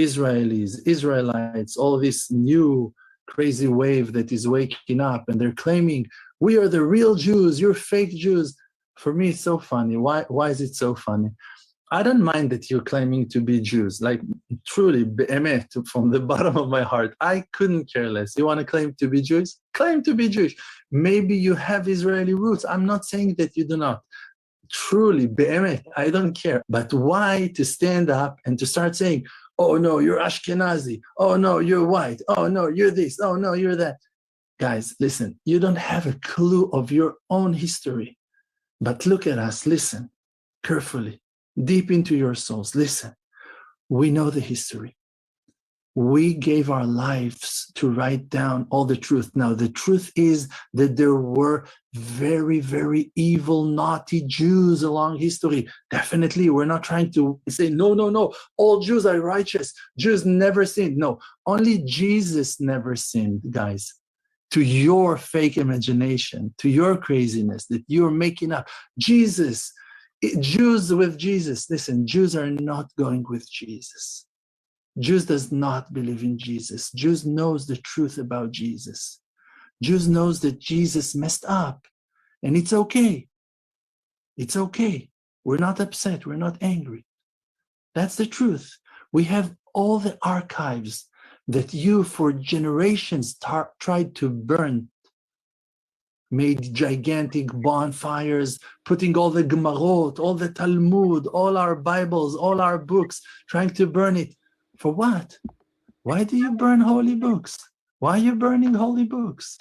Israelis, Israelites, all this new crazy wave that is waking up, and they're claiming, we are the real Jews, you're fake Jews. For me, it's so funny. Why is it so funny? I don't mind that you're claiming to be Jews. Like, truly, be'emet, from the bottom of my heart, I couldn't care less. You want to claim to be Jews? Claim to be Jewish. Maybe you have Israeli roots. I'm not saying that you do not. Truly, be'emet, I don't care. But why to stand up and to start saying, oh no, you're Ashkenazi. Oh no, you're white. Oh no, you're this. Oh no, you're that. Guys, listen, you don't have a clue of your own history. But look at us, listen carefully, deep into your souls. Listen, we know the history. We gave our lives to write down all the truth. Now, the truth is that there were very, very evil, naughty Jews along history. Definitely, we're not trying to say, no, no, no, all Jews are righteous. Jews never sinned. No, only Jesus never sinned, guys. To your fake imagination, to your craziness that you're making up. Jesus, Jews with Jesus. Listen, Jews are not going with Jesus. Jews does not believe in Jesus. Jews knows the truth about Jesus. Jews knows that Jesus messed up, and it's okay. It's okay. We're not upset. We're not angry. That's the truth. We have all the archives that you for generations tried to burn, made gigantic bonfires, putting all the Gemarot, all the Talmud, all our Bibles, all our books, trying to burn it. For what? Why do you burn holy books? Why are you burning holy books?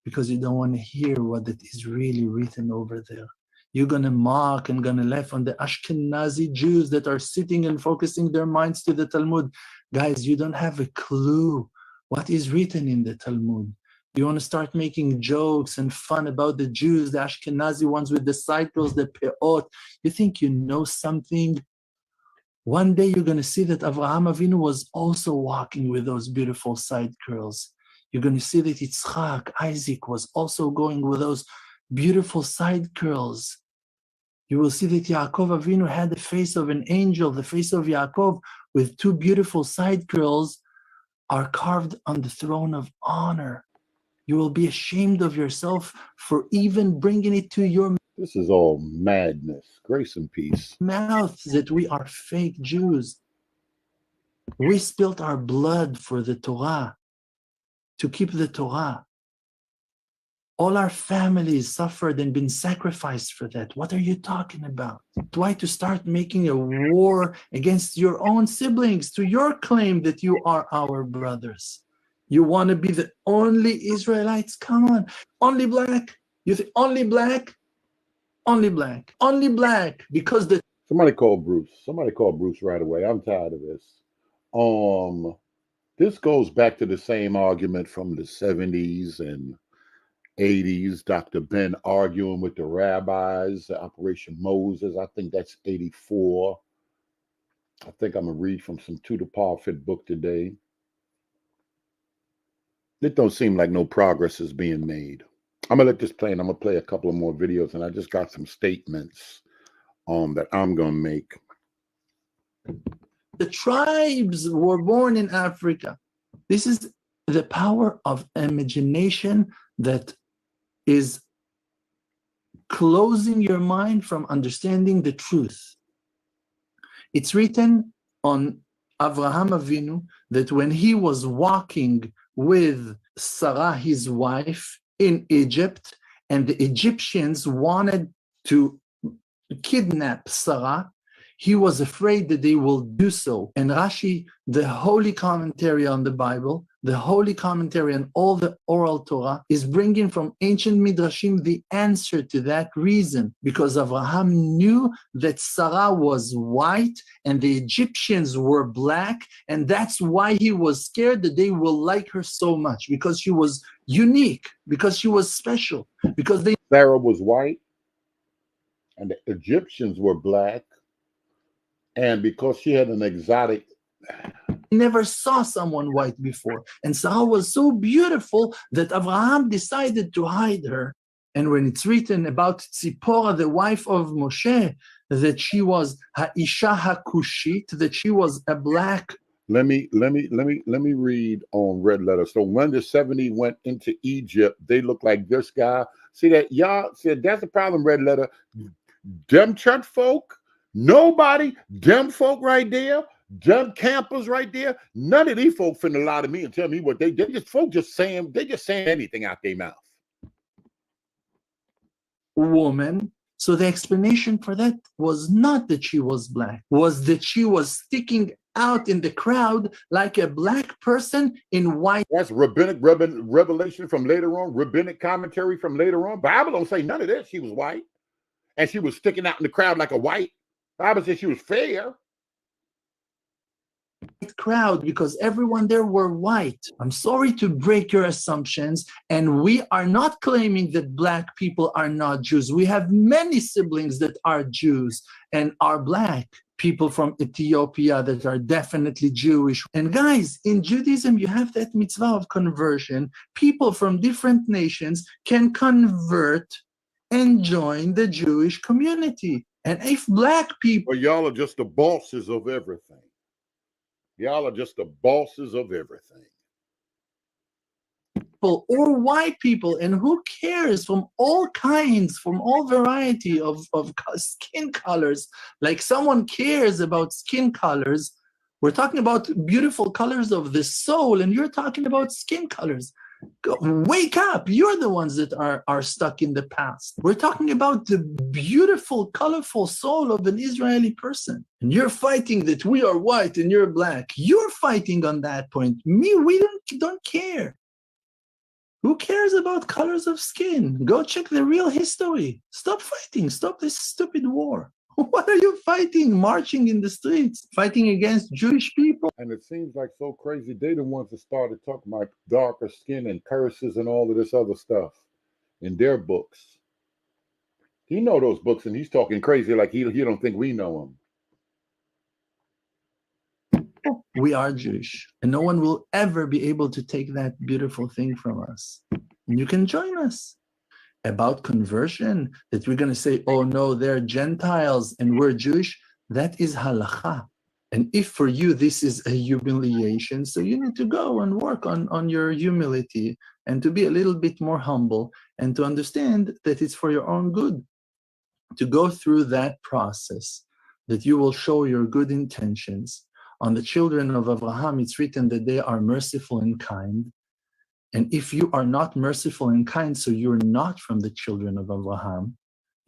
Because you don't want to hear what it is really written over there. You're going to mock and going to laugh on the Ashkenazi Jews that are sitting and focusing their minds to the Talmud. Guys, you don't have a clue what is written in the Talmud. You want to start making jokes and fun about the Jews, the Ashkenazi ones with the cycles, the peot. You think you know something? One day you're going to see that Avraham Avinu was also walking with those beautiful side curls. You're going to see that Yitzchak, Isaac, was also going with those beautiful side curls. You will see that Yaakov Avinu had the face of an angel, the face of Yaakov with two beautiful side curls are carved on the throne of honor. You will be ashamed of yourself for even bringing it to your This is all madness. Grace and peace. mouth that we are fake Jews. We spilt our blood for the Torah, to keep the Torah. All our families suffered and been sacrificed for that. What are you talking about? Why to start making a war against your own siblings to your claim that you are our brothers? You want to be the only Israelites? Come on. Only black? You think only black? Only black. Only black. Because the... Somebody call Bruce. Somebody call Bruce right away. I'm tired of this. This goes back to the same argument from the 70s and 80s. Dr. Ben arguing with the rabbis, Operation Moses. I think that's 84. I think I'm going to read from some Tudor Parfit book today. It don't seem like no progress is being made. I'm going to let this play, and I'm going to play a couple of more videos, and I just got some statements that I'm going to make. The tribes were born in Africa. This is the power of imagination that is closing your mind from understanding the truth. It's written on Avraham Avinu that when he was walking with Sarah, his wife, in Egypt, and the Egyptians wanted to kidnap Sarah, he was afraid that they will do so. And Rashi, the holy commentary on the Bible, the holy commentary on all the oral Torah, is bringing from ancient Midrashim the answer to that reason, because Abraham knew that Sarah was white and the Egyptians were black, and that's why he was scared that they will like her so much, because she was unique, because she was special, because they... Sarah was white and the Egyptians were black, and because she had an exotic... never saw someone white before. And Sarah was so beautiful that Abraham decided to hide her And when it's written about Tzipporah, the wife of Moshe, that she was Ha'isha HaKushit, that she was a black. Let me read on red letter. So when the 70 went into Egypt, they look like this guy. See that, y'all? See, that's the problem, red letter. Them church folk, nobody, them folk right there, them campers right there, none of these folk finna lie to me and tell me what they just folk just saying anything out their mouth. Woman. So the explanation for that was not that she was black, was that she was sticking out in the crowd like a black person in white. That's rabbinic revelation from later on, rabbinic commentary from later on. Bible don't say none of this. She was white. And she was sticking out in the crowd like a white. Bible says she was fair. Crowd, because everyone there were white. I'm sorry to break your assumptions, and we are not claiming that black people are not Jews. We have many siblings that are Jews and are black. People from Ethiopia that are definitely Jewish. And guys, in Judaism, you have that mitzvah of conversion. People from different nations can convert and join the Jewish community. And if black people... Well, y'all are just the bosses of everything. Y'all are just the bosses of everything. Or white people, and who cares, from all kinds, from all variety of skin colors. Like someone cares about skin colors. We're talking about beautiful colors of the soul, and you're talking about skin colors. Wake up. You're the ones that are stuck in the past. We're talking about the beautiful, colorful soul of an Israeli person. And you're fighting that we are white and you're black. You're fighting on that point. Me, we don't care. Who cares about colors of skin? Go check the real history. Stop fighting. Stop this stupid war. What are you fighting? Marching in the streets, fighting against Jewish people? And it seems like so crazy. They the ones that started talking about darker skin and curses and all of this other stuff in their books. He know those books, and he's talking crazy like he don't think we know them. We are Jewish, and no one will ever be able to take that beautiful thing from us. And you can join us. About conversion, that we're going to say, oh no, they're Gentiles and we're Jewish, that is halakha. And if for you this is a humiliation, so you need to go and work on your humility and to be a little bit more humble and to understand that it's for your own good. To go through that process, that you will show your good intentions. On the children of Abraham, it's written that they are merciful and kind. And if you are not merciful and kind, so you're not from the children of Abraham.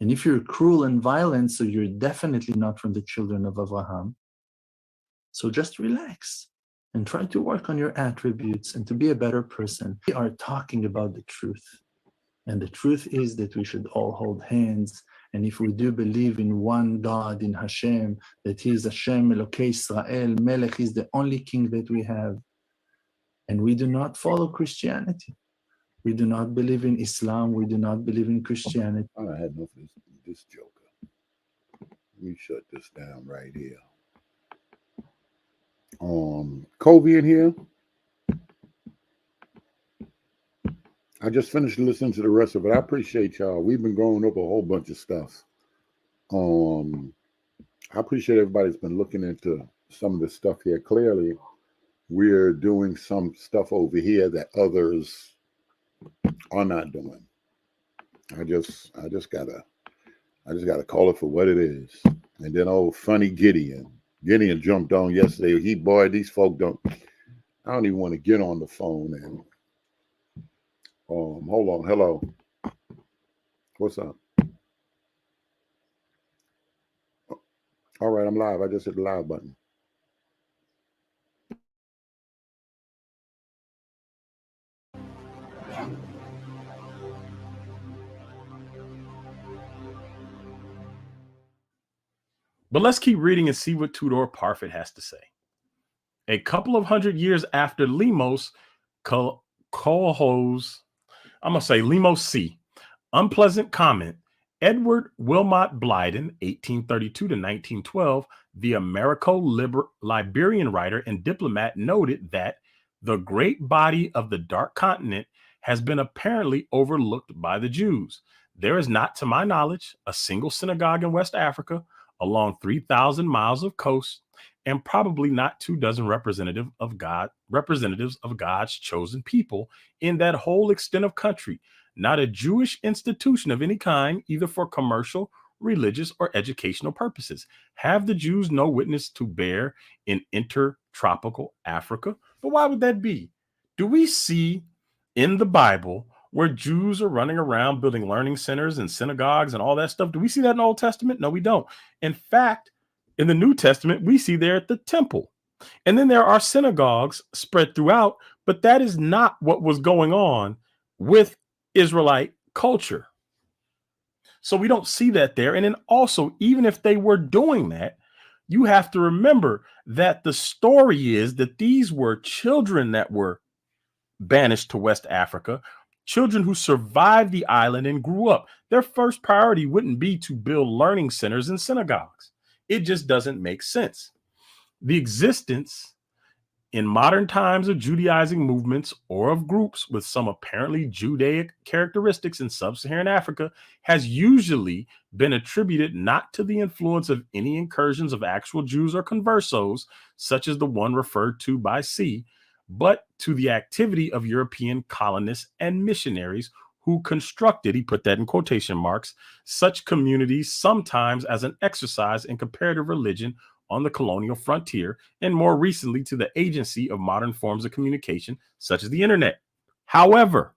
And if you're cruel and violent, so you're definitely not from the children of Abraham. So just relax and try to work on your attributes and to be a better person. We are talking about the truth. And the truth is that we should all hold hands. And if we do believe in one God, in Hashem, that He is Hashem, Elokei Israel, Melech is the only king that we have. And we do not follow Christianity. We do not believe in Islam. We do not believe in Christianity. I had enough of this joker. Let me shut this down right here. Kobe in here. I just finished listening to the rest of it. I appreciate y'all. We've been going up a whole bunch of stuff. I appreciate everybody's been looking into some of this stuff here. Clearly, we're doing some stuff over here that others are not doing. I just gotta call it for what it is. And then old funny Gideon jumped on yesterday. These folk don't. I don't even want to get on the phone and hold on. Hello. What's up? All right, I'm live. I just hit the live button. But let's keep reading and see what Tudor Parfit has to say. A couple of hundred years after Lemos, Lemos C. Unpleasant comment. Edward Wilmot Blyden, 1832 to 1912, the Americo-Liberian writer and diplomat, noted that the great body of the Dark Continent has been apparently overlooked by the Jews. There is not, to my knowledge, a single synagogue in West Africa along 3,000 miles of coast, and probably not 24 representatives of God's chosen people in that whole extent of country. Not a Jewish institution of any kind, either for commercial, religious, or educational purposes. Have the Jews no witness to bear in intertropical Africa? But why would that be? Do we see in the Bible where Jews are running around building learning centers and synagogues and all that stuff? Do we see that in the Old Testament? No, we don't. In fact, in the New Testament, we see there at the temple. And then there are synagogues spread throughout, but that is not what was going on with Israelite culture. So we don't see that there. And then also, even if they were doing that, you have to remember that the story is that these were children that were banished to West Africa, children who survived the island and grew up. Their first priority wouldn't be to build learning centers and synagogues. It just doesn't make sense. The existence in modern times of Judaizing movements or of groups with some apparently Judaic characteristics in sub-Saharan Africa has usually been attributed not to the influence of any incursions of actual Jews or conversos, such as the one referred to by C, but to the activity of European colonists and missionaries who constructed, he put that in quotation marks, such communities sometimes as an exercise in comparative religion on the colonial frontier, and more recently to the agency of modern forms of communication, such as the internet. However,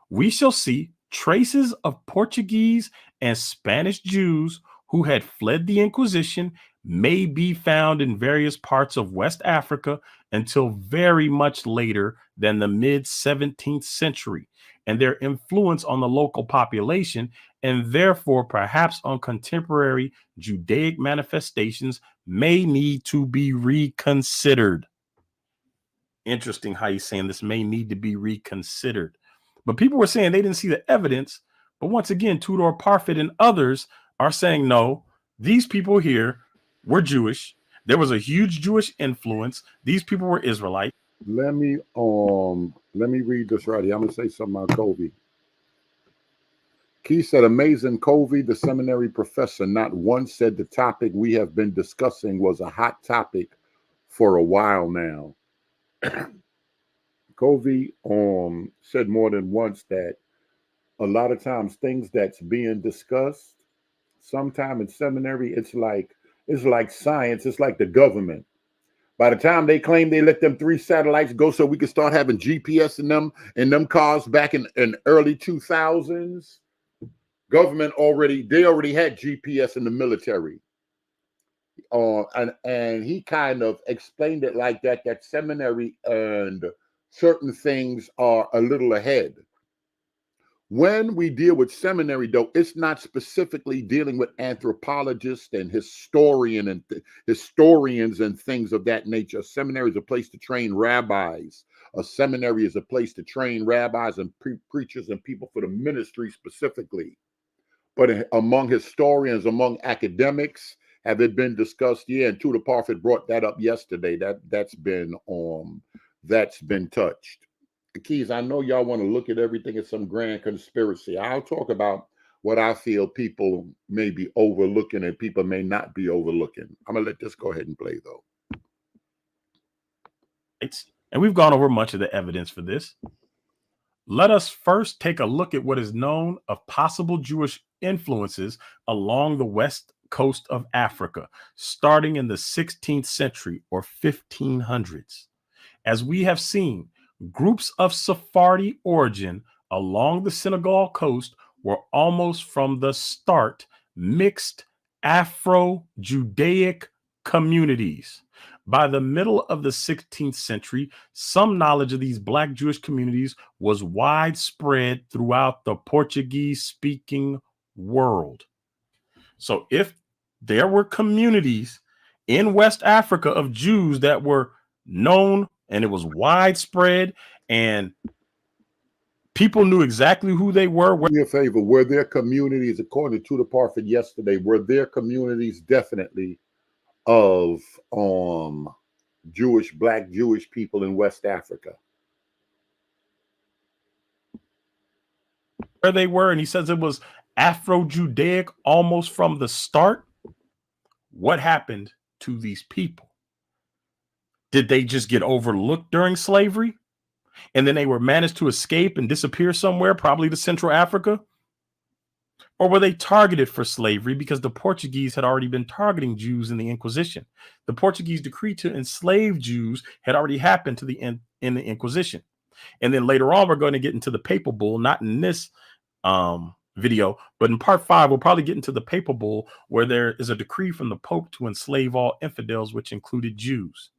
we shall see traces of Portuguese and Spanish Jews who had fled the Inquisition may be found in various parts of West Africa until very much later than the mid-17th century, and their influence on the local population, and therefore perhaps on contemporary Judaic manifestations, may need to be reconsidered. Interesting how he's saying this may need to be reconsidered. But people were saying they didn't see the evidence. But once again, Tudor Parfit and others are saying, no, these people here were Jewish. There was a huge Jewish influence. These people were Israelites. Let me read this right here. I'm gonna say something about Covey. Key said, amazing Covey, the seminary professor, not once said the topic we have been discussing was a hot topic for a while now. Covey said more than once that a lot of times things that's being discussed, sometime in seminary, it's like science, it's like the government. By the time they claim they let them 3 satellites go so we could start having GPS in them cars back in early 2000s, government already had GPS in the military. And he kind of explained it like that seminary and certain things are a little ahead. When we deal with seminary, though, it's not specifically dealing with anthropologists and historians and things of that nature. A seminary is a place to train rabbis. A seminary is a place to train rabbis and preachers and people for the ministry specifically. But among historians, among academics, have it been discussed? Yeah, and Tudor Parfit brought that up yesterday. That's been touched. Keys, I know y'all want to look at everything as some grand conspiracy. I'll talk about what I feel people may be overlooking and people may not be overlooking. I'm gonna let this go ahead and play though. And we've gone over much of the evidence for this. Let us first take a look at what is known of possible Jewish influences along the west coast of Africa, starting in the 16th century or 1500s. As we have seen, groups of Sephardi origin along the Senegal coast were almost from the start mixed Afro-Judaic communities. By the middle of the 16th century, some knowledge of these Black Jewish communities was widespread throughout the Portuguese-speaking world. So if there were communities in West Africa of Jews that were known and it was widespread and people knew exactly who they were. Do me a favor, were there communities, according to Tudor Parfit yesterday, were there communities definitely of Black Jewish people in West Africa? where they were, and he says it was Afro-Judaic almost from the start. What happened to these people? Did they just get overlooked during slavery? And then they were managed to escape and disappear somewhere, probably to Central Africa? Or were they targeted for slavery because the Portuguese had already been targeting Jews in the Inquisition? The Portuguese decree to enslave Jews had already happened in the Inquisition. And then later on, we're going to get into the Papal Bull, not in this video, but in part 5, we'll probably get into the Papal Bull, where there is a decree from the Pope to enslave all infidels, which included Jews.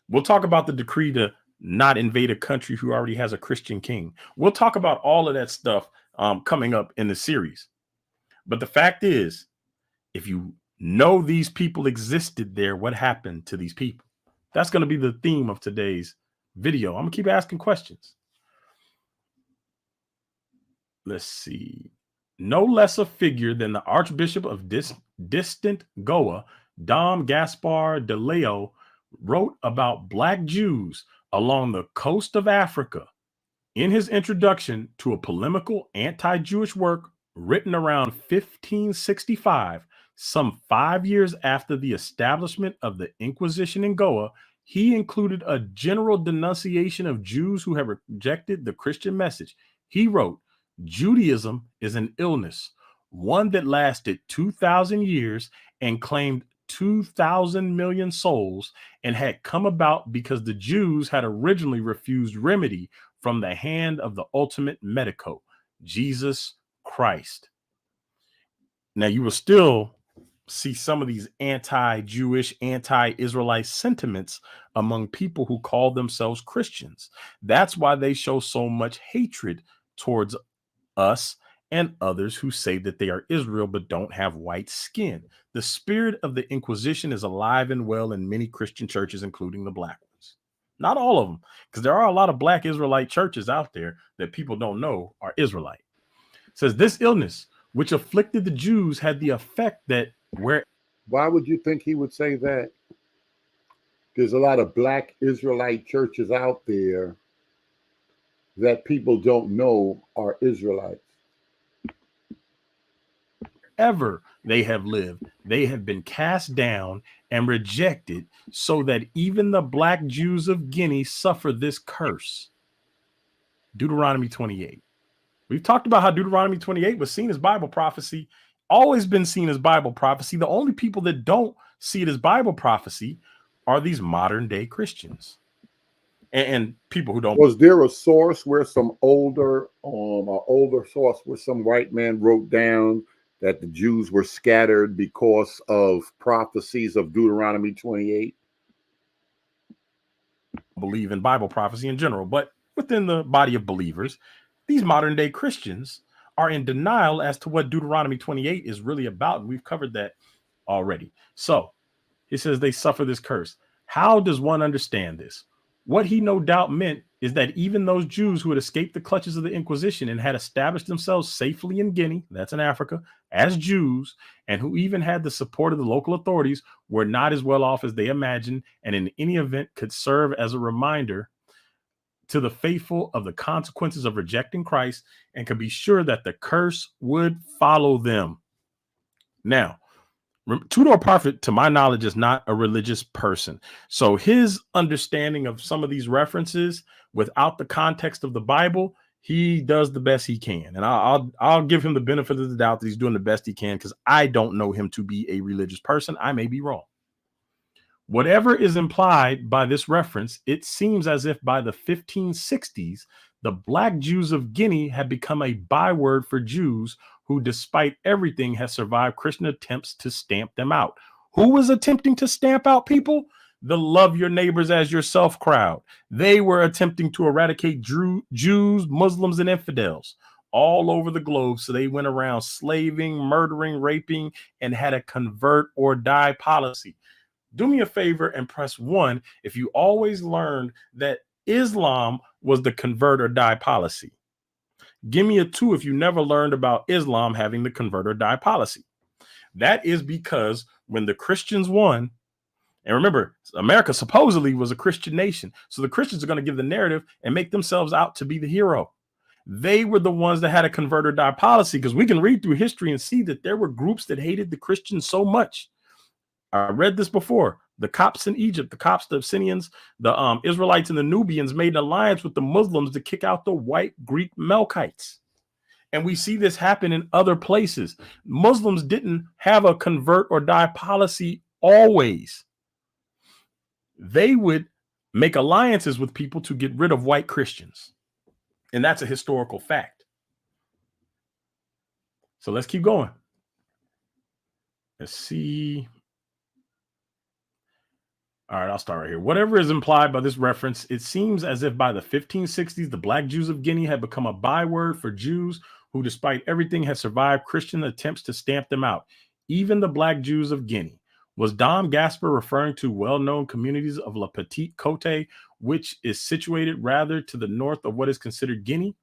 We'll talk about the decree to not invade a country who already has a Christian king. We'll talk about all of that stuff coming up in the series. But the fact is, if you know these people existed there, what happened to these people? That's going to be the theme of today's video. I'm going to keep asking questions. Let's see. No less a figure than the Archbishop of distant Goa, Dom Gaspar de Leo, wrote about Black Jews along the coast of Africa in his introduction to a polemical anti-Jewish work written around 1565, some 5 years after the establishment of the Inquisition in Goa. He included a general denunciation of Jews who have rejected the Christian message. He wrote, "Judaism is an illness, one that lasted 2,000 years and claimed 2,000 million souls, and had come about because the Jews had originally refused remedy from the hand of the ultimate medico, Jesus Christ." Now, you will still see some of these anti-Jewish, anti-Israelite sentiments among people who call themselves Christians. That's why they show so much hatred towards us and others who say that they are Israel but don't have white skin. The spirit of the Inquisition is alive and well in many Christian churches, including the Black ones. Not all of them, because there are a lot of Black Israelite churches out there that people don't know are Israelite. It says this illness, which afflicted the Jews, had the effect that Why would you think he would say that? There's a lot of Black Israelite churches out there that people don't know are Israelites. wherever they have lived, they have been cast down and rejected, so that even the Black Jews of Guinea suffer this curse. Deuteronomy 28. We've talked about how Deuteronomy 28 was seen as Bible prophecy, always been seen as Bible prophecy. The only people that don't see it as Bible prophecy are these modern day Christians and people who don't. Was there a source where some older source where some white man wrote down that the Jews were scattered because of prophecies of Deuteronomy 28? Believe in Bible prophecy in general, but within the body of believers, these modern day Christians are in denial as to what Deuteronomy 28 is really about. And we've covered that already. So it says they suffer this curse. How does one understand this? What he no doubt meant is that even those Jews who had escaped the clutches of the Inquisition and had established themselves safely in Guinea, that's in Africa, as Jews, and who even had the support of the local authorities, were not as well off as they imagined, and in any event could serve as a reminder to the faithful of the consequences of rejecting Christ, and could be sure that the curse would follow them. Now, Tudor Parfit, to my knowledge, is not a religious person. So his understanding of some of these references without the context of the Bible, he does the best he can. And I'll give him the benefit of the doubt that he's doing the best he can, because I don't know him to be a religious person. I may be wrong. Whatever is implied by this reference, it seems as if by the 1560s, the Black Jews of Guinea had become a byword for Jews who, despite everything, has survived Christian attempts to stamp them out. Who was attempting to stamp out people? The love your neighbors as yourself crowd. They were attempting to eradicate Jews, Muslims, and infidels all over the globe. So they went around slaving, murdering, raping, and had a convert or die policy. Do me a favor and press 1 if you always learned that Islam was the convert or die policy. Give me a 2 if you never learned about Islam having the convert or die policy. That is because when the Christians won, and remember, America supposedly was a Christian nation, so the Christians are going to give the narrative and make themselves out to be the hero. They were the ones that had a convert or die policy, because we can read through history and see that there were groups that hated the Christians so much. I read this before. The Copts in Egypt, the Copts, the Abyssinians, the Israelites and the Nubians made an alliance with the Muslims to kick out the white Greek Melkites. And we see this happen in other places. Muslims didn't have a convert or die policy always. They would make alliances with people to get rid of white Christians. And that's a historical fact. So let's keep going. Let's see. All right, I'll start right here. Whatever is implied by this reference, it seems as if by the 1560s, the Black Jews of Guinea had become a byword for Jews who, despite everything, had survived Christian attempts to stamp them out. Even the Black Jews of Guinea. Was Dom Gasper referring to well-known communities of La Petite Côte, which is situated rather to the north of what is considered Guinea?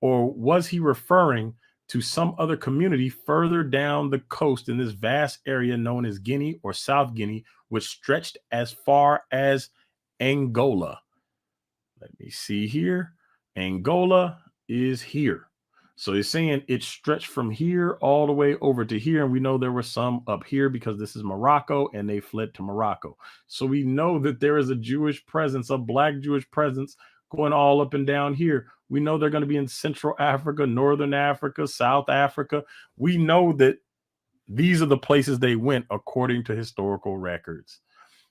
Or was he referring to some other community further down the coast in this vast area known as Guinea or South Guinea, which stretched as far as Angola? Let me see here. Angola is here. So he's saying it stretched from here all the way over to here. And we know there were some up here because this is Morocco and they fled to Morocco. So we know that there is a Jewish presence, a Black Jewish presence going all up and down here. We know they're going to be in Central Africa, Northern Africa, South Africa. We know that these are the places they went according to historical records.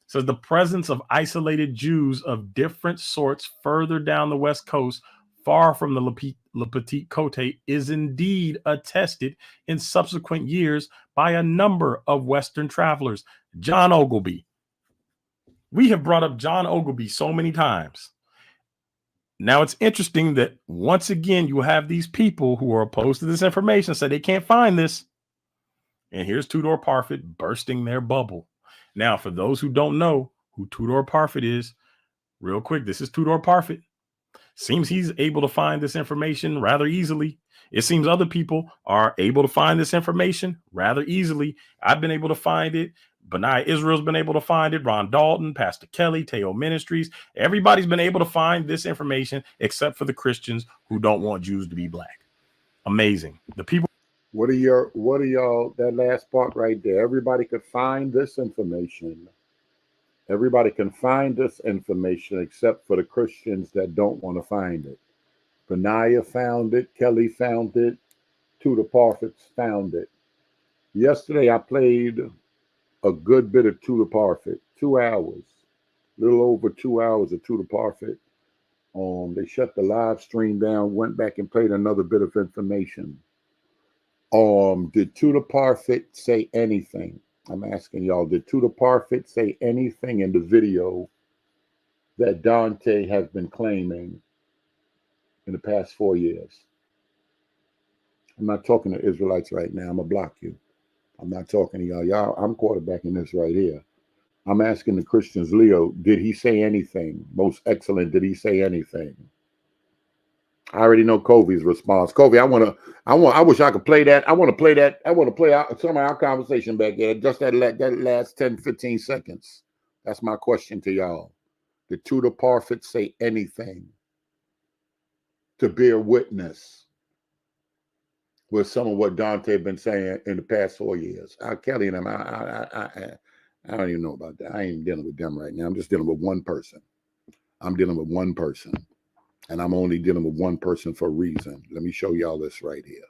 It says the presence of isolated Jews of different sorts further down the West Coast, far from the La Petite Côte, is indeed attested in subsequent years by a number of Western travelers. John Ogilvie. We have brought up John Ogilvie so many times. Now, it's interesting that once again, you have these people who are opposed to this information say they can't find this. And here's Tudor Parfit bursting their bubble. Now, for those who don't know who Tudor Parfit is, real quick, this is Tudor Parfit. Seems he's able to find this information rather easily. It seems other people are able to find this information rather easily. I've been able to find it. Benai Israel's been able to find it. Ron Dalton, Pastor Kelly, Teo Ministries. Everybody's been able to find this information except for the Christians who don't want Jews to be black. Amazing. The people. What are y'all, that last part right there? Everybody could find this information. Everybody can find this information except for the Christians that don't want to find it. Benaiah found it. Kelly found it. Tudor Parfits found it. Yesterday, I played a good bit of Tudor Parfit, 2 hours, a little over 2 hours of Tudor Parfit. They shut the live stream down, went back and played another bit of information. Did Tudor Parfit say anything? I'm asking y'all, did Tudor Parfit say anything in the video that Dante has been claiming in the past 4 years? I'm not talking to Israelites right now. I'm going to block you. I'm not talking to y'all. I'm quarterbacking this right here. I'm asking the Christians, Leo, did he say anything? Most excellent, did he say anything? I already know Kobe's response. Kobe, I wish I could play that. I want to play that. I want to play out some of our conversation back there. Just that last 10, 15 seconds. That's my question to y'all. Did Tudor Parfit say anything to bear witness with some of what Dante been saying in the past 4 years? Kelly and him, I don't even know about that. I ain't dealing with them right now. I'm just dealing with one person. I'm dealing with one person. And I'm only dealing with one person for a reason. Let me show y'all this right here.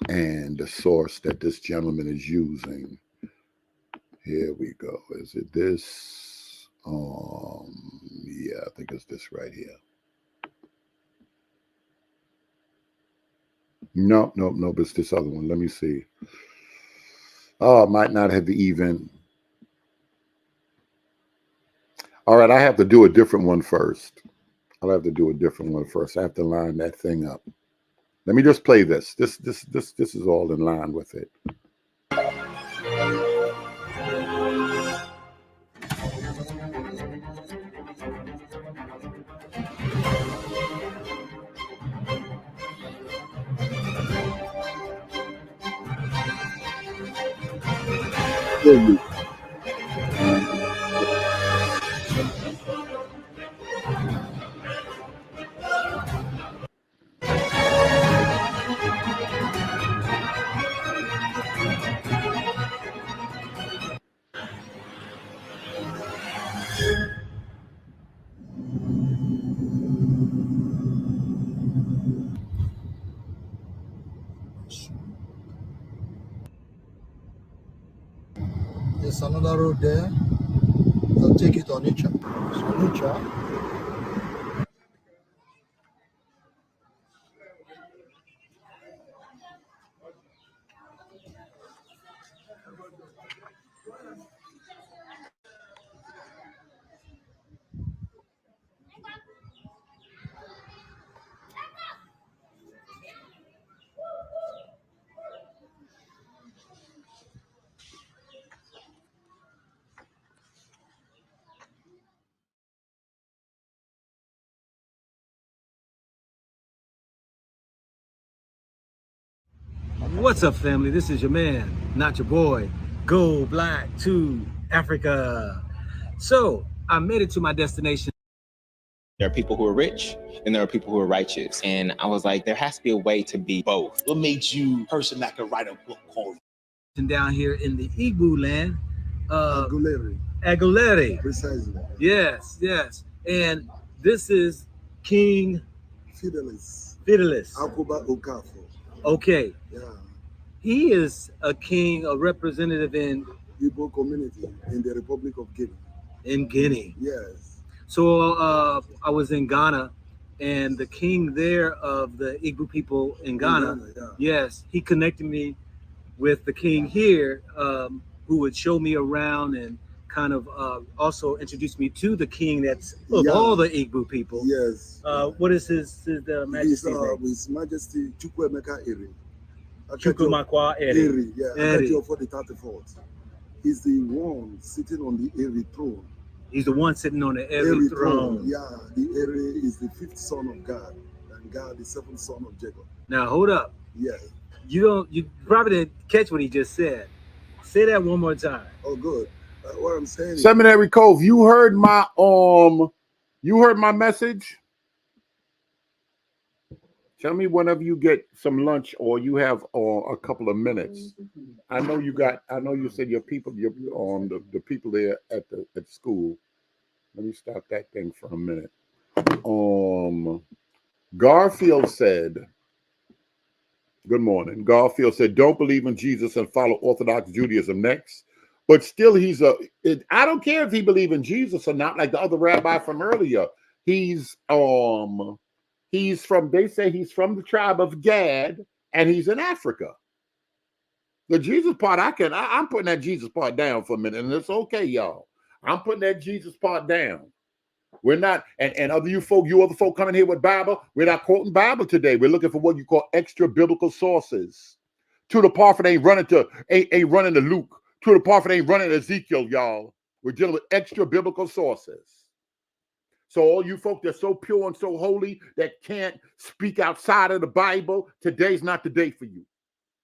And the source that this gentleman is using. Here we go. Is it this? Yeah, I think it's this right here. No, it's this other one. Let me see. Oh, it might not have even. All right, I have to do a different one first. I'll have to do a different one first. I have to line that thing up. Let me just play this. This is all in line with it. There's another road there. I'll take it on Onitsha. So Onitsha. What's up, family? This is your man, not your boy. Go Black to Africa. So I made it to my destination. There are people who are rich and there are people who are righteous. And I was like, there has to be a way to be both. What made you a person that could write a book called Down here in the Igbo land. Aguleri. Aguleri. Precisely. Yes, yes. And this is King Fidelis. Akuba Okafor. Okay. Yeah. He is a king, a representative in Igbo community in the Republic of Guinea. In Guinea. Yes. So I was in Ghana, and the king there of the Igbo people in Ghana, yes, he connected me with the king here, who would show me around and kind of also introduce me to the king that's of all the Igbo people. Yes. What is his majesty's name? His Majesty Chukwuemeka Eri. Chukwuemeka Eri. Yeah, Eri. For the 34th. He's the one sitting on the Eri throne. He's the one sitting on the Eri throne. Yeah, the Eri is the 5th son of God, and God the 7th son of Jacob. Now hold up. Yeah. You probably didn't catch what he just said. Say that one more time. Oh, good. What I'm saying is, Seminary Cove, you heard my message. Tell me whenever you get some lunch or you have a couple of minutes. I know you said your people, the people there at school. Let me stop that thing for a minute. Garfield said, good morning. Garfield said, don't believe in Jesus and follow Orthodox Judaism next. But still, I don't care if he believes in Jesus or not, like the other rabbi from earlier. He's from the tribe of Gad, and he's in Africa. The Jesus part, I'm putting that Jesus part down for a minute, and it's okay, y'all. I'm putting that Jesus part down. We're not, and you other folk coming here with Bible, we're not quoting Bible today. We're looking for what you call extra biblical sources. To the prophet ain't running to Luke. To the prophet ain't running to Ezekiel, y'all. We're dealing with extra biblical sources. So all you folk that's so pure and so holy that can't speak outside of the Bible, today's not the day for you.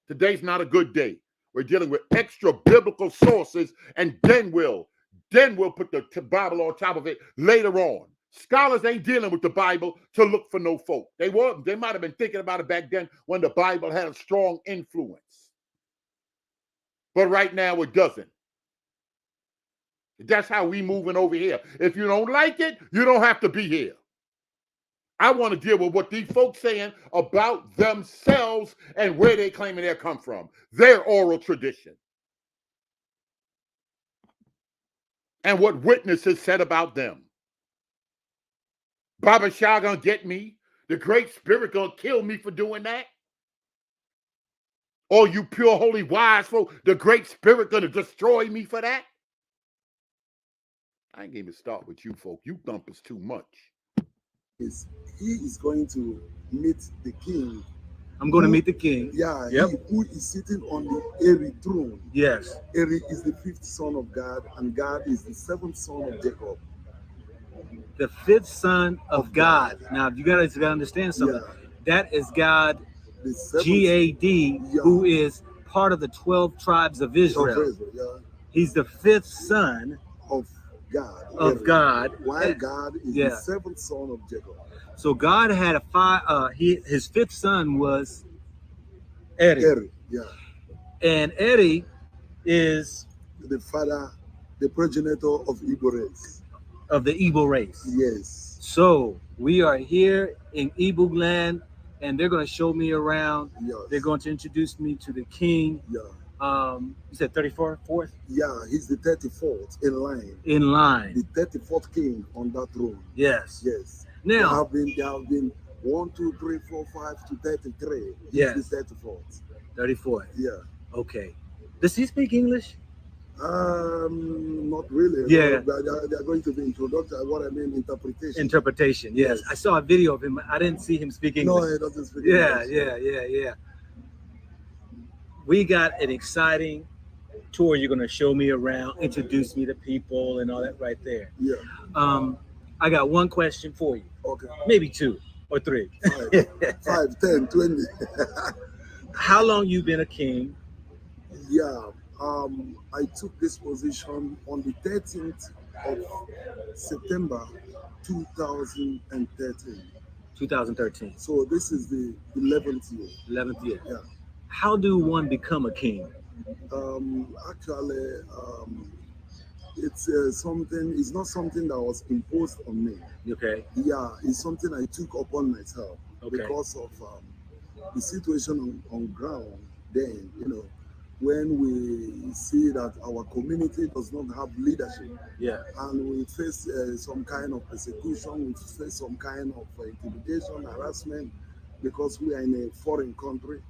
Today's not a good day. We're dealing with extra biblical sources, and then we'll put the Bible on top of it later on. Scholars ain't dealing with the Bible to look for no folk. They might have been thinking about it back then when the Bible had a strong influence. But right now it doesn't. That's how we moving over here. If you don't like it, you don't have to be here. I want to deal with what these folks saying about themselves and where they claiming they come from. Their oral tradition. And what witnesses said about them. Baba Shah gonna get me. The Great Spirit gonna kill me for doing that. Or you pure, holy, wise folk, the Great Spirit gonna destroy me for that. I ain't even start with you folk. You thumpers too much. He is going to meet the king. I'm going to meet the king. Yeah, yep. Who is sitting on the Eri throne. Yes. Eri is the 5th son of God, and God is the 7th son of Jacob. The 5th son of God. Now, you got to understand something. Yeah. That is God, G-A-D, who is part of the 12 tribes of Israel. He's the 5th son of God. While God is the 7th son of Jacob. So God had his 5th son was Eri. And Eri is the father, the progenitor of Igbo race. Of the Igbo race. Yes. So we are here in Igbo land, and they're going to show me around. Yes. They're going to introduce me to the king. Yeah. You said 34th Yeah, he's the 34th in line. in line. The 34th king on that throne. Yes. Yes. Now, there have been 1, 2, 3, 4, 5 to 33. He's Yes. the 34th. 34th. Yeah. Okay. Does he speak English? Not really. Yeah. No, they are going to be introduction. What I mean, interpretation. Interpretation. Yes. I saw a video of him. I didn't see him speak English. No, he doesn't speak Yeah, English. yeah. We got an exciting tour. You're gonna show me around, introduce me to people, and all that right there. Yeah. I got one question for you. Okay. Maybe 2 or 3. 5, 10, 20. How long you been a king? Yeah. I took this position on the 13th of September 2013. 2013. So this is the 11th year. 11th year. Yeah. How do one become a king? Actually, it's it's not something that was imposed on me. Okay. Yeah, it's something I took upon myself Okay. because of the situation on ground then, when we see that our community does not have leadership, Yeah. and we face some kind of persecution, we face some kind of intimidation, harassment, because we are in a foreign country.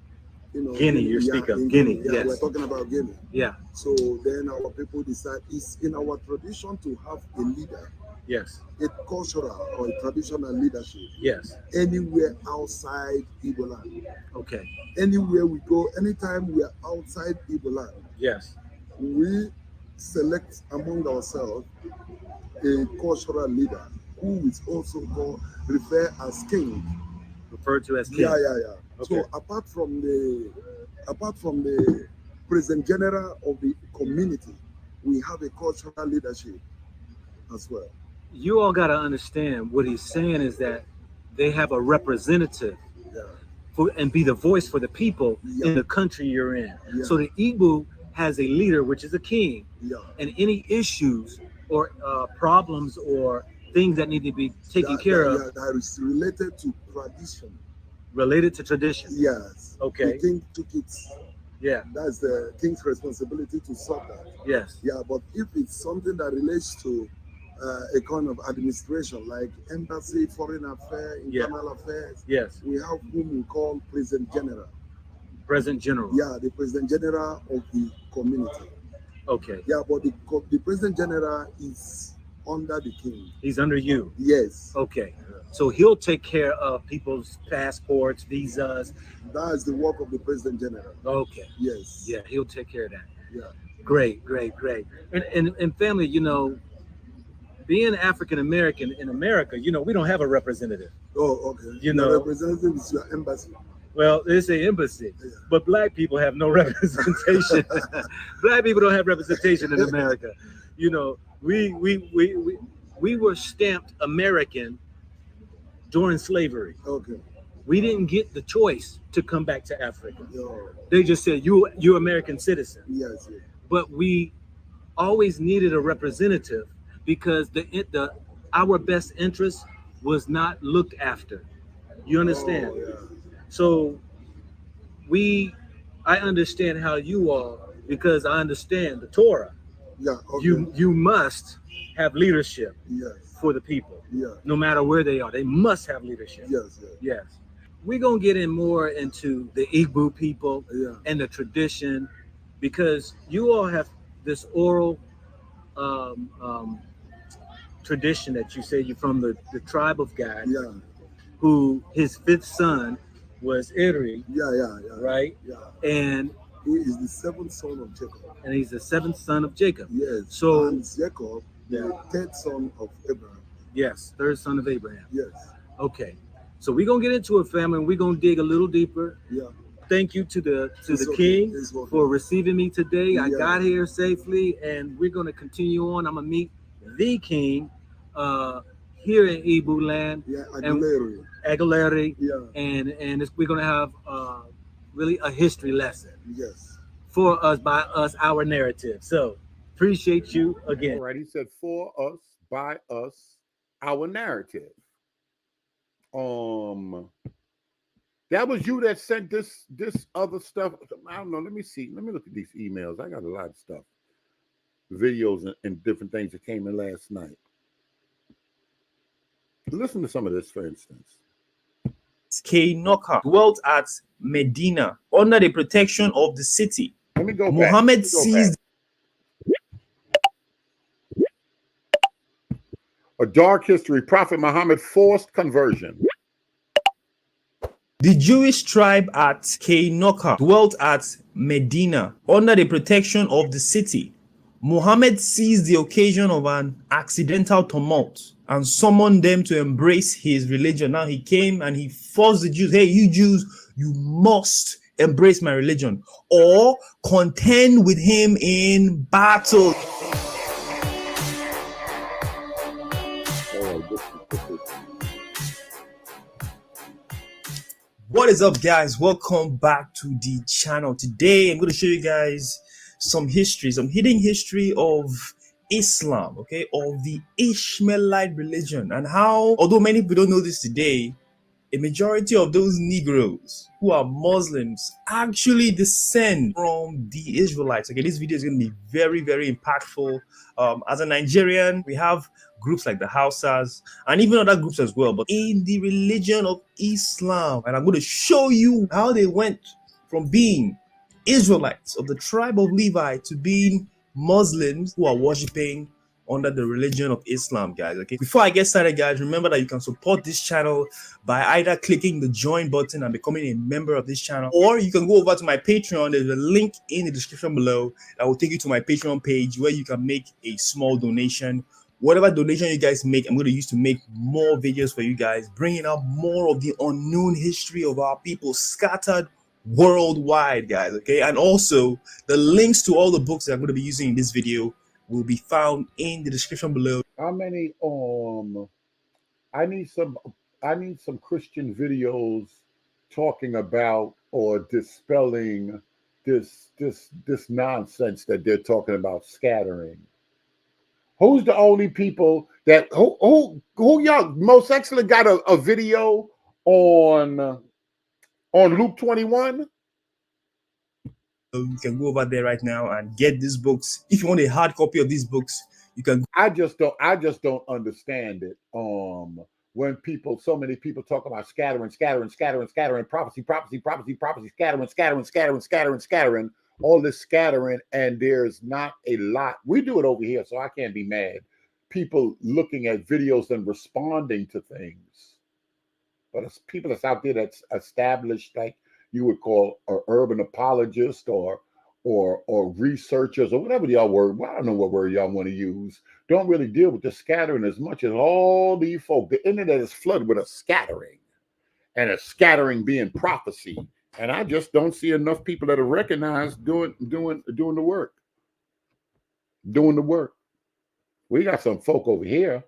Guinea, you speak of Guinea. Yeah, Yes. we're talking about Guinea. Yeah. So then our people decide it's in our tradition to have a leader, Yes. a cultural or a traditional leadership Yes. anywhere outside Igbo land. Okay. Anywhere we go, anytime we are outside Igbo land, Yes. we select among ourselves a cultural leader who is also referred as king. Referred to as king. Yeah. Okay. So apart from the president general of the community, we have a cultural leadership as well. You all got to understand what he's saying is that they have a representative Yeah. and be the voice for the people Yeah. in the country you're in. Yeah. So the Igbo has a leader, which is a king, Yeah. and any issues or problems or things that need to be taken care of that is related to tradition. related to tradition. Yes. Okay. The king took it. Yeah. That's the king's responsibility to solve that. Yes. Yeah, but if it's something that relates to a kind of administration like embassy, foreign affairs, internal affairs, Yes. we have whom we call president general. President General. Yeah, the president general of the community. Okay. Yeah, but the president general is under the king. He's under you. Yes. Okay. So he'll take care of people's passports, visas. That is the work of the president general. Okay. Yes. Yeah, he'll take care of that. Yeah. Great. And family, being African American in America, we don't have a representative. Oh, okay. The representative is your embassy. Well, it's an embassy, Yeah. but black people have no representation. Black people don't have representation in America. We were stamped American during slavery. Okay. We didn't get the choice to come back to Africa. Yo. They just said you're American citizen. Yes. But we always needed a representative because our best interest was not looked after. You understand? Oh, yeah. So I understand how you are because I understand the Torah. Yeah. Okay. You must have leadership Yes. for the people, Yeah. no matter where they are. They must have leadership. Yes. Yes. We're gonna get in more into the Igbo people Yeah. and the tradition because you all have this oral tradition that you say you're from the tribe of God, Yeah. who his fifth son was Eri, Yeah. right? Yeah. And He is the seventh son of Jacob. he's the seventh son of Jacob. Yes. So- and Jacob, the Yeah. third son of Abraham. Yes, third son of Abraham. Yes. Okay. So we're gonna get into it, family, and we're gonna dig a little deeper. Yeah. Thank you to the It's okay. king It's okay. for receiving me today. I Yeah. got here safely, and we're gonna continue on. I'm gonna meet the king here in Igbo land, Yeah. Aguilera. Aguilera, Yeah. and we're gonna have really a history lesson Yes. for us, by us, our narrative. So appreciate you again. All right, he said for us, by us, our narrative. That was you that sent this other stuff. I don't know. Let me see. Let me look at these emails. I got a lot of stuff, videos and different things that came in last night. Listen to some of this, for instance. Knocker dwelt at Medina under the protection of the city. Let me go back. Muhammad seized A dark history. Prophet Muhammad forced conversion. the Jewish tribe at Knocker dwelt at Medina under the protection of the city. Muhammad seized the occasion of an accidental tumult and summoned them to embrace his religion. Now he came and he forced the Jews, hey, you Jews, you must embrace my religion or contend with him in battle. What is up, guys? Welcome back to the channel. Today I'm going to show you guys some history, some hidden history of Islam, okay, of the Ishmaelite religion, and how, although many people don't know this today, a majority of those Negroes who are Muslims actually descend from the Israelites. Okay, this video is going to be very, very impactful. As a Nigerian, we have groups like the Hausas and even other groups as well, but in the religion of Islam, and I'm going to show you how they went from being Israelites of the tribe of Levi to being Muslims who are worshiping under the religion of Islam, guys. Okay, before I get started, guys, remember that you can support this channel by either clicking the join button and becoming a member of this channel, or you can go over to my Patreon. There's a link in the description below that will take you to my Patreon page where you can make a small donation. Whatever donation you guys make, I'm going to use to make more videos for you guys, bringing out more of the unknown history of our people scattered worldwide, guys. Okay, and also the links to all the books that I'm going to be using in this video will be found in the description below. How many I need some Christian videos talking about or dispelling this nonsense that they're talking about scattering. Who's the only people that who y'all most excellent got a video on Luke 21? So you can go over there right now and get these books. If you want a hard copy of these books, you can. I just don't understand it. When so many people talk about scattering, prophecy, scattering, all this scattering, and there's not a lot. We do it over here, so I can't be mad. People looking at videos and responding to things, but it's people that's out there that's established, like you would call an urban apologist or researchers or whatever y'all word. Well, I don't know what word y'all want to use. Don't really deal with the scattering as much as all these folk. The internet is flooded with a scattering, and a scattering being prophecy. And I just don't see enough people that are recognized doing the work. Doing the work. We got some folk over here.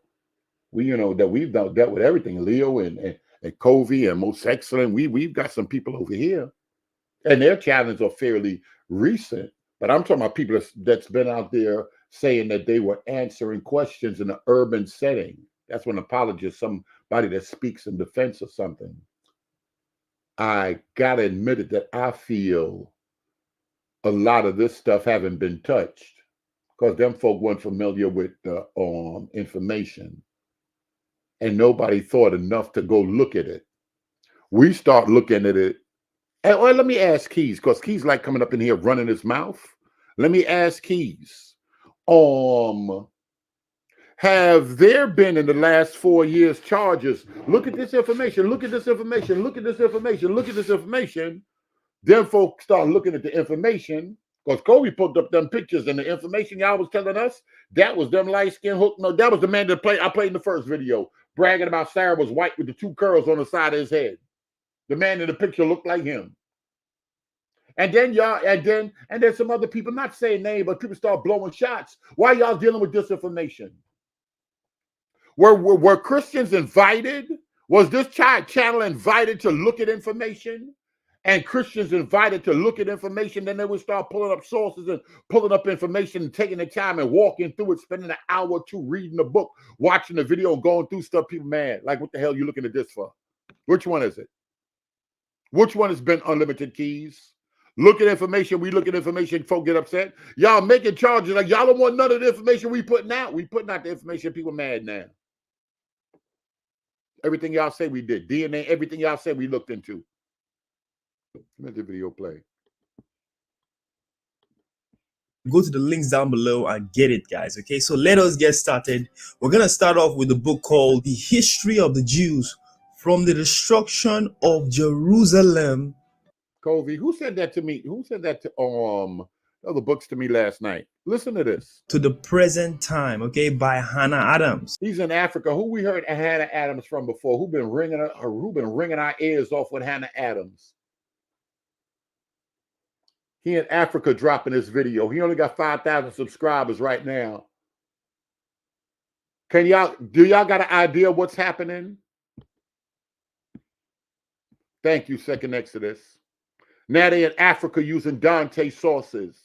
That we've dealt with everything. Leo and Covey and Most Excellent. We've got some people over here, and their challenges are fairly recent. But I'm talking about people that's been out there saying that they were answering questions in an urban setting. That's when an apologist, somebody that speaks in defense of something. I gotta admit it that I feel a lot of this stuff haven't been touched because them folk weren't familiar with the information, and nobody thought enough to go look at it. We start looking at it. And let me ask Keys, because Keys like coming up in here running his mouth. Let me ask Keys. Have there been in the last 4 years charges? Look at this information. Look at this information. Look at this information. Look at this information. Then folks start looking at the information because Kobe put up them pictures and the information y'all was telling us. That was them light skin hook. No, that was the man that I played in the first video, bragging about Sarah was white with the 2 curls on the side of his head. The man in the picture looked like him. And then and then some other people, not saying name, but people start blowing shots. Why y'all dealing with disinformation? Were Christians invited? Was this channel invited to look at information? And Christians invited to look at information, then they would start pulling up sources and pulling up information and taking the time and walking through it, spending an hour or two reading the book, watching the video, going through stuff. People mad. Like, what the hell are you looking at this for? Which one is it? Which one has been unlimited keys? Look at information. We look at information. Folk get upset. Y'all making charges like y'all don't want none of the information we putting out. We putting out the information. People mad now. Everything y'all say we did. DNA, everything y'all said we looked into. Let the video play. Go to the links down below and get it, guys. Okay, so let us get started. We're gonna start off with a book called The History of the Jews from the Destruction of Jerusalem. Covey, who said that to me? Who said that to other books to me last night? Listen to this. To the present time, okay, by Hannah Adams. He's in Africa. Who we heard Hannah Adams from before? Who been ringing our ears off with Hannah Adams? He in Africa dropping this video. He only got 5,000 subscribers right now. Do y'all got an idea what's happening? Thank you, Second Exodus. Now they in Africa using Dante sources.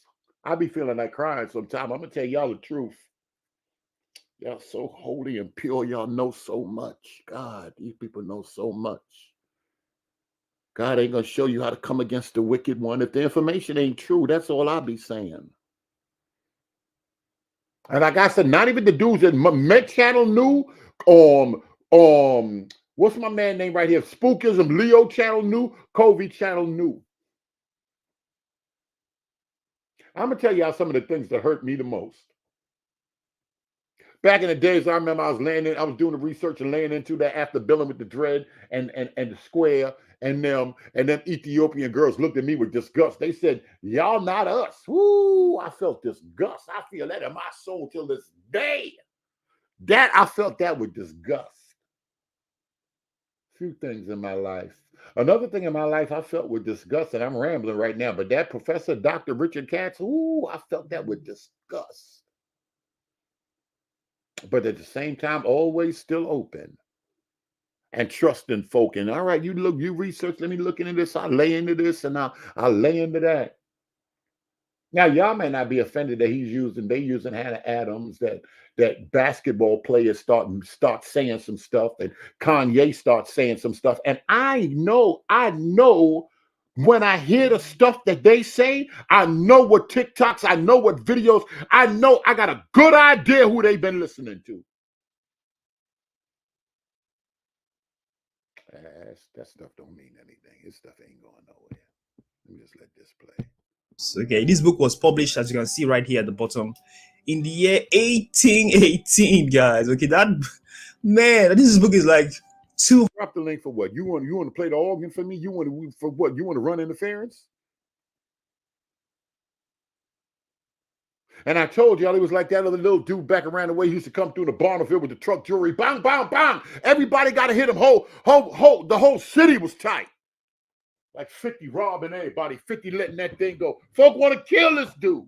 I be feeling like crying sometimes. I'm gonna tell y'all the truth. Y'all so holy and pure. Y'all know so much. God, these people know so much. God ain't gonna show you how to come against the wicked one. If the information ain't true, that's all I'll be saying. And like I said, not even the dudes that Met Channel knew. What's my man name right here? Spookism, Leo Channel knew. Covey Channel knew. I'm gonna tell y'all some of the things that hurt me the most. Back in the days, I remember I was doing the research and laying into that after Billing with the Dread and the Square and them Ethiopian girls looked at me with disgust. They said, "Y'all not us." Woo! I felt disgust. I feel that in my soul till this day. That I felt that with disgust. Few things in my life. Another thing in my life I felt with disgust, and I'm rambling right now, but that Professor Dr. Richard Katz, ooh, I felt that with disgust. But at the same time, always still open and trusting folk. And all right, you research, let me look into this. I'll lay into this and I'll lay into that. Now, y'all may not be offended that they using Hannah Adams, that basketball players start saying some stuff, and Kanye starts saying some stuff. And I know when I hear the stuff that they say, I know what TikToks, I know what videos, I know I got a good idea who they've been listening to. That stuff don't mean anything. This stuff ain't going nowhere. Let me just let this play. Okay, this book was published, as you can see right here at the bottom, in the year 1818, guys. Okay, this book is like Drop the link for what? You want to play the organ for me? You want to run interference? And I told y'all it was like that other little dude back around the way he used to come through the Barnfield with the truck jewelry. Bang, bang, bang. Everybody got to hit him. The whole city was tight. Like 50 robbing everybody, 50 letting that thing go. Folk want to kill this dude.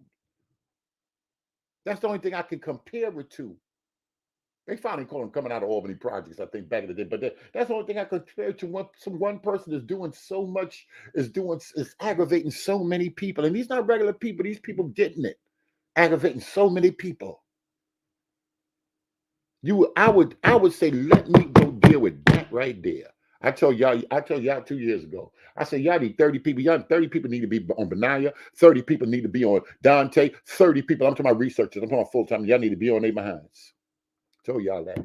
That's the only thing I can compare it to. They finally call him coming out of Albany Projects, I think, back in the day. But that's the only thing I compare it to. One person is doing so much, is aggravating so many people. And these not regular people. These people getting it. Aggravating so many people. I would say, let me go deal with that right there. I told y'all 2 years ago. I said, y'all need 30 people. Y'all 30 people need to be on Benaya. 30 people need to be on Dante. 30 people. I'm talking about researchers. I'm talking full time. Y'all need to be on their behinds. Told y'all that.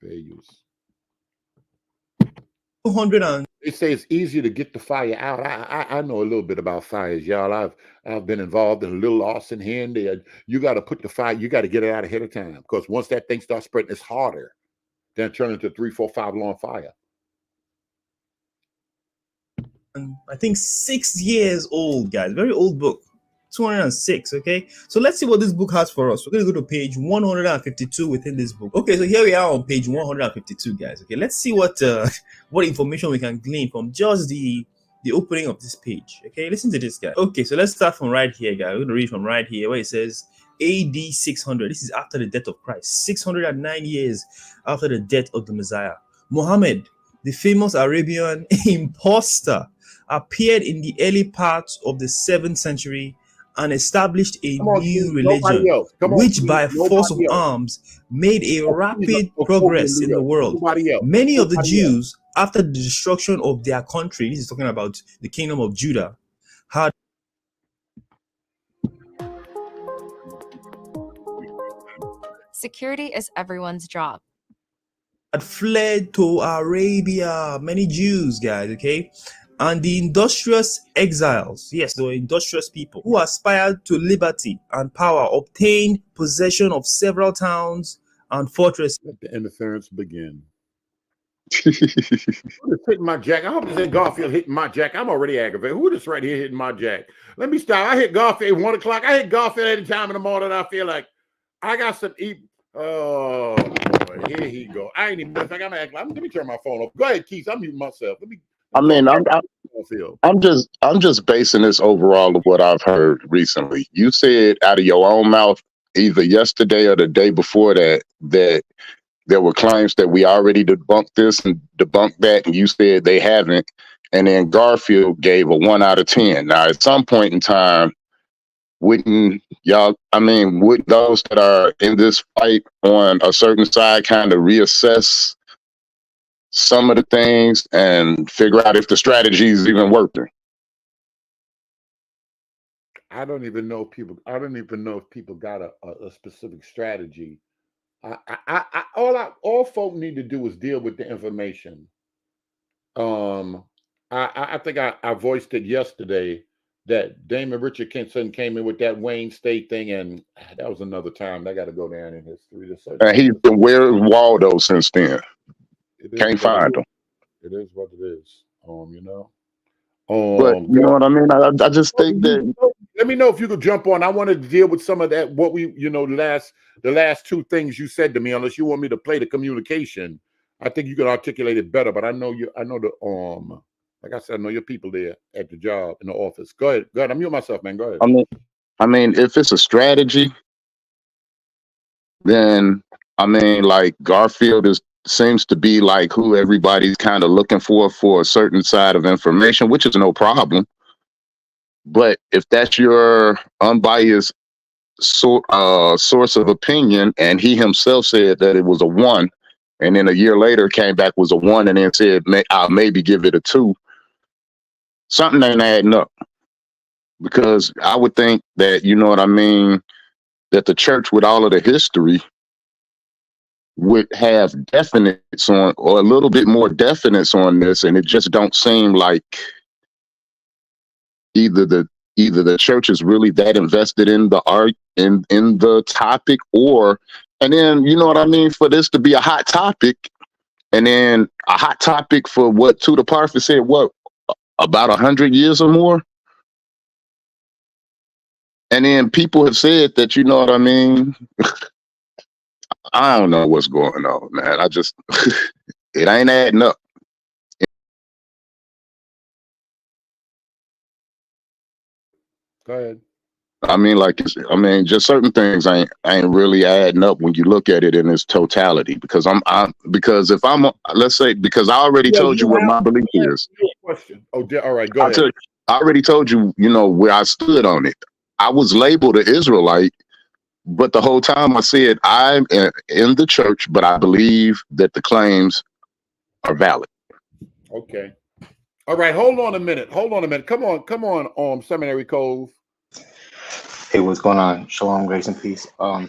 Fair use. 200. They say it's easier to get the fire out. I know a little bit about fires, y'all. I've been involved in a little arson here and there. You got to put the fire. You got to get it out ahead of time, because once that thing starts spreading, it's harder than turning into 3, 4, 5 alarm fire. I think 6 years old, guys. Very old book. 206. Okay, so let's see what this book has for us. We're going to go to page 152 within this book. Okay, so here we are on page 152, guys. Okay, let's see what information we can glean from just the opening of this page. Okay, listen to this, guy. Okay, so let's start from right here, guys. We're going to read from right here where it says AD 600. This is after the death of Christ. 609 years after the death of the Messiah. Muhammad, the famous Arabian impostor, appeared in the early part of the 7th century and established a Come on, new Keith. Nobody religion, else. Come on, which Keith. by force of Nobody else. arms made a rapid progress in the world. Nobody else. Many of the Nobody else. Jews, after the destruction of their country, this is talking about the kingdom of Judah, had Security is everyone's job. fled to Arabia. Many Jews, guys, okay? And the industrious exiles, yes, they were industrious people who aspired to liberty and power, obtained possession of several towns and fortresses. Let the interference begin. Who just hitting my jack? I hope this ain't Garfield hitting my jack. I'm already aggravated. Who this right here hitting my jack? Let me stop. I hit Garfield at 1 o'clock. I hit Garfield any time in the morning. I feel like I got some eat. Oh boy, here he go. I ain't even think I'm acting. Let me turn my phone off. Go ahead, Keith. I'm muting myself. I'm just basing this overall of what I've heard recently. You said out of your own mouth, either yesterday or the day before that there were claims that we already debunked this and debunked that, and you said they haven't. And then Garfield gave a 1 out of 10. Now, at some point in time, wouldn't those that are in this fight on a certain side kind of reassess some of the things and figure out if the strategy is even working? I don't even know if people got a specific strategy. All folk need to do is deal with the information. I think I voiced it yesterday that Damon Richardson came in with that Wayne State thing, and that was another time. That got to go down in history. And he's been where's Waldo since then? Can't find him. It is what it is. But you know what I mean? I just think that. Let me know if you could jump on. I wanted to deal with some of that. What we, the last two things you said to me. Unless you want me to play the communication, I think you could articulate it better. But I know like I said, I know your people there at the job in the office. Go ahead. I'm muting myself, man. Go ahead. I mean, if it's a strategy, then like Garfield seems to be like who everybody's kind of looking for a certain side of information, which is no problem. But if that's your unbiased source of opinion, and he himself said that it was a 1, and then a year later came back was a 1, and then said I'll maybe give it a 2, something ain't adding up. Because I would think that, you know what I mean, that the church with all of the history would have definites on, or a little bit more definites on this, and it just don't seem like either the church is really that invested in the art in the topic, and then, you know what I mean, for this to be a hot topic, and then a hot topic for what Tudor Parfit said, what, about 100 years or more, and then people have said that, you know what I mean. I don't know what's going on, man. I just it ain't adding up. Go ahead. Just certain things ain't really adding up when you look at it in its totality. Because let's say, because I already told you what my belief is. Question. Oh, all right. Go ahead. I already told you, where I stood on it. I was labeled an Israelite, but the whole time I said I'm in the church, but I believe that the claims are valid. Okay. All right. Hold on a minute. Come on, Seminary Cove. Hey, what's going on? Shalom, grace and peace. I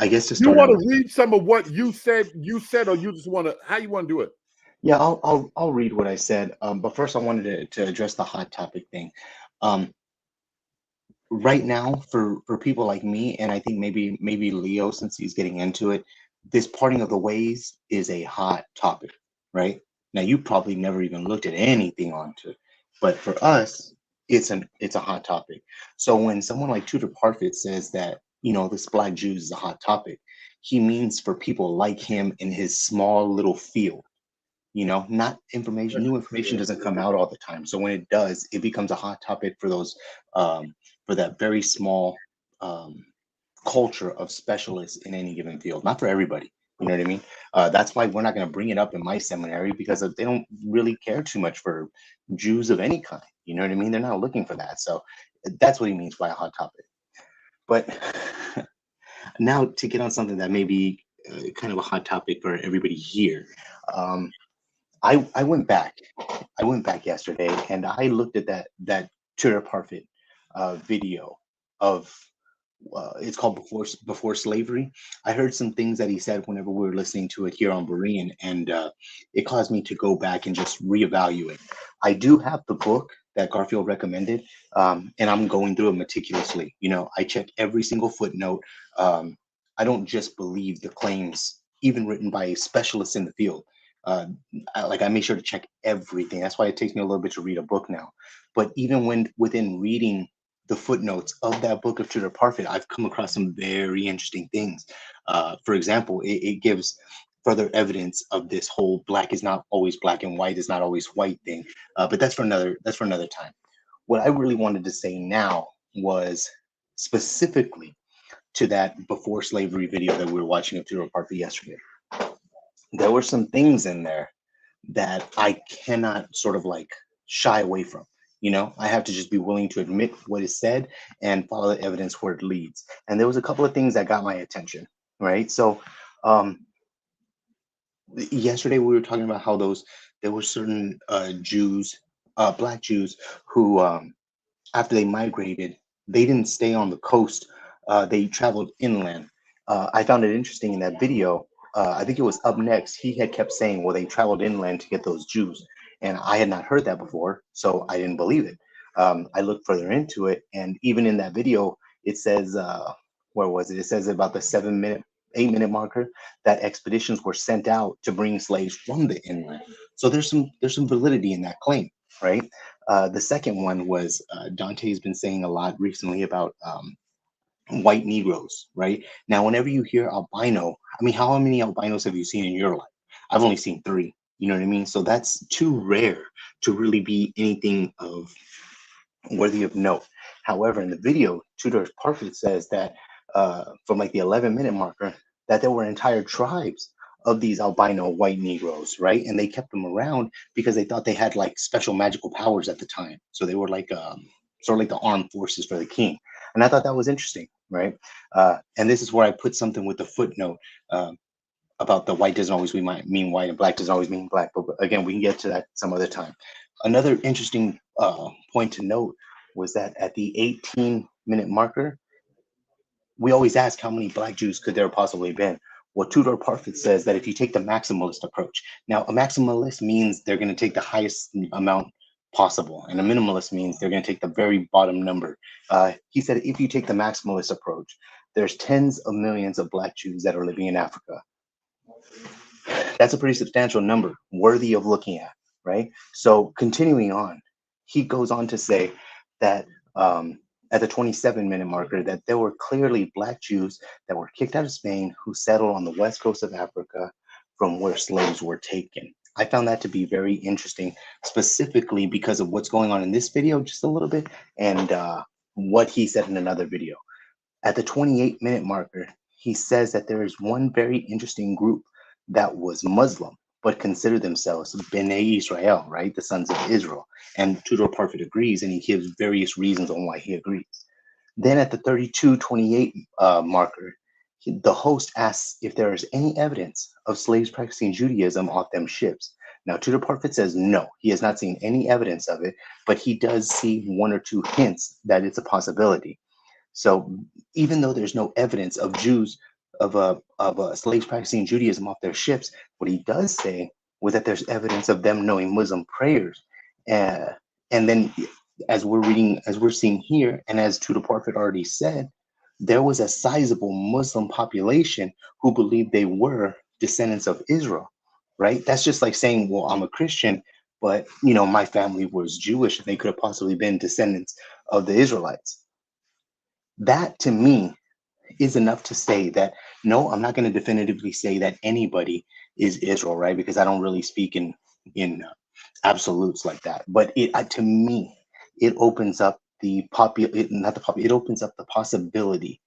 guess to start, you want to read some of what you said, or you just want to? How you want to do it? Yeah, I'll read what I said. But first, I wanted to address the hot topic thing. Right now, for people like me, and I think maybe Leo, since he's getting into it, this parting of the ways is a hot topic, right? Now, you probably never even looked at anything onto it, but for us, it's a hot topic. So when someone like Tudor Parfit says that, this Black Jews is a hot topic, he means for people like him in his small little field. Not information. New information doesn't come out all the time. So when it does, it becomes a hot topic for those, for that very small culture of specialists in any given field. Not for everybody. You know what I mean? That's why we're not going to bring it up in my seminary, because they don't really care too much for Jews of any kind. You know what I mean? They're not looking for that. So that's what he means by a hot topic. But now to get on something that may be kind of a hot topic for everybody here. I went back. I went back yesterday and I looked at that Tudor Parfit video of it's called Before Slavery. I heard some things that he said whenever we were listening to it here on Berean, and it caused me to go back and just reevaluate. I do have the book that Garfield recommended, and I'm going through it meticulously. You know, I check every single footnote. I don't just believe the claims, even written by specialists in the field. I make sure to check everything. That's why it takes me a little bit to read a book now. But even within reading the footnotes of that book of Tudor Parfit, I've come across some very interesting things. For example, it gives further evidence of this whole black is not always black and white is not always white thing. But that's for another time. What I really wanted to say now was specifically to that Before Slavery video that we were watching of Tudor Parfit yesterday. There were some things in there that I cannot sort of like shy away from. You know, I have to just be willing to admit what is said and follow the evidence where it leads. And there was a couple of things that got my attention, right? So yesterday we were talking about how there were certain Jews, black Jews, who after they migrated, they didn't stay on the coast. They traveled inland. I found it interesting in that video. I think it was Up Next. He had kept saying, well, they traveled inland to get those Jews. And I had not heard that before, so I didn't believe it. I looked further into it, and even in that video, it says, where was it? It says about the 8-minute marker that expeditions were sent out to bring slaves from the inland. So there's some validity in that claim, right? The second one was Dante's been saying a lot recently about white Negroes, right? Now, whenever you hear albino, I mean, how many albinos have you seen in your life? I've only seen 3. You know what I mean? So that's too rare to really be anything of worthy of note. However, in the video, Tudor Parfit says that from like the 11-minute marker, that there were entire tribes of these albino white Negroes, right? And they kept them around because they thought they had like special magical powers at the time. So they were like sort of like the armed forces for the king. And I thought that was interesting, right? And this is where I put something with the footnote about the white doesn't always mean white and black doesn't always mean black. But again, we can get to that some other time. Another interesting point to note was that at the 18-minute marker, we always ask how many black Jews could there possibly have been. Well, Tudor Parfit says that if you take the maximalist approach, now a maximalist means they're going to take the highest amount possible, and a minimalist means they're going to take the very bottom number. He said if you take the maximalist approach, there's tens of millions of black Jews that are living in Africa. That's a pretty substantial number, worthy of looking at, right? So continuing on, he goes on to say that at the 27-minute marker, that there were clearly black Jews that were kicked out of Spain who settled on the west coast of Africa from where slaves were taken. I found that to be very interesting, specifically because of what's going on in this video just a little bit and what he said in another video. At the 28-minute marker, he says that there is one very interesting group that was Muslim, but consider themselves B'nai Israel, right? The sons of Israel. And Tudor Parfit agrees, and he gives various reasons on why he agrees. Then at the 32-28 marker, the host asks if there is any evidence of slaves practicing Judaism off them ships. Now, Tudor Parfit says no, he has not seen any evidence of it, but he does see 1 or 2 hints that it's a possibility. So even though there's no evidence of Jews, of slaves practicing Judaism off their ships, what he does say was that there's evidence of them knowing Muslim prayers. And then as we're seeing here, and as Tudor Parfit already said, there was a sizable Muslim population who believed they were descendants of Israel, right? That's just like saying, well, I'm a Christian, but you know, my family was Jewish and they could have possibly been descendants of the Israelites. That to me is enough to say that, no, I'm not going to definitively say that anybody is Israel, right? Because I don't really speak in absolutes like that. But to me, it opens up it opens up the possibility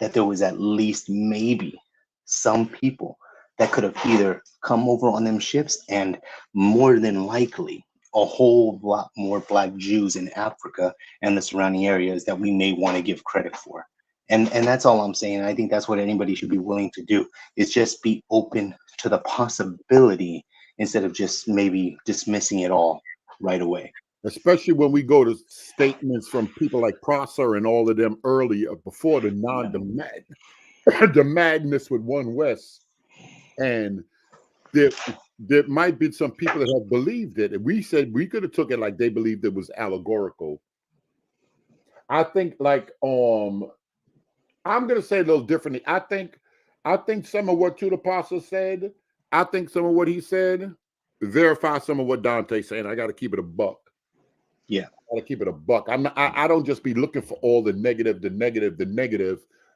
that there was at least maybe some people that could have either come over on them ships, and more than likely, a whole lot more Black Jews in Africa and the surrounding areas that we may want to give credit for. And that's all I'm saying. I think that's what anybody should be willing to do, is just be open to the possibility instead of just maybe dismissing it all right away. Especially when we go to statements from people like Prosser and all of them earlier, before the the madness with One West. And there might be some people that have believed it. And we said we could have took it like they believed it was allegorical. I think like I'm gonna say a little differently. I think some of what Tudor Prosser said, I think some of what he said verify some of what Dante's saying. I gotta keep it a buck. Yeah. I gotta keep it a buck. I don't just be looking for all the negative.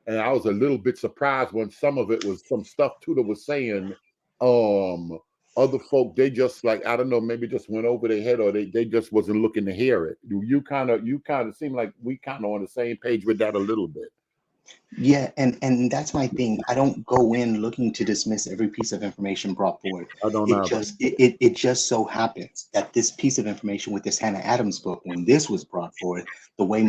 And I was a little bit surprised when some of it was some stuff Tudor was saying. Other folk, they just like, I don't know, maybe just went over their head, or they just wasn't looking to hear it. You kind of seem like we kind of on the same page with that a little bit. Yeah, and that's my thing. I don't go in looking to dismiss every piece of information brought forward. I don't know. It just so happens that this piece of information with this Hannah Adams book, when this was brought forward, the way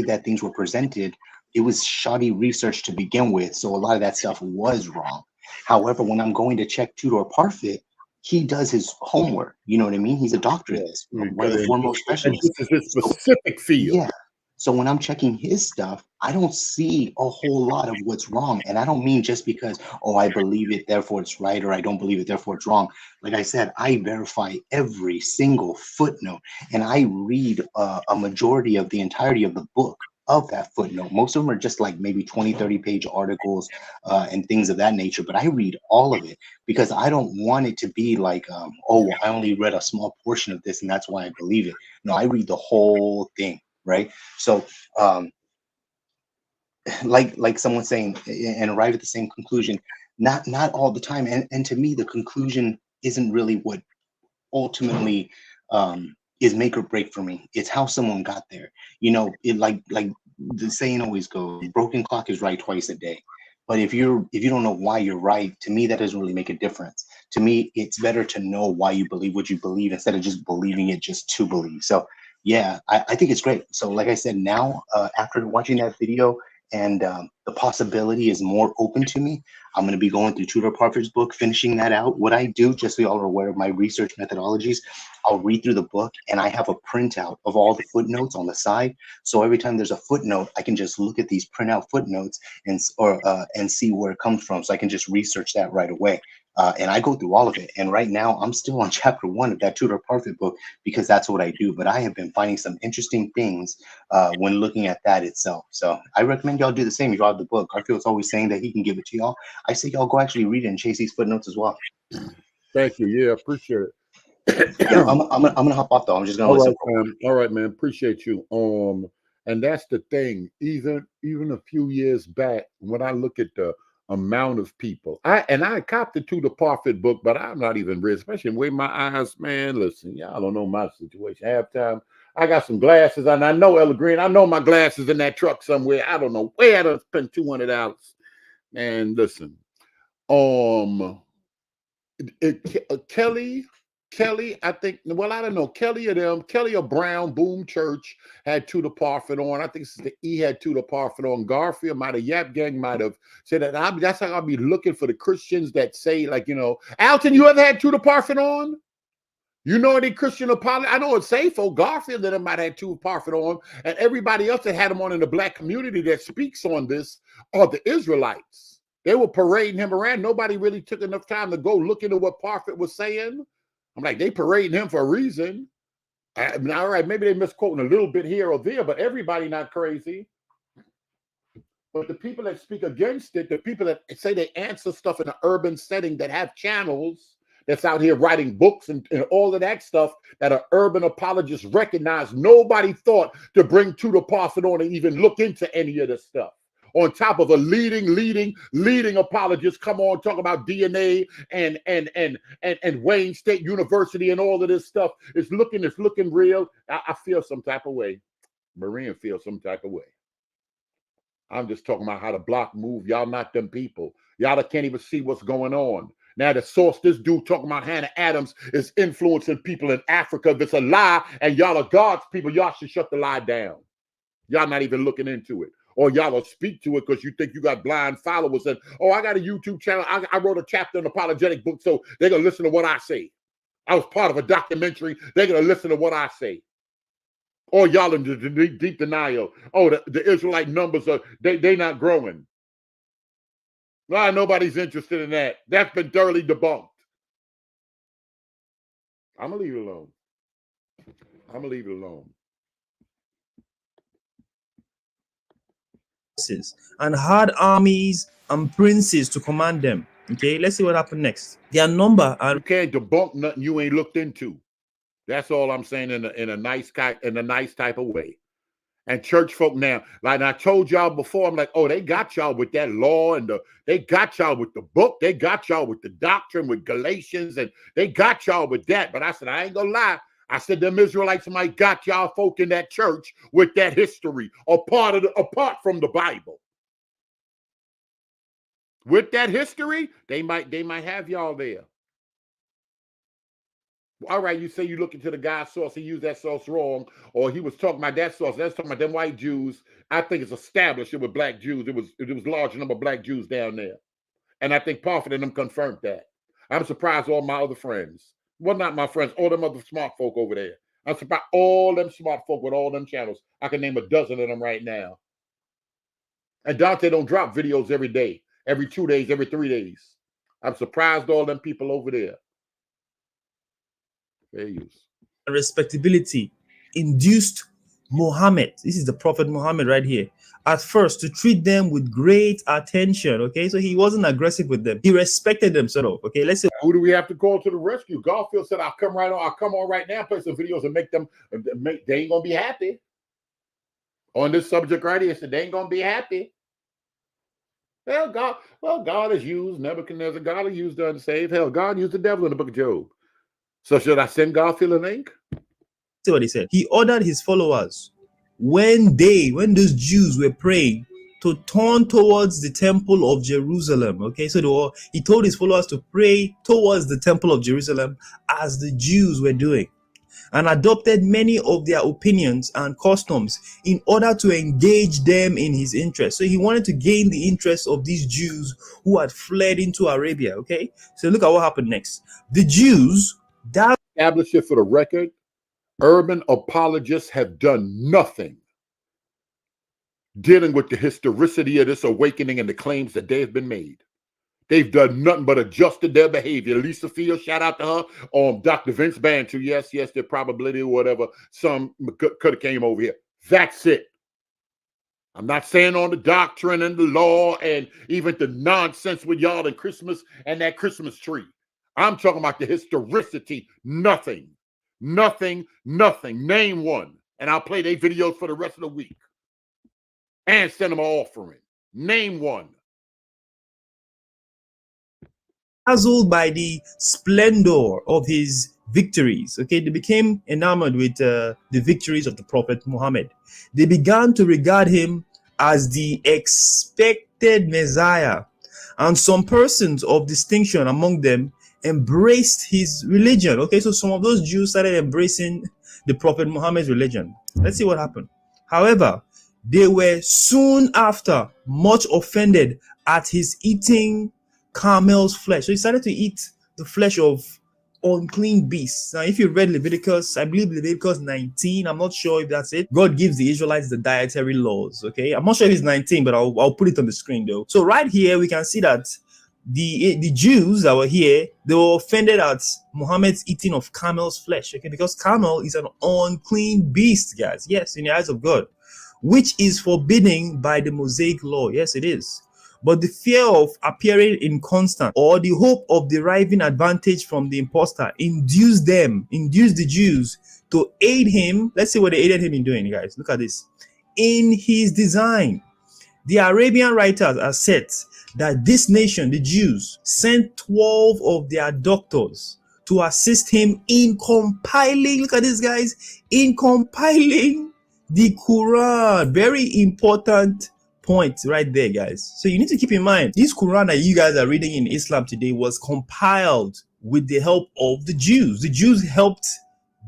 that things were presented, it was shoddy research to begin with. So a lot of that stuff was wrong. However, when I'm going to check Tudor Parfit, he does his homework. You know what I mean? He's a doctor of this, one of the foremost specialists. This is his specific field. Yeah. So when I'm checking his stuff, I don't see a whole lot of what's wrong. And I don't mean just because, oh, I believe it, therefore it's right, or I don't believe it, therefore it's wrong. Like I said, I verify every single footnote, and I read a majority of the entirety of the book of that footnote. Most of them are just like maybe 20, 30-page articles and things of that nature. But I read all of it because I don't want it to be like, oh, I only read a small portion of this and that's why I believe it. No, I read the whole thing. Right. So like someone saying, and arrive at the same conclusion, not all the time. And to me, the conclusion isn't really what ultimately is make or break for me. It's how someone got there. You know, it like the saying always goes, broken clock is right twice a day. But if you don't know why you're right, to me, that doesn't really make a difference. To me, it's better to know why you believe what you believe instead of just believing it just to believe. So yeah, I think it's great. So like I said, now after watching that video and the possibility is more open to me, I'm going to be going through Tudor Parfit's book, finishing that out. What I do, just so y'all are aware of my research methodologies, I'll read through the book and I have a printout of all the footnotes on the side. So every time there's a footnote, I can just look at these printout footnotes and see where it comes from. So I can just research that right away. And I go through all of it. And right now I'm still on chapter 1 of that Tudor Parfit book because that's what I do. But I have been finding some interesting things when looking at that itself. So I recommend y'all do the same. If y'all have the book, Garfield's always saying that he can give it to y'all. I say y'all go actually read it and chase these footnotes as well. Thank you. Yeah, appreciate it. Yeah, I'm gonna hop off though. I'm just gonna listen. All right, man. Appreciate you. And that's the thing. Even a few years back, when I look at the amount of people, I copped the Tudor Parfit book, but I'm not even read, especially the way my eyes, man. Listen, y'all don't know my situation. Halftime, I got some glasses, and I know Ella Green. I know my glasses in that truck somewhere. I don't know where I done spent $200. Man, listen. Kelly, I think, well, I don't know, Kelly or Brown, Boom Church had Tudor Parfit on. I think he had Tudor Parfit on. Garfield might have, Yap Gang might have said that. That's how I'll be looking for the Christians that say, like, you know, Alton, you ever had Tudor Parfit on? You know any Christian apology? I know it's Safo, Garfield that might have Tudor Parfit on, and everybody else that had him on in the Black community that speaks on this are the Israelites. They were parading him around. Nobody really took enough time to go look into what Parfit was saying. I'm like, they parading him for a reason. I mean, all right, maybe they misquoting a little bit here or there, but everybody not crazy. But the people that speak against it, the people that say they answer stuff in an urban setting that have channels, that's out here writing books and all of that stuff that are urban apologists recognize, nobody thought to bring Tudor Parfit on and even look into any of this stuff. On top of a leading apologist come on talk about DNA and Wayne State University and all of this stuff. It's looking real. I feel some type of way. Maria feels some type of way. I'm just talking about how the block move. Y'all not them people. Y'all that can't even see what's going on. Now, the source, this dude talking about Hannah Adams is influencing people in Africa. If it's a lie and y'all are God's people, y'all should shut the lie down. Y'all not even looking into it. Or y'all will speak to it because you think you got blind followers. And, oh, I got a YouTube channel. I wrote a chapter in an apologetic book, so they're going to listen to what I say. I was part of a documentary. They're going to listen to what I say. Or y'all in the deep denial. Oh, the Israelite numbers, they not growing. Well, nobody's interested in that. That's been thoroughly debunked. I'm going to leave it alone. I'm going to leave it alone. And had armies and princes to command them. Okay, let's see what happened next. Their number and you can't debunk nothing you ain't looked into. That's all I'm saying in a nice type of way. And church folk now, like I told y'all before, I'm like, oh, they got y'all with that law and they got y'all with the book, they got y'all with the doctrine, with Galatians, and they got y'all with that. But I said, I ain't gonna lie. I said, them Israelites might got y'all folk in that church with that history, apart from the Bible. With that history, they might have y'all there. All right, you say you look into the guy's source, he used that source wrong, or he was talking about that source. That's talking about them white Jews. I think it's established it was black Jews. It was a large number of black Jews down there. And I think Parfit and them confirmed that. I'm surprised all my other friends. Well, not my friends, all them other smart folk over there. I'm surprised all them smart folk with all them channels. I can name a dozen of them right now. And Dante don't drop videos every day, every 2 days, every 3 days. I'm surprised all them people over there. Respectability induced Muhammad, this is the Prophet Muhammad right here, at first to treat them with great attention. Okay, so he wasn't aggressive with them, he respected them sort of. Okay, let's see. Who do we have to call to the rescue? Garfield said, I'll come on right now, play some videos and make them, they ain't gonna be happy on this subject right here. So they ain't gonna be happy. Well, God has used Nebuchadnezzar, God has used the unsaved. Hell, God used the devil in the book of Job. So should I send Garfield a link? See what he said. He ordered his followers, when those Jews were praying, to turn towards the temple of Jerusalem. Okay, so he told his followers to pray towards the temple of Jerusalem as the Jews were doing, and adopted many of their opinions and customs in order to engage them in his interest. So he wanted to gain the interest of these Jews who had fled into Arabia. Okay, so look at what happened next. The Jews established it for the record. Urban apologists have done nothing dealing with the historicity of this awakening and the claims that they have been made. They've done nothing but adjusted their behavior. Lisa Fields, shout out to her. Dr. Vince Bantu, yes, the probability or whatever, some could have came over here. That's it. I'm not saying on the doctrine and the law and even the nonsense with y'all and Christmas and that Christmas tree. I'm talking about the historicity. Nothing. Name one. And I'll play their videos for the rest of the week. And send them an offering. Name one. dazzled by the splendor of his victories. Okay, they became enamored with the victories of the Prophet Muhammad. They began to regard him as the expected Messiah. And some persons of distinction among them embraced his religion. Okay, so some of those Jews started embracing the Prophet Muhammad's religion. Let's see what happened. However, they were soon after much offended at his eating camel's flesh. So he started to eat the flesh of unclean beasts. Now, if you read Leviticus, I believe Leviticus 19, I'm not sure if that's it. God gives the Israelites the dietary laws. Okay, I'm not sure if it's 19, but I'll put it on the screen though. So right here, we can see that the Jews that were here, they were offended at Muhammad's eating of camel's flesh. Okay, because camel is an unclean beast, guys. Yes, in the eyes of God, which is forbidden by the Mosaic law. Yes, it is. But the fear of appearing inconstant or the hope of deriving advantage from the impostor induced the Jews to aid him. Let's see what they aided him in doing, guys. Look at this. In his design, the Arabian writers are said that this nation, the Jews, sent 12 of their doctors to assist him in compiling, look at this, guys, in compiling the Quran. Very important point right there, guys. So you need to keep in mind, this Quran that you guys are reading in Islam today was compiled with the help of the Jews. The Jews helped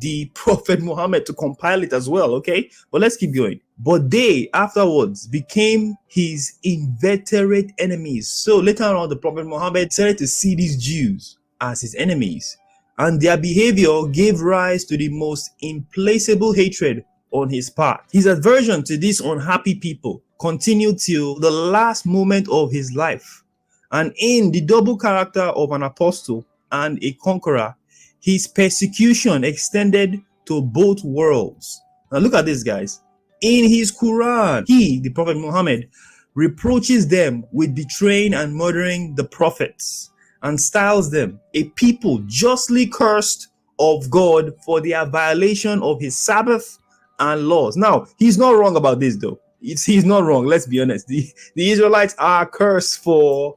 the Prophet Muhammad to compile it as well, okay? But let's keep going. But they afterwards became his inveterate enemies. So later on, the Prophet Muhammad started to see these Jews as his enemies, and their behavior gave rise to the most implacable hatred on his part. His aversion to these unhappy people continued till the last moment of his life. And in the double character of an apostle and a conqueror, his persecution extended to both worlds. Now look at this, guys. In his Quran, he, the Prophet Muhammad, reproaches them with betraying and murdering the prophets and styles them a people justly cursed of God for their violation of his Sabbath and laws. Now, he's not wrong about this, though. He's not wrong. Let's be honest. The Israelites are cursed for,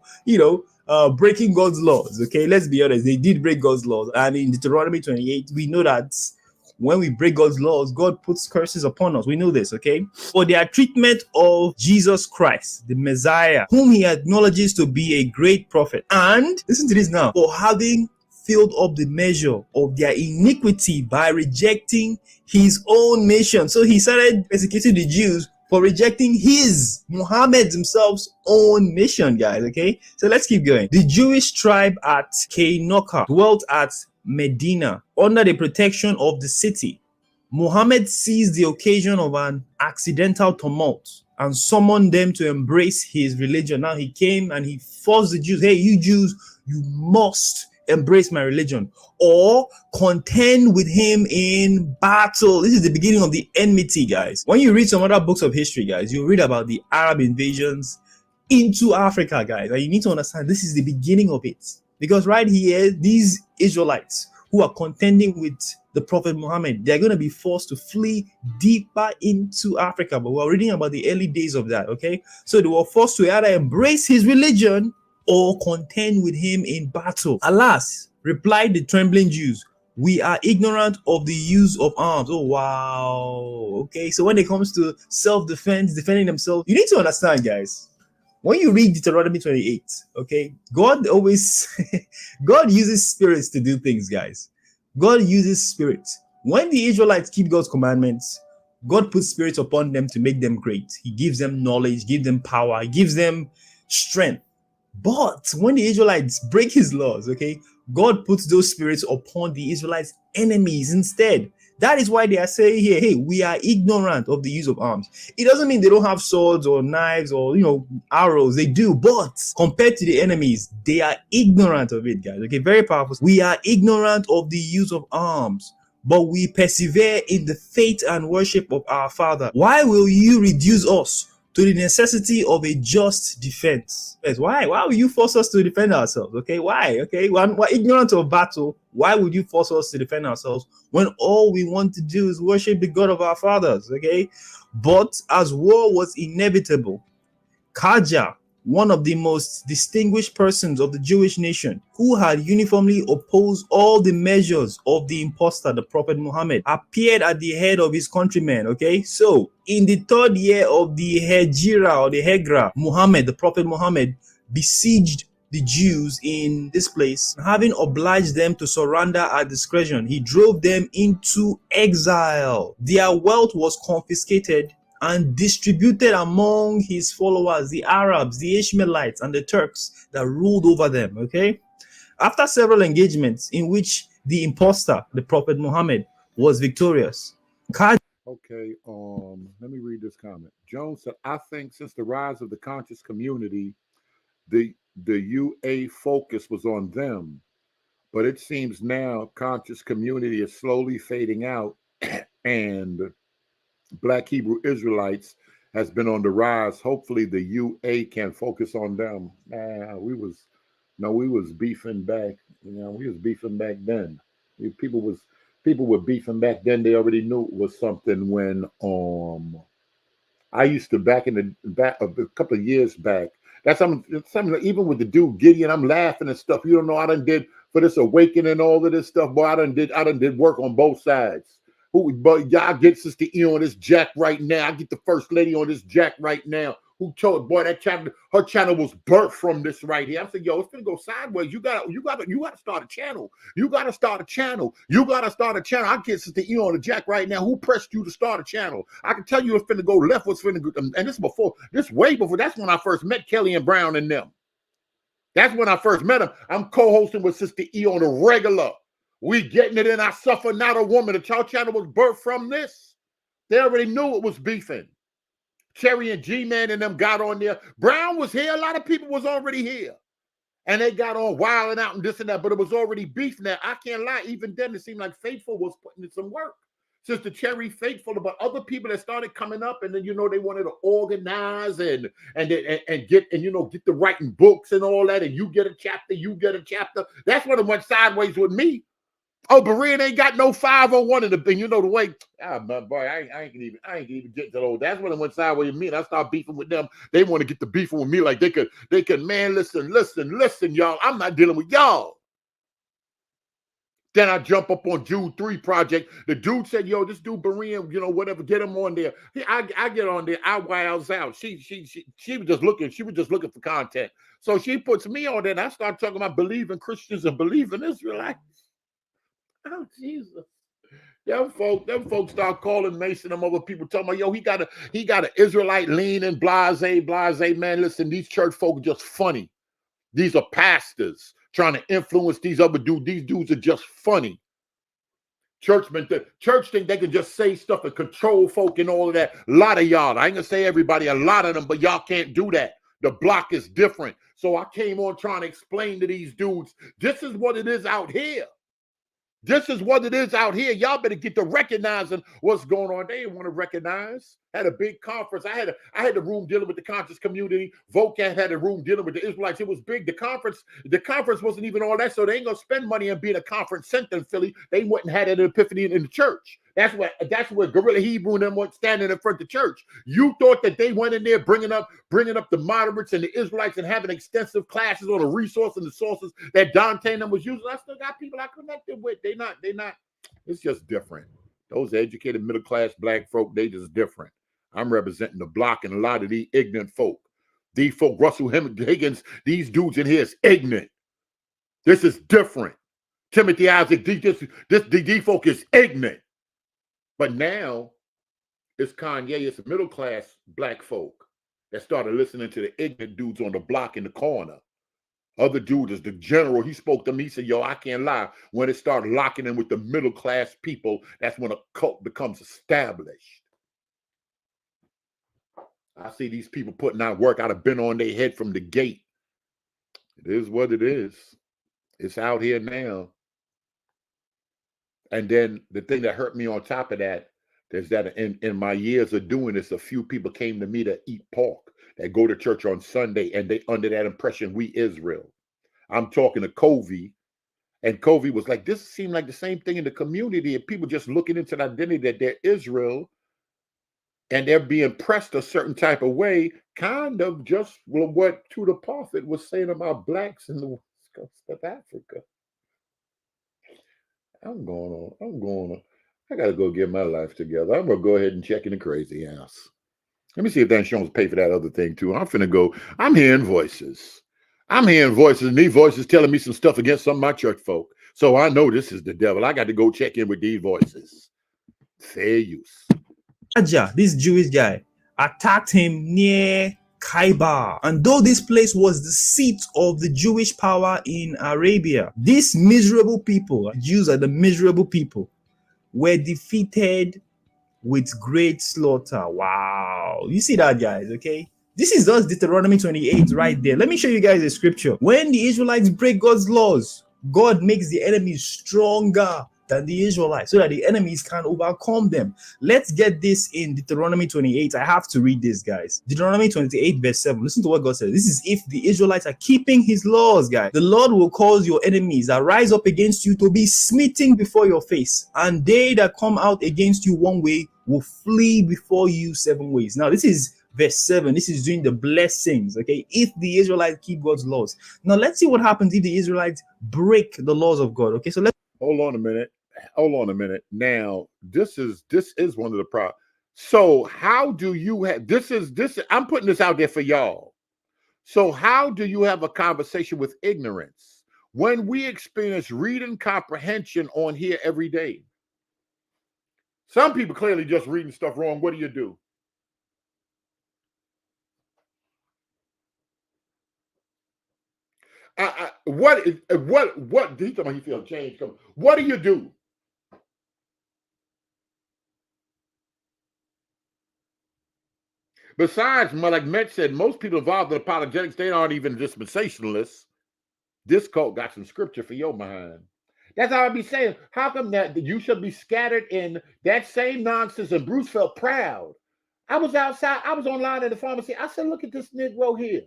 breaking God's laws. Okay, let's be honest. They did break God's laws. And in Deuteronomy 28, we know that when we break God's laws, God puts curses upon us. We know this, okay? For their treatment of Jesus Christ, the Messiah, whom he acknowledges to be a great prophet. And listen to this now. For having filled up the measure of their iniquity by rejecting his own nation. So he started persecuting the Jews for rejecting his, Muhammad himself's own mission, guys, okay? So let's keep going. The Jewish tribe at Keinoka dwelt at Medina under the protection of the city. Muhammad seized the occasion of an accidental tumult and summoned them to embrace his religion. Now he came and he forced the Jews, hey, you Jews, you must embrace my religion or contend with him in battle. This is the beginning of the enmity, guys. When you read some other books of history, guys, you read about the Arab invasions into Africa, guys, and you need to understand this is the beginning of it. Because right here, these Israelites who are contending with the Prophet Muhammad, they're going to be forced to flee deeper into Africa. But we're reading about the early days of that, okay? So they were forced to either embrace his religion or contend with him in battle. Alas, replied the trembling Jews, we are ignorant of the use of arms. Oh, wow. Okay, so when it comes to self-defense, defending themselves, you need to understand, guys. When you read Deuteronomy 28, okay, God uses spirits to do things, guys. God uses spirits. When the Israelites keep God's commandments, God puts spirits upon them to make them great. He gives them knowledge, gives them power, gives them strength. But when the Israelites break his laws, okay, God puts those spirits upon the Israelites' enemies instead. That is why they are saying here, hey, we are ignorant of the use of arms. It doesn't mean they don't have swords or knives or, arrows. They do. But compared to the enemies, they are ignorant of it, guys. Okay, very powerful. We are ignorant of the use of arms, but we persevere in the faith and worship of our Father. Why will you reduce us to the necessity of a just defense? Yes, why? Why will you force us to defend ourselves? Okay, why? Okay, we're ignorant of battle. Why would you force us to defend ourselves when all we want to do is worship the God of our fathers? Okay, but as war was inevitable, Kaja, one of the most distinguished persons of the Jewish nation, who had uniformly opposed all the measures of the impostor, the Prophet Muhammad, appeared at the head of his countrymen. Okay, so in the third year of the Hejira or the Hegra, Muhammad, the Prophet Muhammad, besieged the Jews in this place. Having obliged them to surrender at discretion, he drove them into exile. Their wealth was confiscated and distributed among his followers, the Arabs, the Ishmaelites, and the Turks that ruled over them, okay? After several engagements in which the impostor, the Prophet Muhammad, was victorious. Okay, let me read this comment. Jones said, I think since the rise of the conscious community, the UA focus was on them, but it seems now conscious community is slowly fading out and Black Hebrew Israelites has been on the rise. Hopefully the UA can focus on them. We was beefing back. We was beefing back then. People were beefing back then. They already knew it was something when I used to back a couple of years back. That's something even with the dude Gideon, I'm laughing and stuff. You don't know I done did for this awakening, all of this stuff. Boy, I done did work on both sides. But y'all get Sister E on this jack right now. I get the First Lady on this jack right now. who told boy that channel, her channel was birthed from this right here. I said, yo, it's gonna go sideways. You gotta start a channel. You gotta start a channel. You gotta start a channel. I get Sister E on the jack right now. Who pressed you to start a channel? I can tell you it's finna go left, what's finna go, and this way before. That's when I first met Kelly and Brown and them. That's when I first met them. I'm co-hosting with Sister E on a regular. We getting it in. I suffer not a woman. The child channel was birthed from this. They already knew it was beefing. Cherry and G-Man and them got on there. Brown was here. A lot of people was already here. And they got on wilding out and this and that, but it was already beef now. I can't lie. Even then, it seemed like Faithful was putting in some work. Sister Cherry, Faithful, but other people that started coming up, and then, you know, they wanted to organize and get the writing books and all that, and you get a chapter, you get a chapter. That's when it went sideways with me. Oh, Berean ain't got no 501 in the thing. You know the way. My boy, I ain't even get to those. That's when it went sideways with me, and I started beefing with them. They want to get the beefing with me like they could. Man, listen, y'all. I'm not dealing with y'all. Then I jump up on Jude 3 project. The dude said, yo, this dude Berean, you know, whatever, get him on there. I get on there. I wiles out. She was just looking. She was just looking for content. So she puts me on there, and I start talking about believing Christians and believing Israelites. Oh, Jesus. Them folks start calling Mason, them other people talking about, yo, he got an Israelite lean and blase, man. Listen, these church folk are just funny. These are pastors trying to influence these other dudes. These dudes are just funny. Churchmen, the church think they can just say stuff and control folk and all of that. A lot of y'all, I ain't gonna say everybody, a lot of them, but y'all can't do that. The block is different. So I came on trying to explain to these dudes, this is what it is out here. This is what it is out here. Y'all better get to recognizing what's going on. They didn't want to recognize. Had a big conference. I had the room dealing with the conscious community. Vocat had a room dealing with the Israelites. It was big. The conference wasn't even all that, so they ain't gonna spend money on being a conference center in Philly. They wouldn't have an epiphany in the church. That's where Gorilla Hebrew and them went standing in front of the church. You thought that they went in there bringing up the moderates and the Israelites and having extensive classes on the resource and the sources that Dante and them was using. I still got people I connected with. They not. It's just different. Those educated middle class black folk, they just different. I'm representing the block and a lot of these ignorant folk. These folk, Russell Higgins, these dudes in here is ignorant. This is different. Timothy Isaac, these folk is ignorant. But now it's Kanye, it's middle class black folk that started listening to the ignorant dudes on the block in the corner. Other dude is the general. He spoke to me. He said, yo, I can't lie. When it started locking in with the middle class people, that's when a cult becomes established. I see these people putting out work. I'd have been on their head from the gate. It is what it is. It's out here now. And then the thing that hurt me on top of that is that in my years of doing this, a few people came to me to eat pork, that go to church on Sunday, and they under that impression we Israel. I'm talking to Covey, and Covey was like, this seemed like the same thing in the community, and people just looking into the identity that they're Israel, and they're being pressed a certain type of way, kind of just what To the Prophet was saying about blacks in the west coast of Africa. I'm going on. I got to go get my life together. I'm going to go ahead and check in the crazy house. Let me see if that insurance pay for that other thing too. I'm finna go. I'm hearing voices. And these voices telling me some stuff against some of my church folk. So I know this is the devil. I got to go check in with these voices. Fair use. Raja, this Jewish guy, attacked him near Khaybar. And though this place was the seat of the Jewish power in Arabia, these miserable people, Jews are the miserable people, were defeated with great slaughter. Wow. You see that, guys, okay? This is us, Deuteronomy 28 right there. Let me show you guys a scripture. When the Israelites break God's laws, God makes the enemies stronger than the Israelites so that the enemies can overcome them. Let's get this in Deuteronomy 28. I have to read this, guys. Deuteronomy 28 verse 7. Listen to what God says. This is if the Israelites are keeping his laws, guys. The Lord will cause your enemies that rise up against you to be smitten before your face, and they that come out against you one way will flee before you 7 ways. Now, this is verse 7. This is doing the blessings, okay? If the Israelites keep God's laws. Now, let's see what happens if the Israelites break the laws of God, okay? So let's hold on a minute. Now, this is one of the problems. So how do you have this? I'm putting this out there for y'all. So how do you have a conversation with ignorance when we experience reading comprehension on here every day? Some people clearly just reading stuff wrong. What do you do? What he talking about? He feel change come. What do you do? Besides, like Met said, most people involved in apologetics, they aren't even dispensationalists. This cult got some scripture for your mind. That's how I be saying. How come that you should be scattered in that same nonsense? And Bruce felt proud. I was outside. I was online at the pharmacy. I said, "Look at this Negro here."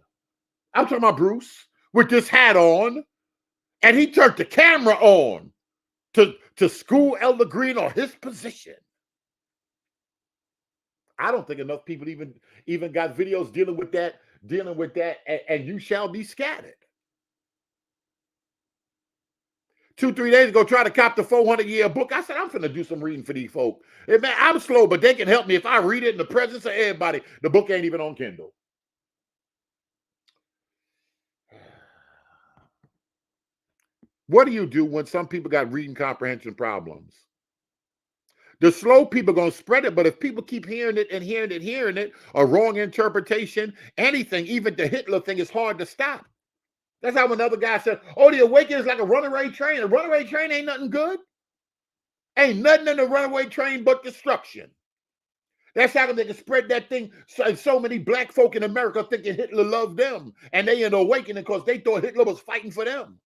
I'm talking about Bruce with this hat on, and he turned the camera on to school Elder Green on his position. I don't think enough people even got videos dealing with that, and you shall be scattered. 2-3 days ago, try to cop the 400-year book. I said, I'm finna do some reading for these folk. Hey, man, I'm slow, but they can help me if I read it in the presence of everybody. The book ain't even on Kindle. What do you do when some people got reading comprehension problems? The slow people are going to spread it, but if people keep hearing it, a wrong interpretation, anything, even the Hitler thing is hard to stop. That's how another guy said, oh, the awakening is like a runaway train. A runaway train ain't nothing good. Ain't nothing in the runaway train but destruction. That's how they can spread that thing. So many black folk in America thinking Hitler loved them, and they in awakening because they thought Hitler was fighting for them.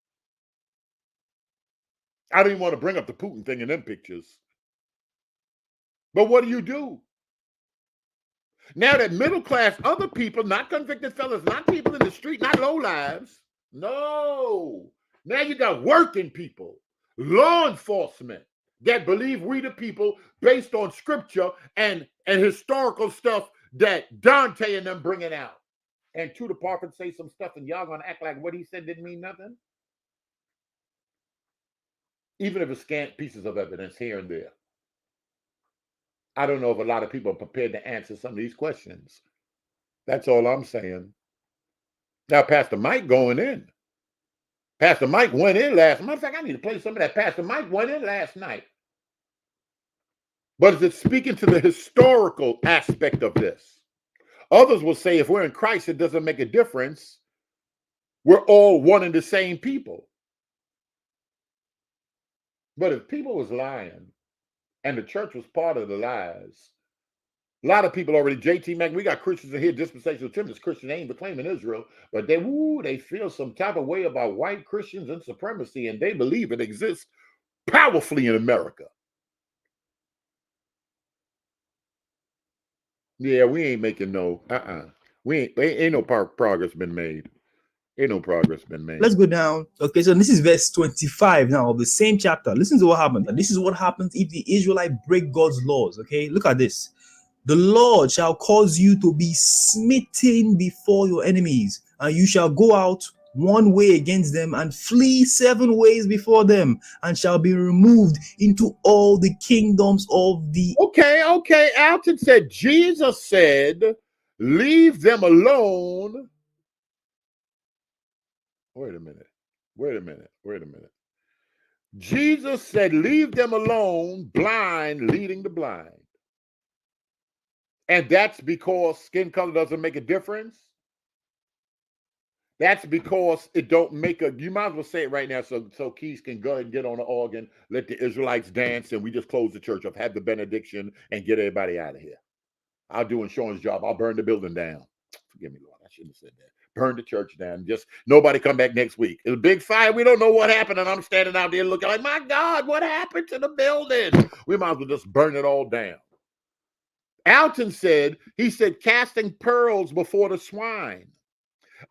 I don't even want to bring up the Putin thing in them pictures. But what do? Now that middle class, other people, not convicted fellas, not people in the street, not low lives. No. Now you got working people, law enforcement that believe we the people based on scripture and historical stuff that Dante and them bringing out. And two departments say some stuff and y'all gonna act like what he said didn't mean nothing? Even if it's scant pieces of evidence here and there. I don't know if a lot of people are prepared to answer some of these questions. That's all I'm saying. Now, Pastor Mike going in. Pastor Mike went in last. Matter of fact, I need to play some of that. Pastor Mike went in last night. But is it speaking to the historical aspect of this? Others will say if we're in Christ, it doesn't make a difference. We're all one and the same people. But if people was lying and the church was part of the lies, a lot of people already, JT Mac, we got Christians in here, dispensational Timothy's Christian ain't proclaiming Israel, but they feel some type of way about white Christians and supremacy, and they believe it exists powerfully in America. Yeah, we ain't making no, ain't no progress been made. Ain't no progress been made. Let's go down. Okay, so this is verse 25 now of the same chapter. Listen to what happens. And this is what happens if the Israelite break God's laws. Okay, look at this. The Lord shall cause you to be smitten before your enemies, and you shall go out one way against them and flee 7 ways before them, and shall be removed into all the kingdoms of the... Okay. Alton said, Jesus said, leave them alone. Wait a minute. Jesus said, leave them alone, blind, leading the blind. And that's because skin color doesn't make a difference. That's because it don't make a, you might as well say it right now so Keys can go ahead and get on the organ, let the Israelites dance, and we just close the church up, have the benediction, and get everybody out of here. I'll do Sean's job. I'll burn the building down. Forgive me, Lord. I shouldn't have said that. Burn the church down. Just nobody come back next week. It's a big fire. We don't know what happened. And I'm standing out there looking like, my God, what happened to the building? We might as well just burn it all down. Alton said, casting pearls before the swine.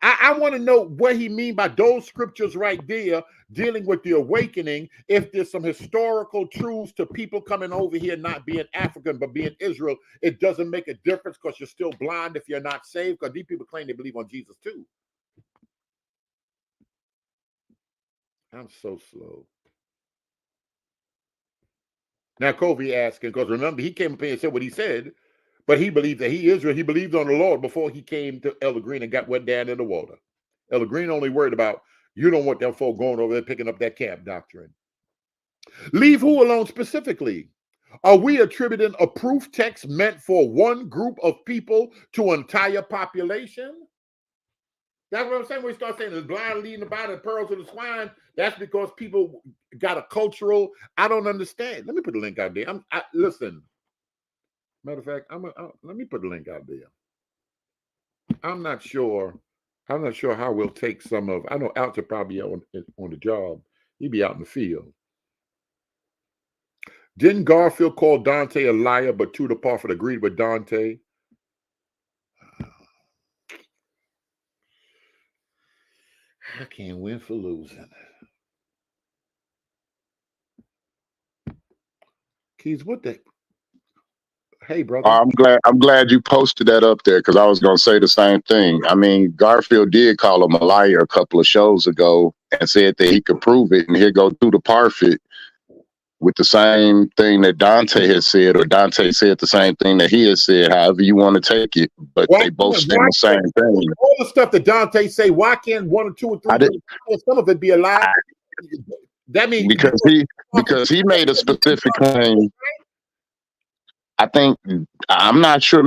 I want to know what he mean by those scriptures right there dealing with the awakening. If there's some historical truths to people coming over here not being African but being Israel, it doesn't make a difference because you're still blind if you're not saved, because these people claim they believe on Jesus too. I'm so slow. Now Kobe asking, because remember he came up here and said what he said. But he believed that he Israel. He believed on the Lord before he came to Elder Green and went down in the water. Elder Green only worried about, you don't want them folk going over there picking up that camp doctrine. Leave who alone specifically? Are we attributing a proof text meant for one group of people to an entire population? That's what I'm saying. When we start saying the blind leading the body, the pearls of the swine, that's because people got a cultural, I don't understand. Let me put the link out there. Listen. Matter of fact, let me put the link out there. I'm not sure how we'll take some of, I know Alter probably on the job. He'd be out in the field. Didn't Garfield call Dante a liar, but Tudor Parfit agreed with Dante? I can't win for losing. Keys, what the? Hey, brother. I'm glad you posted that up there, because I was going to say the same thing. I mean, Garfield did call him a liar a couple of shows ago and said that he could prove it. And here go through the Parfit with the same thing that Dante had said, or Dante said the same thing that he had said, however you want to take it. But they both saying the same thing. All the stuff that Dante say, why can't 1 or 2 or 3, some of it be a lie? That means because he made a specific claim. I think, I'm not sure,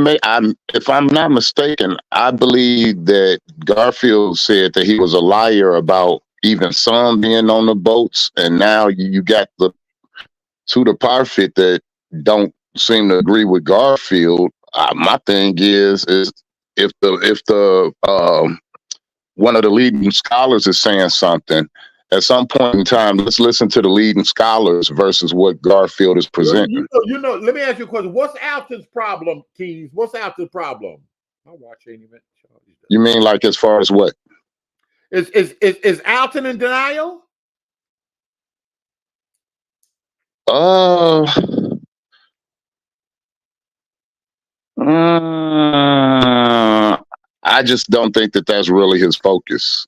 if I'm not mistaken, I believe that Garfield said that he was a liar about even some being on the boats, and now you got the Tudor Parfit that don't seem to agree with Garfield. My thing is if the one of the leading scholars is saying something, at some point in time, let's listen to the leading scholars versus what Garfield is presenting. Let me ask you a question. What's Alton's problem, Keys? What's Alton's problem? I watch any event. You mean like as far as what? Is Alton in denial? I just don't think that that's really his focus.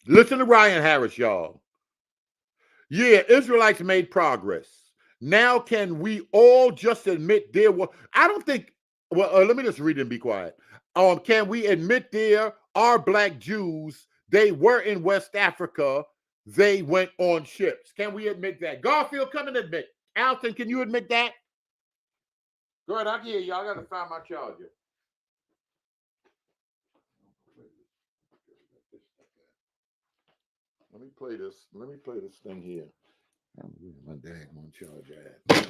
Listen to Ryan Harris, y'all. Yeah, Israelites made progress. Now can we all just admit there were, I don't think, let me just read it and be quiet. Can we admit there are black Jews? They were in West Africa. They went on ships. Can we admit that? Garfield, come and admit. Alton, can you admit that? Go ahead, I can hear you. I got to find my charger. Let me play this thing here. My daggone charger at.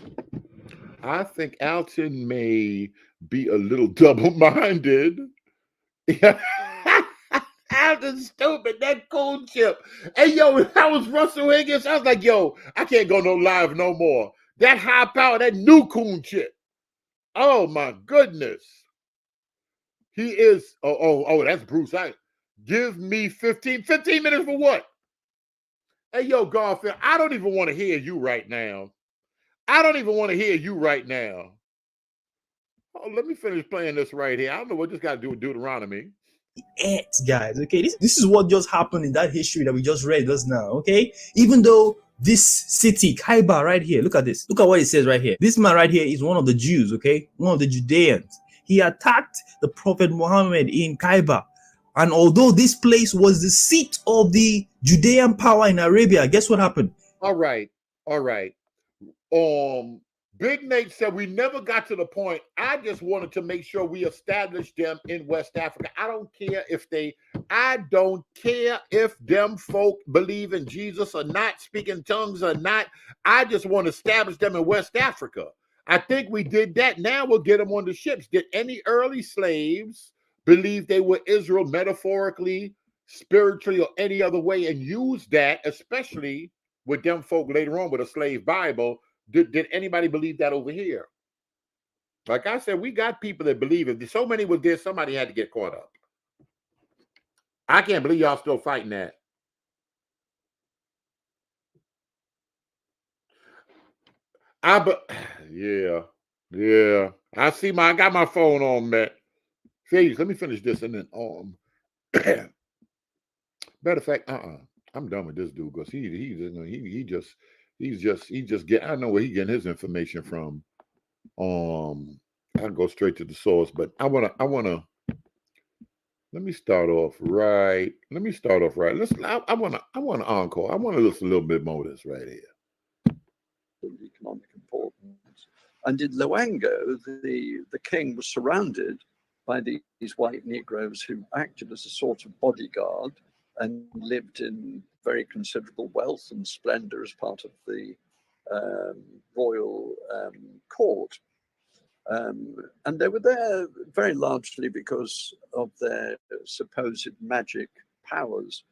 I think Alton may be a little double-minded. Alton's stupid. That coon chip. Hey, yo, if I was Russell Higgins, I was like, yo, I can't go no live no more. That high power, that new coon chip. Oh, my goodness. He is, that's Bruce. Give me 15 minutes for what? Hey, yo, Garfield, I don't even want to hear you right now. Oh, let me finish playing this right here. I don't know what this got to do with Deuteronomy. Guys, okay, this is what just happened in that history that we just read just now, okay? Even though this city, Kaiba, right here, look at this. Look at what it says right here. This man right here is one of the Jews, okay? One of the Judeans. He attacked the Prophet Muhammad in Kaiba. And although this place was the seat of the Judean power in Arabia, guess what happened? All right. Big Nate said we never got to the point. I just wanted to make sure we established them in West Africa. I don't care if them folk believe in Jesus or not, speaking tongues or not. I just want to establish them in West Africa. I think we did that. Now we'll get them on the ships. Did any early slaves believe they were Israel metaphorically, spiritually, or any other way, and use that, especially with them folk later on with a slave Bible? Did anybody believe that over here? Like I said, we got people that believe it. So many was there, somebody had to get caught up. I can't believe y'all still fighting that. Yeah. I got my phone on, Matt. Please, let me finish this and then matter of fact, I'm done with this dude because he he just get. I know where he getting his information from. I'll go straight to the source, but I wanna. Let me start off right. Listen, I wanna encore. I wanna listen a little bit more of this right here. Economic importance. And in Loango, the king was surrounded by these white Negroes who acted as a sort of bodyguard and lived in very considerable wealth and splendor as part of the royal court. And they were there very largely because of their supposed magic powers.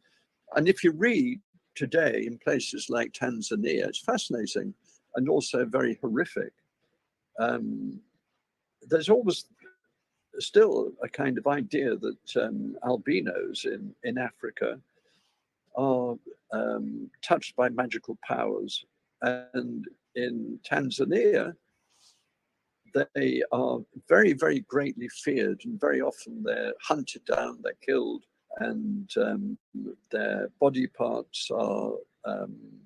And if you read today in places like Tanzania, it's fascinating and also very horrific. There's always still a kind of idea that albinos in Africa are touched by magical powers. And in Tanzania, they are very, very greatly feared, and very often they're hunted down, they're killed, and their body parts are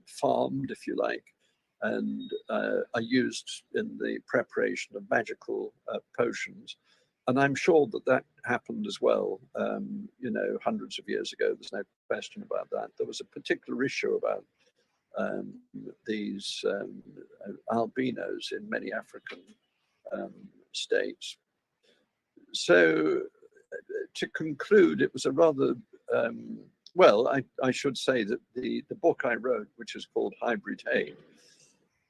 farmed, if you like, and are used in the preparation of magical potions. And I'm sure that happened as well, hundreds of years ago. There's no question about that. There was a particular issue about these albinos in many African states. So to conclude, it was a rather, I should say that the book I wrote, which is called Hybrid Hate,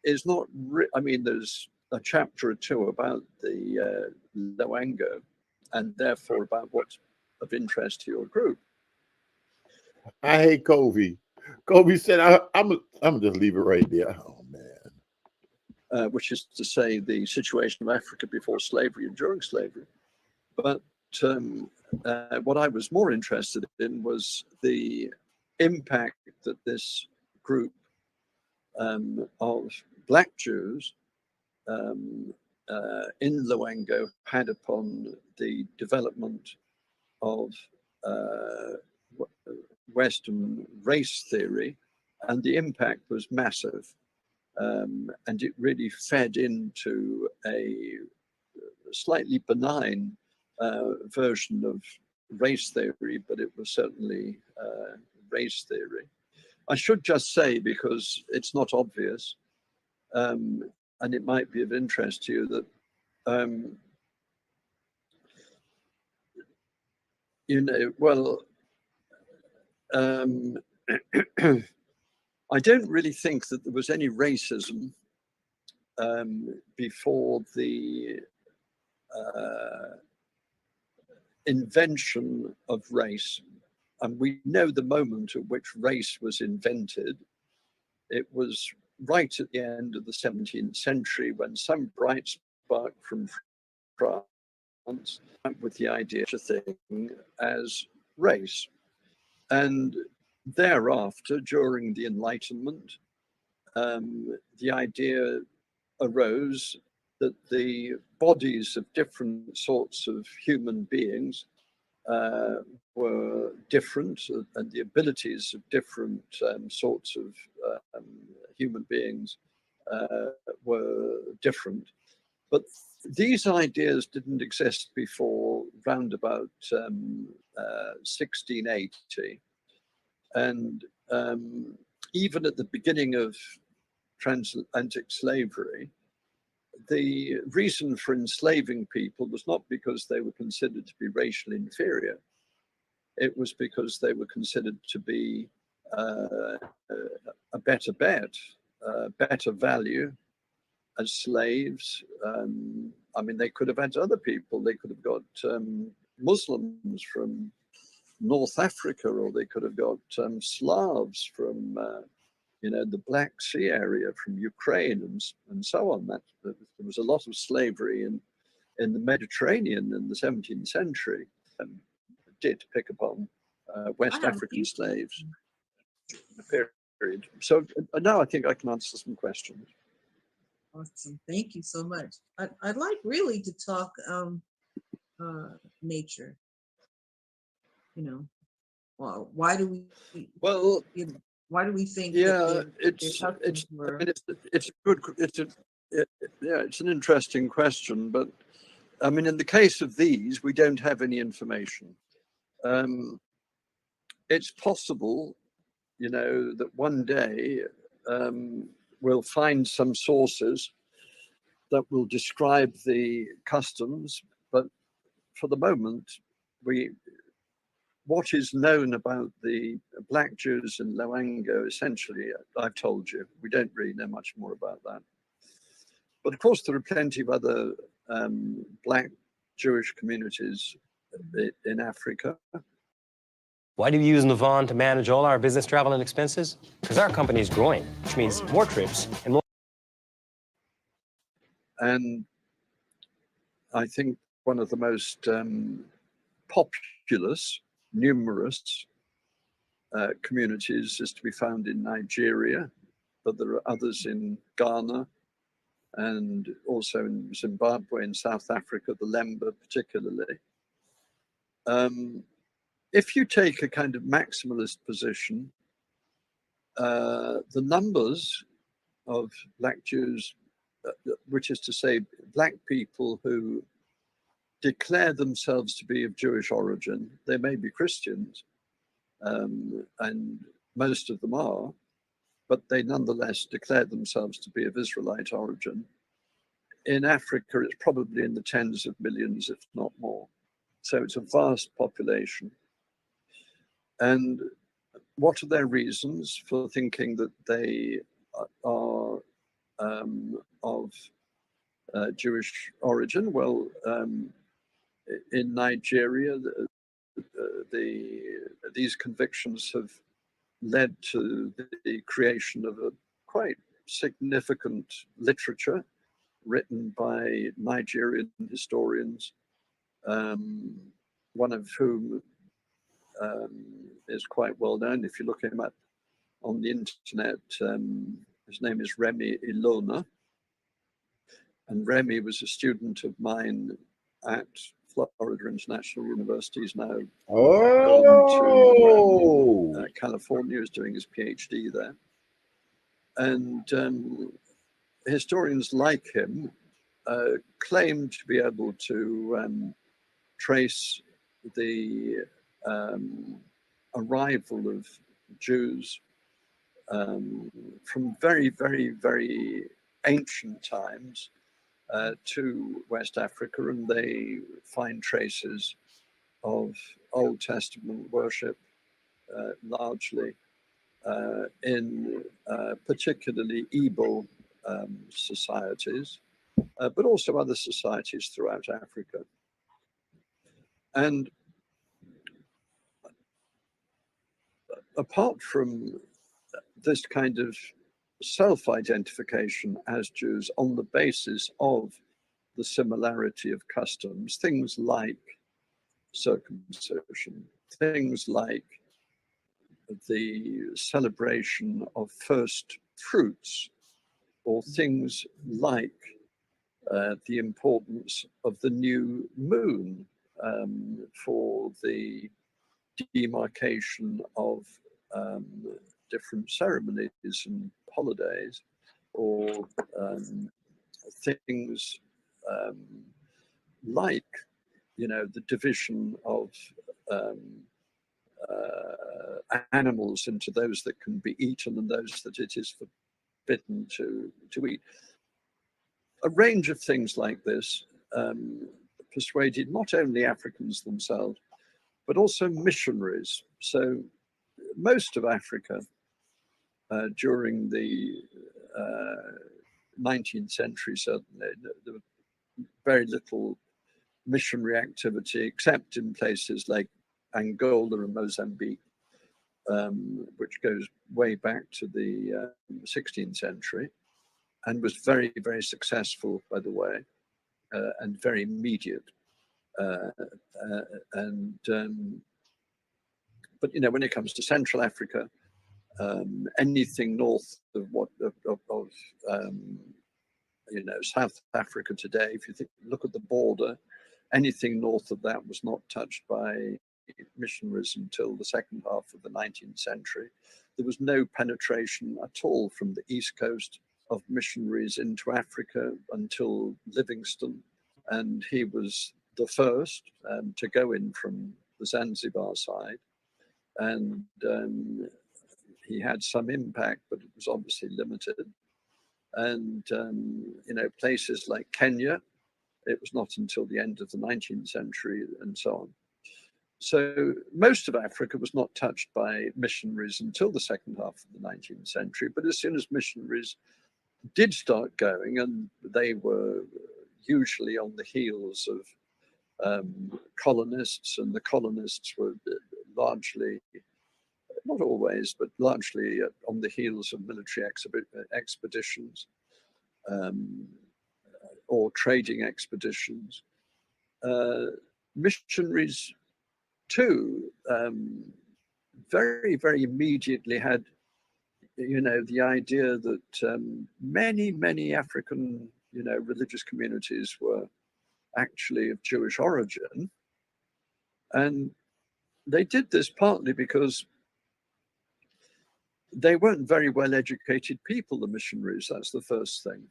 is not, there's a chapter or two about the Loango, and therefore about what's of interest to your group. I hate Kobe. Kobe said, I'm gonna just leave it right there. Oh man. Which is to say the situation of Africa before slavery and during slavery. But what I was more interested in was the impact that this group of Black Jews in Loango had upon the development of Western race theory, and the impact was massive. And it really fed into a slightly benign version of race theory, but it was certainly race theory. I should just say, because it's not obvious, and it might be of interest to you, that I don't really think that there was any racism before the invention of race. And we know the moment at which race was invented. It was right at the end of the 17th century, when some bright spark from France with the idea of a thing as race. And thereafter, during the Enlightenment, the idea arose that the bodies of different sorts of human beings were different, and the abilities of different sorts of human beings were different. But these ideas didn't exist before round about 1680. And even at the beginning of transatlantic slavery, the reason for enslaving people was not because they were considered to be racially inferior. It was because they were considered to be a better bet, better value as slaves. They could have had other people. They could have got Muslims from North Africa, or they could have got Slavs from the Black Sea area, from Ukraine, and so on. There was a lot of slavery in the Mediterranean in the 17th century. Did pick upon West African slaves in the period. So now I think I can answer some questions. Awesome, thank you so much. I'd like really to talk nature. Well, why do we? Well, Why do we think Yeah, that their it's customs I were? mean, it's a good yeah, it's an interesting question, but I mean, in the case of these, we don't have any information. It's possible, you know, that one day we'll find some sources that will describe the customs, but for the moment, what is known about the black Jews in Loango, essentially, I've told you, we don't really know much more about that. But of course, there are plenty of other black Jewish communities in Africa. Why do we use Navan to manage all our business travel and expenses? Because our company is growing, which means more trips and more. And I think one of the most populous, numerous communities is to be found in Nigeria, but there are others in Ghana and also in Zimbabwe and South Africa, the Lemba particularly. If you take a kind of maximalist position, the numbers of black Jews, which is to say black people who declare themselves to be of Jewish origin, they may be Christians, and most of them are, but they nonetheless declare themselves to be of Israelite origin. In Africa, it's probably in the tens of millions, if not more. So it's a vast population. And what are their reasons for thinking that they are of Jewish origin? Well, in Nigeria, these convictions have led to the creation of a quite significant literature written by Nigerian historians, one of whom is quite well known. If you look him up on the internet, his name is Remi Ilona. And Remi was a student of mine at Florida International University. He's now gone to California, is doing his PhD there. And historians like him claim to be able to trace the arrival of Jews from very, very, very ancient times to West Africa, and they find traces of Old Testament worship largely in particularly Igbo societies, but also other societies throughout Africa. And apart from this kind of self-identification as Jews on the basis of the similarity of customs, things like circumcision, things like the celebration of first fruits, or things like the importance of the new moon for the demarcation of different ceremonies and holidays, or things like, you know, the division of animals into those that can be eaten and those that it is forbidden to eat. A range of things like this persuaded not only Africans themselves, but also missionaries. So most of Africa during the 19th century, certainly, there was very little missionary activity, except in places like Angola and Mozambique, which goes way back to the 16th century, and was very, very successful, by the way, and very immediate. But you know, when it comes to Central Africa, anything north of you know, South Africa today, if you look at the border, anything north of that was not touched by missionaries until the second half of the 19th century. There was no penetration at all from the East Coast of missionaries into Africa until Livingstone. And he was the first to go in from the Zanzibar side. And he had some impact, but it was obviously limited. And, you know, places like Kenya, it was not until the end of the 19th century and so on. So most of Africa was not touched by missionaries until the second half of the 19th century. But as soon as missionaries did start going, and they were usually on the heels of colonists, and the colonists were largely, not always, but largely on the heels of military expeditions or trading expeditions. Missionaries too very, very immediately had, you know, the idea that many African, you know, religious communities were actually of Jewish origin. And they did this partly because they weren't very well educated people, the missionaries. That's the first thing.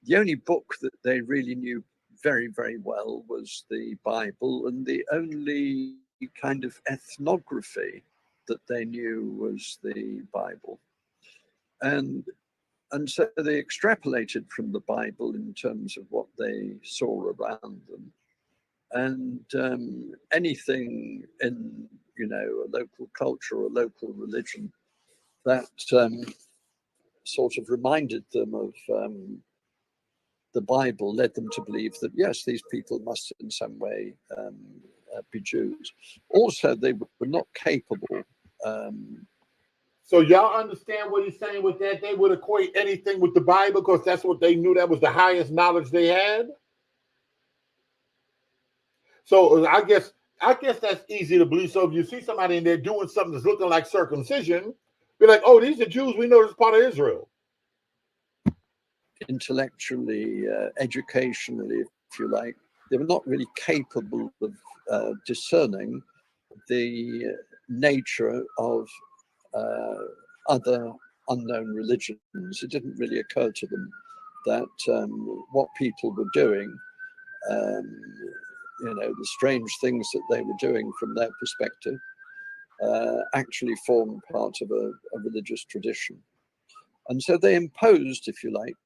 The only book that they really knew very, very well was the Bible, and the only kind of ethnography that they knew was the Bible. And so they extrapolated from the Bible in terms of what they saw around them. And anything in, you know, a local culture or a local religion that sort of reminded them of the Bible led them to believe that, yes, these people must in some way be Jews. Also, they were not capable. So y'all understand what he's saying with that? They would equate anything with the Bible because that's what they knew, that was the highest knowledge they had. So I guess that's easy to believe. So if you see somebody in there doing something that's looking like circumcision, be like, oh, these are Jews. We know this is part of Israel. Intellectually, educationally, if you like, they were not really capable of discerning the nature of other unknown religions. It didn't really occur to them that what people were doing, you know, the strange things that they were doing from their perspective, actually formed part of a religious tradition. And so they imposed, if you like,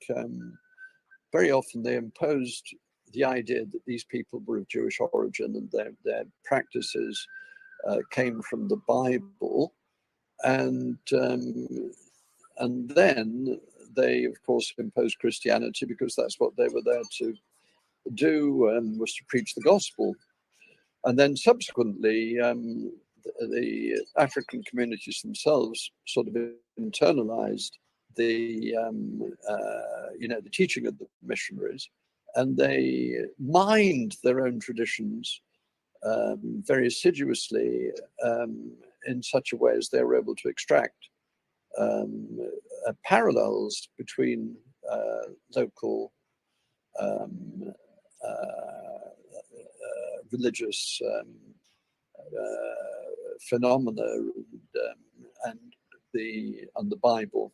very often they imposed the idea that these people were of Jewish origin and their practices came from the Bible. And then they, of course, imposed Christianity because that's what they were there to do, was to preach the gospel. And then subsequently, the African communities themselves sort of internalized the you know, the teaching of the missionaries, and they mined their own traditions very assiduously in such a way as they were able to extract parallels between local religious phenomena and the Bible.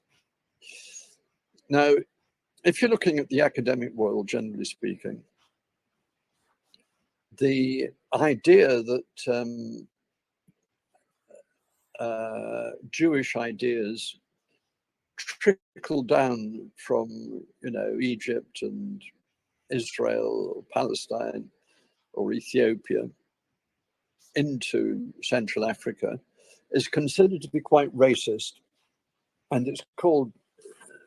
Now, if you're looking at the academic world, generally speaking, the idea that Jewish ideas trickle down from, you know, Egypt and Israel or Palestine or Ethiopia into Central Africa is considered to be quite racist, and it's called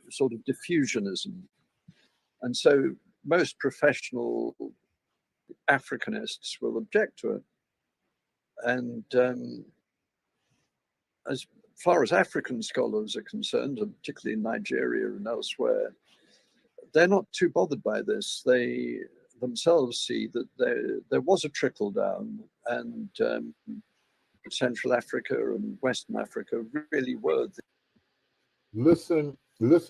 sort of diffusionism. And so most professional Africanists will object to it. And as far as African scholars are concerned, and particularly in Nigeria and elsewhere, they're not too bothered by this. They themselves see that there was a trickle down, and Central Africa and Western Africa really were. Listen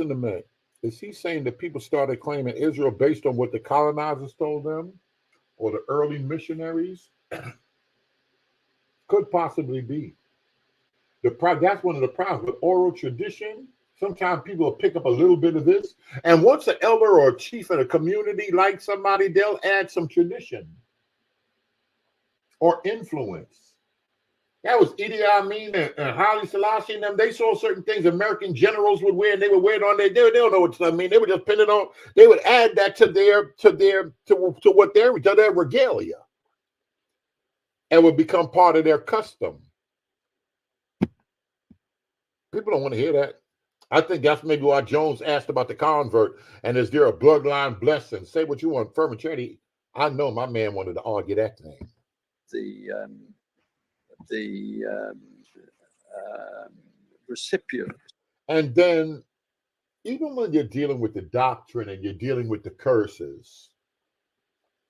to me. Is he saying that people started claiming Israel based on what the colonizers told them or the early missionaries? Could possibly be. That's one of the problems with oral tradition. Sometimes people will pick up a little bit of this. And once an elder or a chief in a community likes somebody, they'll add some tradition or influence. That was Idi Amin and Haile Selassie and them. They saw certain things American generals would wear, and they would wear it on their. They don't know what I mean. They would just pin it on. They would add that to their regalia, and would become part of their custom. People don't want to hear that. I think that's maybe why Jones asked about the convert, and is there a bloodline blessing? Say what you want, firm and charity. I know my man wanted to argue that thing. The recipient. And then, even when you're dealing with the doctrine and you're dealing with the curses,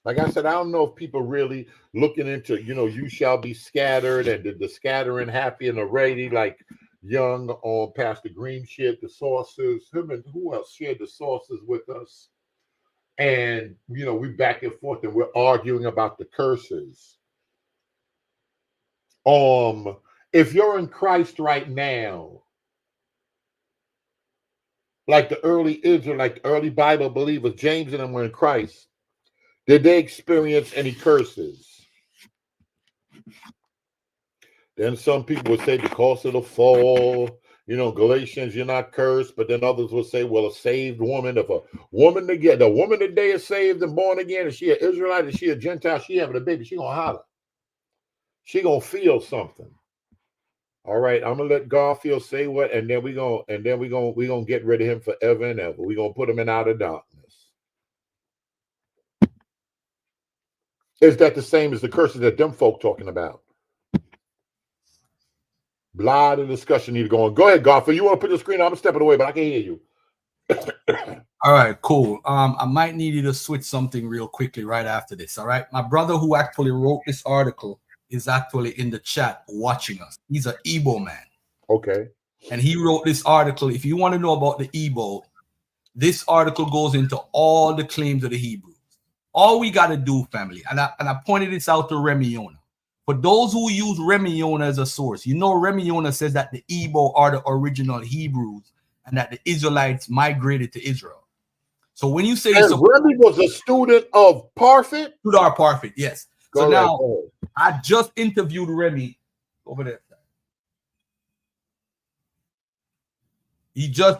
like I said, I don't know if people really looking into, you shall be scattered, and the scattering happy and already, like Young on Pastor Green shared the sources. Him and who else shared the sources with us? And, we back and forth and we're arguing about the curses. If you're in Christ right now, like the early Israel, like the early Bible believers, James and them were in Christ, did they experience any curses? Then some people would say because of the fall, Galatians, you're not cursed. But then others would say, well, a saved woman, if a woman the woman today is saved and born again, is she an Israelite, is she a Gentile, she having a baby, she gonna holler. She gonna feel something. All right, I'm gonna let Garfield say what, and then we're gonna get rid of him forever and ever. We're gonna put him in outer darkness. Is that the same as the curses that them folk talking about? Lot of discussion need to go on. Go ahead, Garfield. You want to put your screen on? I'm stepping away, but I can hear you. All right, cool. I might need you to switch something real quickly right after this. All right. My brother who actually wrote this article is actually in the chat watching us. He's an Igbo man. Okay. And he wrote this article. If you want to know about the Igbo, this article goes into all the claims of the Hebrews. All we got to do, family, and I pointed this out to Remy Yona. For those who use Remy Yona as a source, Remy Yona says that the Igbo are the original Hebrews and that the Israelites migrated to Israel. So when you say Remy was a student of Parfit? Student of Parfit, yes. Go now ahead. I just interviewed Remy over there.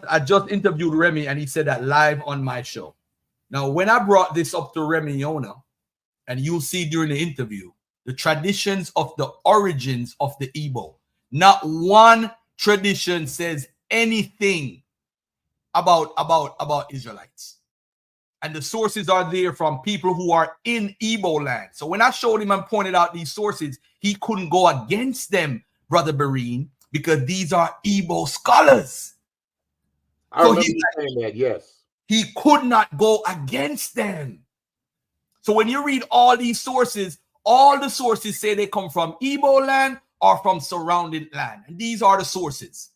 I just interviewed Remy and he said that live on my show. Now, when I brought this up to Remy Yona, and you'll see during the interview, the traditions of the origins of the Igbo. Not one tradition says anything about Israelites. And the sources are there from people who are in Igbo land. So when I showed him and pointed out these sources, he couldn't go against them, Brother Barine, because these are Igbo scholars. I remember you saying that, yes. He could not go against them. So when you read all these sources, all the sources say they come from Igbo land or from surrounding land. And these are the sources.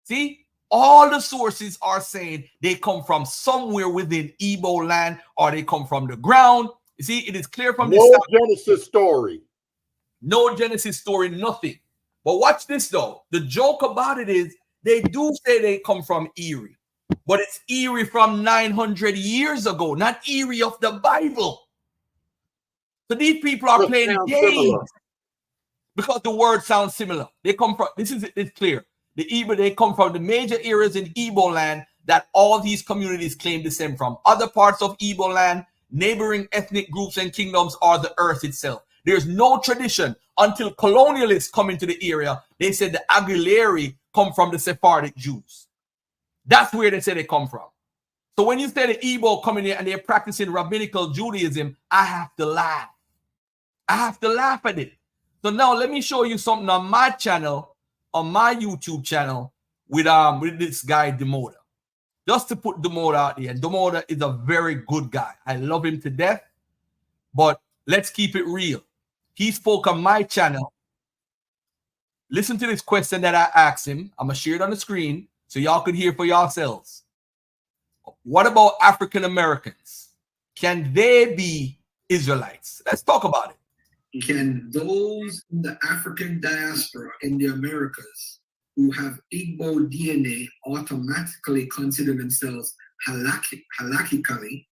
See? All the sources are saying they come from somewhere within Igbo land or they come from the ground. You see, it is clear from this. No Genesis story. No Genesis story, nothing. But watch this, though. The joke about it is they do say they come from Erie. But it's Erie from 900 years ago, not Erie of the Bible. So these people are playing games because the word sounds similar. They come from, it's clear. The Igbo, they come from the major areas in Igbo land that all these communities claim descent from. Other parts of Igbo land, neighboring ethnic groups and kingdoms are the earth itself. There's no tradition until colonialists come into the area. They said the Aguilari come from the Sephardic Jews. That's where they say they come from. So when you say the Igbo coming here and they're practicing rabbinical Judaism, I have to laugh. I have to laugh at it. So now let me show you something on my channel, on my YouTube channel, with this guy Demoda. Just to put Demoda out there. And Demoda is a very good guy. I love him to death. But let's keep it real. He spoke on my channel. Listen to this question that I asked him. I'm going to share it on the screen so y'all could hear for yourselves. What about African Americans? Can they be Israelites? Let's talk about it. Can those in the African diaspora in the Americas who have Igbo DNA automatically consider themselves halakhically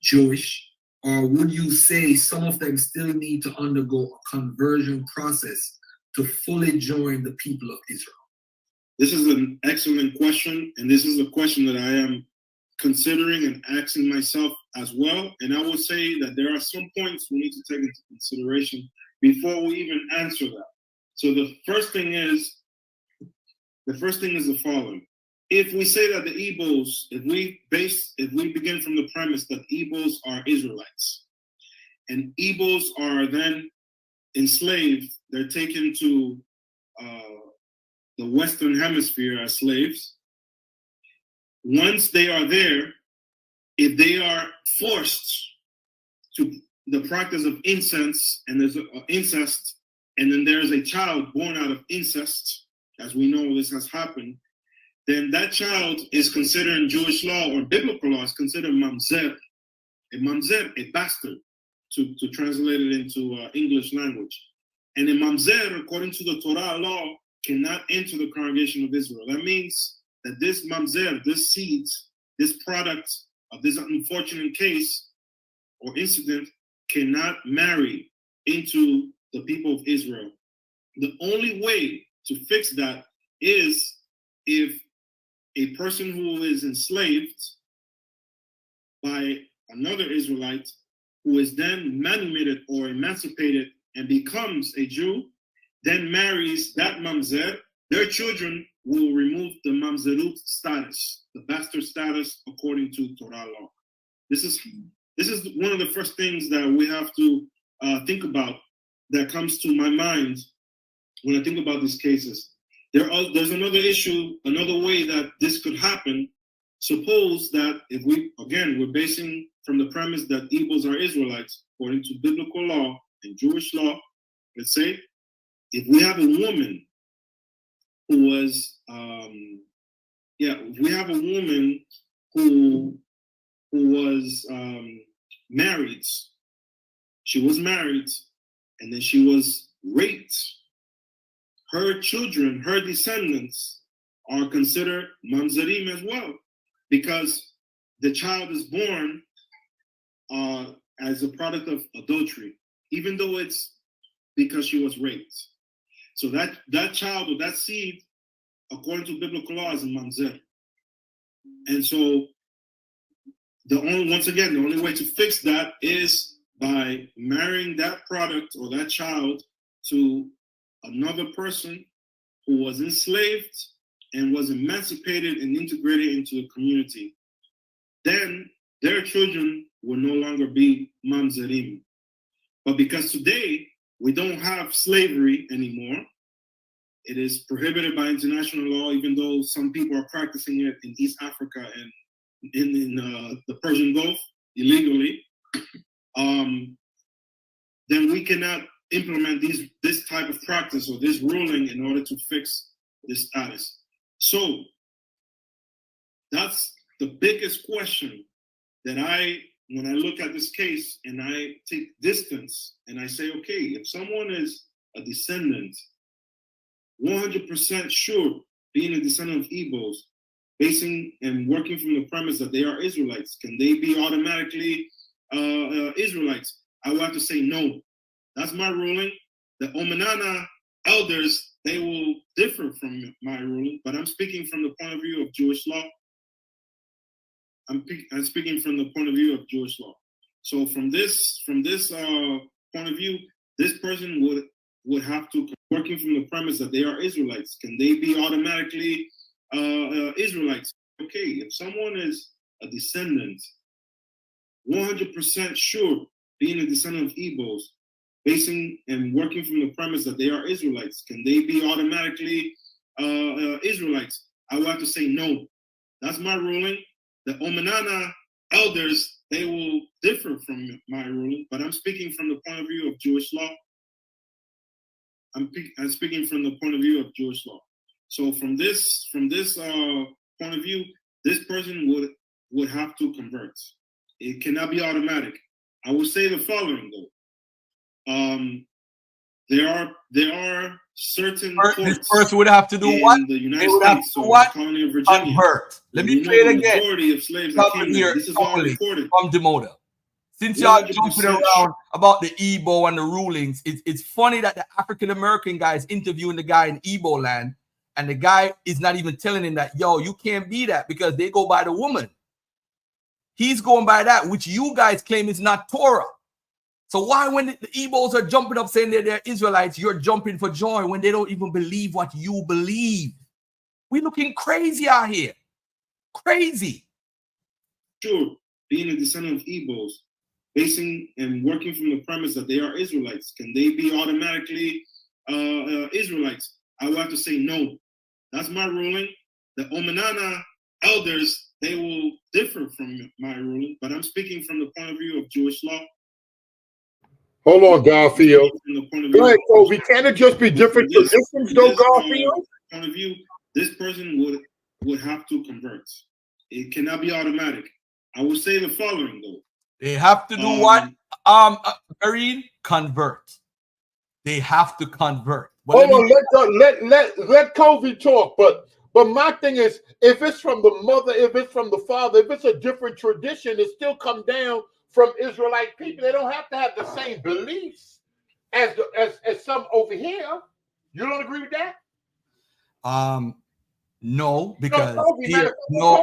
Jewish? Or would you say some of them still need to undergo a conversion process to fully join the people of Israel? This is an excellent question, and this is a question that I am considering and asking myself as well. And I would say that there are some points we need to take into consideration before we even answer that. So the first thing is the following. If we say that the Igbos, if we begin from the premise that Igbos are Israelites, and Igbos are then enslaved, they're taken to the Western Hemisphere as slaves. Once they are there, if they are forced to the practice of incest, and there's incest, and then there's a child born out of incest, as we know this has happened, then that child is considered in Jewish law or biblical law is considered mamzer, a bastard, to translate it into English language. And a mamzer, according to the Torah law, cannot enter the congregation of Israel. That means that this mamzer, this seed, this product of this unfortunate case or incident cannot marry into the people of Israel. The only way to fix that is if a person who is enslaved by another Israelite who is then manumitted or emancipated and becomes a Jew, then marries that mamzer, their children will remove the mamzerut status, the bastard status according to Torah law. This is one of the first things that we have to think about that comes to my mind when I think about these cases. There's another issue, another way that this could happen. Suppose that if we're basing from the premise that Igbos are Israelites, according to biblical law and Jewish law, let's say, if we have a woman who was, if we have a woman who was married, she was married, and then she was raped, her children, her descendants are considered mamzerim as well, because the child is born as a product of adultery, even though it's because she was raped. So that child or that seed, according to biblical law, is a mamzer. And so the only way to fix that is by marrying that product or that child to another person who was enslaved and was emancipated and integrated into the community. Then their children will no longer be mamzerim. But because today we don't have slavery anymore, it is prohibited by international law, even though some people are practicing it in East Africa and in the Persian Gulf illegally, then we cannot implement this type of practice or this ruling in order to fix this status. So that's the biggest question that when I look at this case and I take distance and I say, okay, if someone is a descendant, 100% sure being a descendant of Igbos, basing and working from the premise that they are Israelites, can they be automatically Israelites? I would have to say no. That's my ruling. The Omanana elders, they will differ from my ruling, but I'm speaking from the point of view of Jewish law. I'm speaking from the point of view of Jewish law. So from this point of view, this person would have to, working from the premise that they are Israelites, can they be automatically Israelites? Okay, if someone is a descendant, 100% sure being a descendant of Igbos, basing and working from the premise that they are Israelites, can they be automatically Israelites? I would have to say no. That's my ruling. The Omanana elders, they will differ from my ruling, but I'm speaking from the point of view of Jewish law. I'm speaking from the point of view of Jewish law. So from this point of view, this person would have to convert. It cannot be automatic. I would say the following though. There are certain This courts person would have to do in what? the They United would have to States do or what? the colony of Virginia. Convert. Let me say it again. Majority of slaves that Come came here there. This is all properly recorded. from Demoda. Since y'all jumping 100% around about the Igbo and the rulings, it's funny that the African American guy is interviewing the guy in Igbo land, and the guy is not even telling him that, yo, you can't be that because they go by the woman. He's going by that, which you guys claim is not Torah. So why, when the Igbos are jumping up saying they're Israelites, you're jumping for joy when they don't even believe what you believe? We're looking crazy out here. Crazy. Sure, being a descendant of Igbos, basing and working from the premise that they are Israelites, can they be automatically Israelites? I would have to say no. That's my ruling. The Omanana elders, they will differ from my ruling, but I'm speaking from the point of view of Jewish law. Hold on, Garfield. Go ahead, Kobe. Can it just be different traditions, though, Garfield? Point of view, this person would have to convert. It cannot be automatic. I would say the following, though. They have to do what? Marine, convert. They have to convert. But Hold on, let Kobe talk. But my thing is, if it's from the mother, if it's from the father, if it's a different tradition, it still come down from Israelite people. They don't have to have the same beliefs as some over here. You don't agree with that? No, because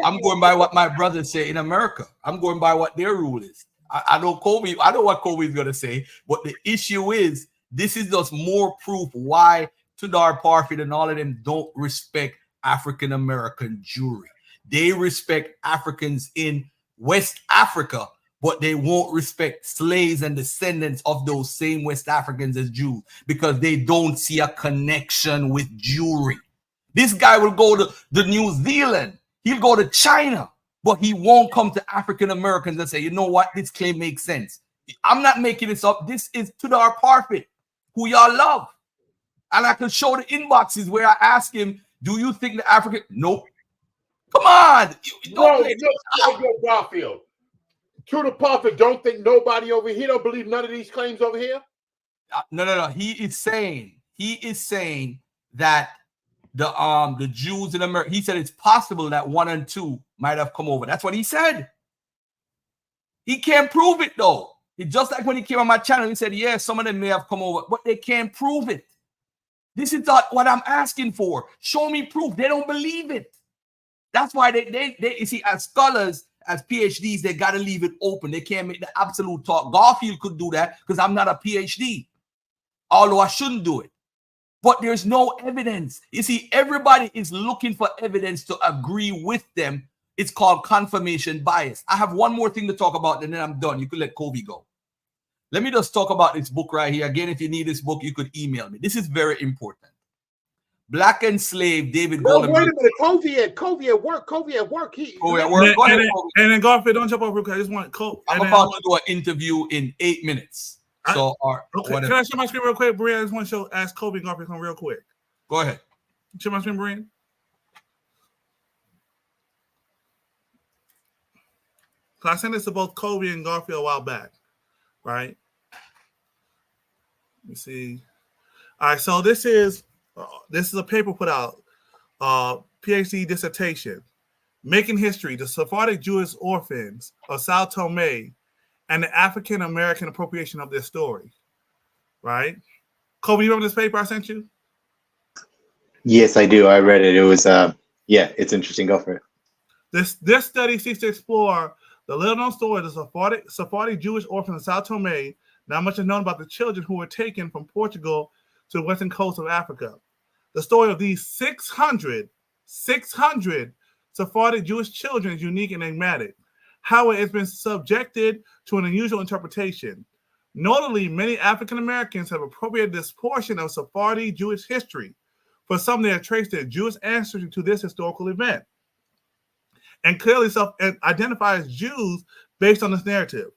I'm going by what my brothers say in America. I'm going by what their rule is. I know Kobe. I know what Kobe is going to say, but the issue is this is just more proof why Tudor Parfit and all of them don't respect African American Jewry. They respect Africans in West Africa, but they won't respect slaves and descendants of those same West Africans as Jews because they don't see a connection with Jewry. This guy will go to New Zealand. He'll go to China, but he won't come to African Americans and say, you know what, this claim makes sense. I'm not making this up. This is Tudor Parfit, who y'all love. And I can show the inboxes where I ask him, do you think the African? Nope. Come on. No, Garfield. Tudor Parfit don't think nobody over here, don't believe none of these claims over here? No. He is saying that the Jews in America, he said it's possible that 1 and 2 might have come over. That's what he said. He can't prove it though. It's just like when he came on my channel, he said, yeah, some of them may have come over, but they can't prove it. This is not what I'm asking for. Show me proof. They don't believe it. That's why they you see, as scholars, as PhDs, they got to leave it open. They can't make the absolute talk. Garfield could do that because I'm not a PhD, although I shouldn't do it. But there's no evidence. You see, everybody is looking for evidence to agree with them. It's called confirmation bias. I have one more thing to talk about, and then I'm done. You could let Kobe go. Let me just talk about this book right here. Again, if you need this book, you could email me. This is very important. Black Enslaved David Goldenberg. Wait a minute. Kobe at work. Kobe at work. And then Garfield, don't jump over. I just want Kobe. I'm about to do an interview in 8 minutes. So, okay. Can I share my screen real quick, Brian? I just want to ask Kobe and Garfield come real quick. Go ahead. Share my screen, Brian. I sent this to both Kobe and Garfield a while back, right? Let me see. All right, so this is a paper put out, PhD dissertation, Making History: The Sephardic Jewish Orphans of Sao Tome and the African American Appropriation of Their Story. Right? Kobe, you remember this paper I sent you? Yes, I do. I read it. It was yeah, it's interesting. Go for it. This study seeks to explore the little-known story of the Sephardic Jewish orphans of Sao Tome. Not much is known about the children who were taken from Portugal to the western coast of Africa. The story of these 600 Sephardic Jewish children is unique and enigmatic. However, it's been subjected to an unusual interpretation. Notably, many African Americans have appropriated this portion of Sephardi Jewish history. For some, they have traced their Jewish ancestry to this historical event and clearly self-identify as Jews based on this narrative.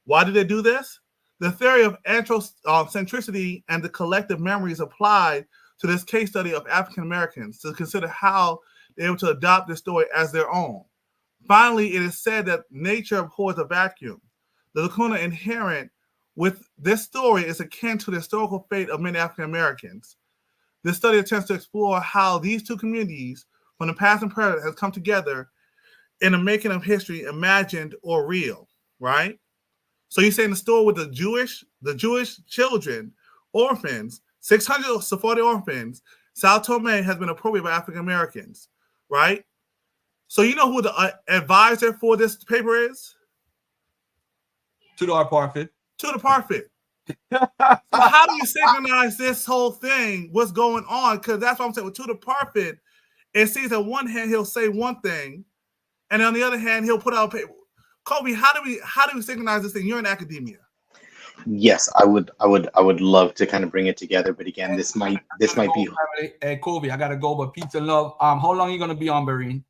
Why did they do this? The theory of anthrocentricity and the collective memories applied to this case study of African Americans to consider how they're able to adopt this story as their own. Finally, it is said that nature abhors a vacuum. The lacuna inherent with this story is akin to the historical fate of many African Americans. This study attempts to explore how these two communities from the past and present has come together in the making of history, imagined or real, right? So you're saying the story with the Jewish children, orphans, 640 orphans, Sao Tome has been appropriated by African Americans, right? So you know who the advisor for this paper is? Tudor Parfit. Tudor Parfit. So how do you synchronize this whole thing? What's going on? Because that's what I'm saying with Tudor Parfit. It seems on one hand he'll say one thing, and on the other hand he'll put out a paper. Kobe, how do we synchronize this thing? You're in academia. Yes, I would love to kind of bring it together, but again, this might be. Hey, Kobe, I gotta go, but peace and love. How long are you gonna be on, Barine?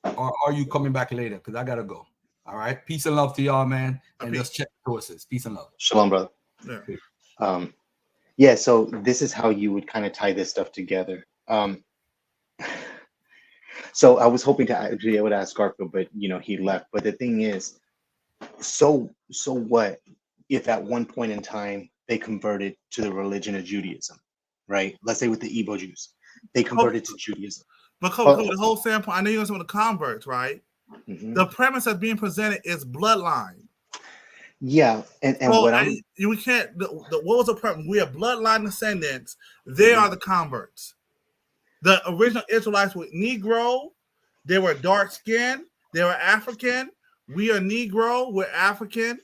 Or are you coming back later? Because I gotta go. All right. Peace and love to y'all, man. And just check the sources. Peace and love. Shalom, brother. Yeah. Yeah, so this is how you would kind of tie this stuff together. So I was hoping to actually be able to ask Garfield, but you know, he left. But the thing is, so what if at one point in time they converted to the religion of Judaism, right? Let's say with the Igbo Jews, they converted to Judaism. But Kobe, the whole standpoint, I know you're going to the converts, right? Mm-hmm. The premise that's being presented is bloodline. Yeah, and so what we can't. What was the premise? We are bloodline descendants. They are the converts. The original Israelites were Negro. They were dark skinned. They were African. We are Negro. We're African.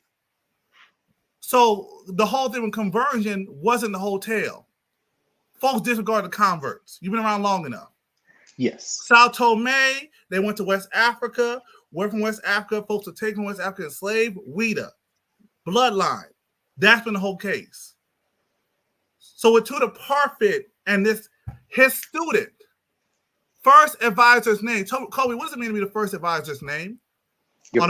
So the whole thing with conversion wasn't the whole tale. Folks disregard the converts. You've been around long enough. Yes. Sao Tome, they went to West Africa. We're from West Africa. Folks are taken West Africa enslaved. Weta. Bloodline. That's been the whole case. So with Tudor Parfit and his student, first advisor's name. Kobe, what does it mean to be the first advisor's name? Your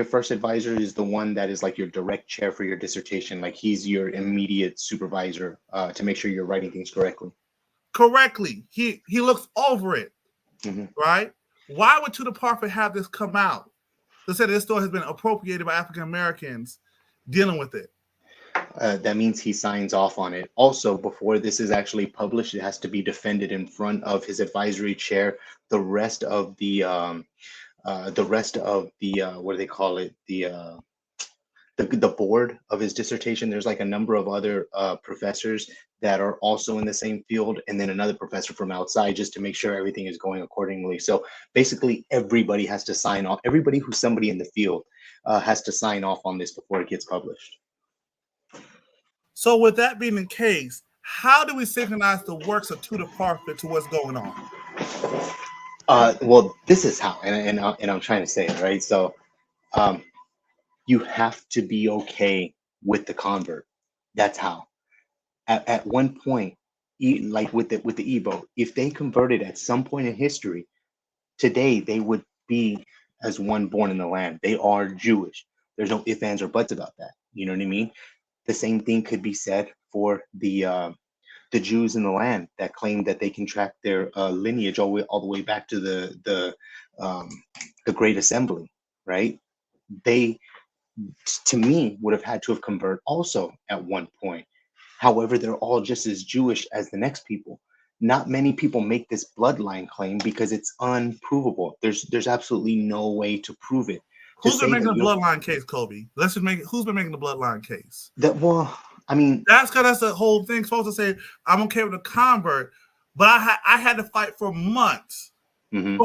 first advisor is the one that is like your direct chair for your dissertation. Like he's your immediate supervisor to make sure you're writing things correctly. He looks over it, right? Why would Tudor Parfit have this come out? To say that this story has been appropriated by African Americans dealing with it. That means he signs off on it. Also, before this is actually published, it has to be defended in front of his advisory chair. The rest of the what do they call it? The board of his dissertation. There's like a number of other professors that are also in the same field, and then another professor from outside, just to make sure everything is going accordingly. So basically, everybody has to sign off. Everybody who's somebody in the field has to sign off on this before it gets published. So with that being the case, how do we synchronize the works of Tudor Parfit to what's going on? Well, this is how, and I'm trying to say it, right? So you have to be okay with the convert. That's how. At one point, like with the Igbo, if they converted at some point in history, today they would be as one born in the land. They are Jewish. There's no ifs, ands, or buts about that. You know what I mean? The same thing could be said for the Jews in the land that claim that they can track their lineage all the way back to the Great Assembly, right? They, to me, would have had to have converted also at one point. However, they're all just as Jewish as the next people. Not many people make this bloodline claim because it's unprovable. There's absolutely no way to prove it. Who's been making the bloodline case, Kobe? Let's just make it. Who's been making the bloodline case? I mean, that's the whole thing. Supposed to say I'm okay with a convert, but I had to fight for months, dealing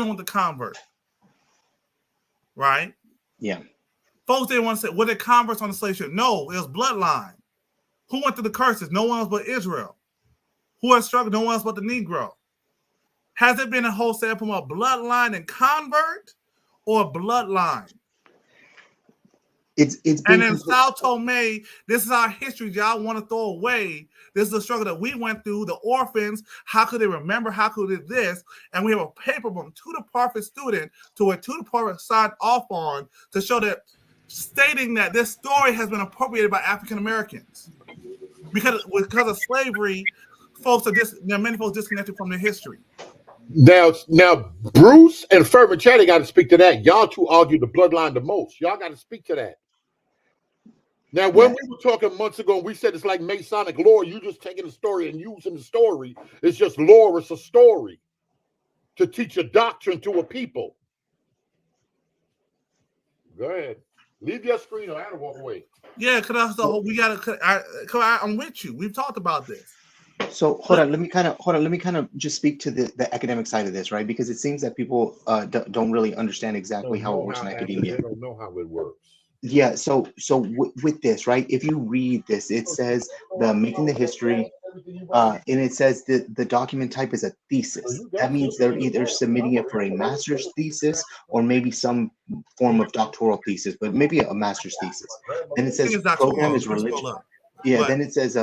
with the convert. Right? Yeah. Folks didn't want to say, were there converts on the slave ship? No, it was bloodline. Who went through the curses? No one else but Israel. Who has struggled? No one else but the Negro. Has it been a whole sample of bloodline and convert or bloodline? It's and in Sao Tome, this is our history y'all want to throw away. This is the struggle that we went through, the orphans. How could they remember? How could they this? And we have a paper from Tudor Parfit student to where Tudor Parfit signed off on to show that, stating that this story has been appropriated by African Americans. Because of slavery, many folks disconnected from their history. Now, Bruce and Fermachetta got to speak to that. Y'all two argue the bloodline the most. Y'all got to speak to that. Now, when we were talking months ago, we said it's like Masonic lore. You just taking the story and using the story. It's just lore. It's a story to teach a doctrine to a people. Go ahead. Leave your screen or I gotta walk away. Yeah, because we gotta. I'm with you. We've talked about this. So hold on, let me kind of just speak to the academic side of this, right? Because it seems that people don't really understand exactly how it works in academia. They don't know how it works. Yeah, so with this, right? If you read this, it says the making the history, and it says the document type is a thesis. That means they're either submitting it for a master's thesis or maybe some form of doctoral thesis, but maybe a master's thesis. Then it says program is religious. Yeah, then it says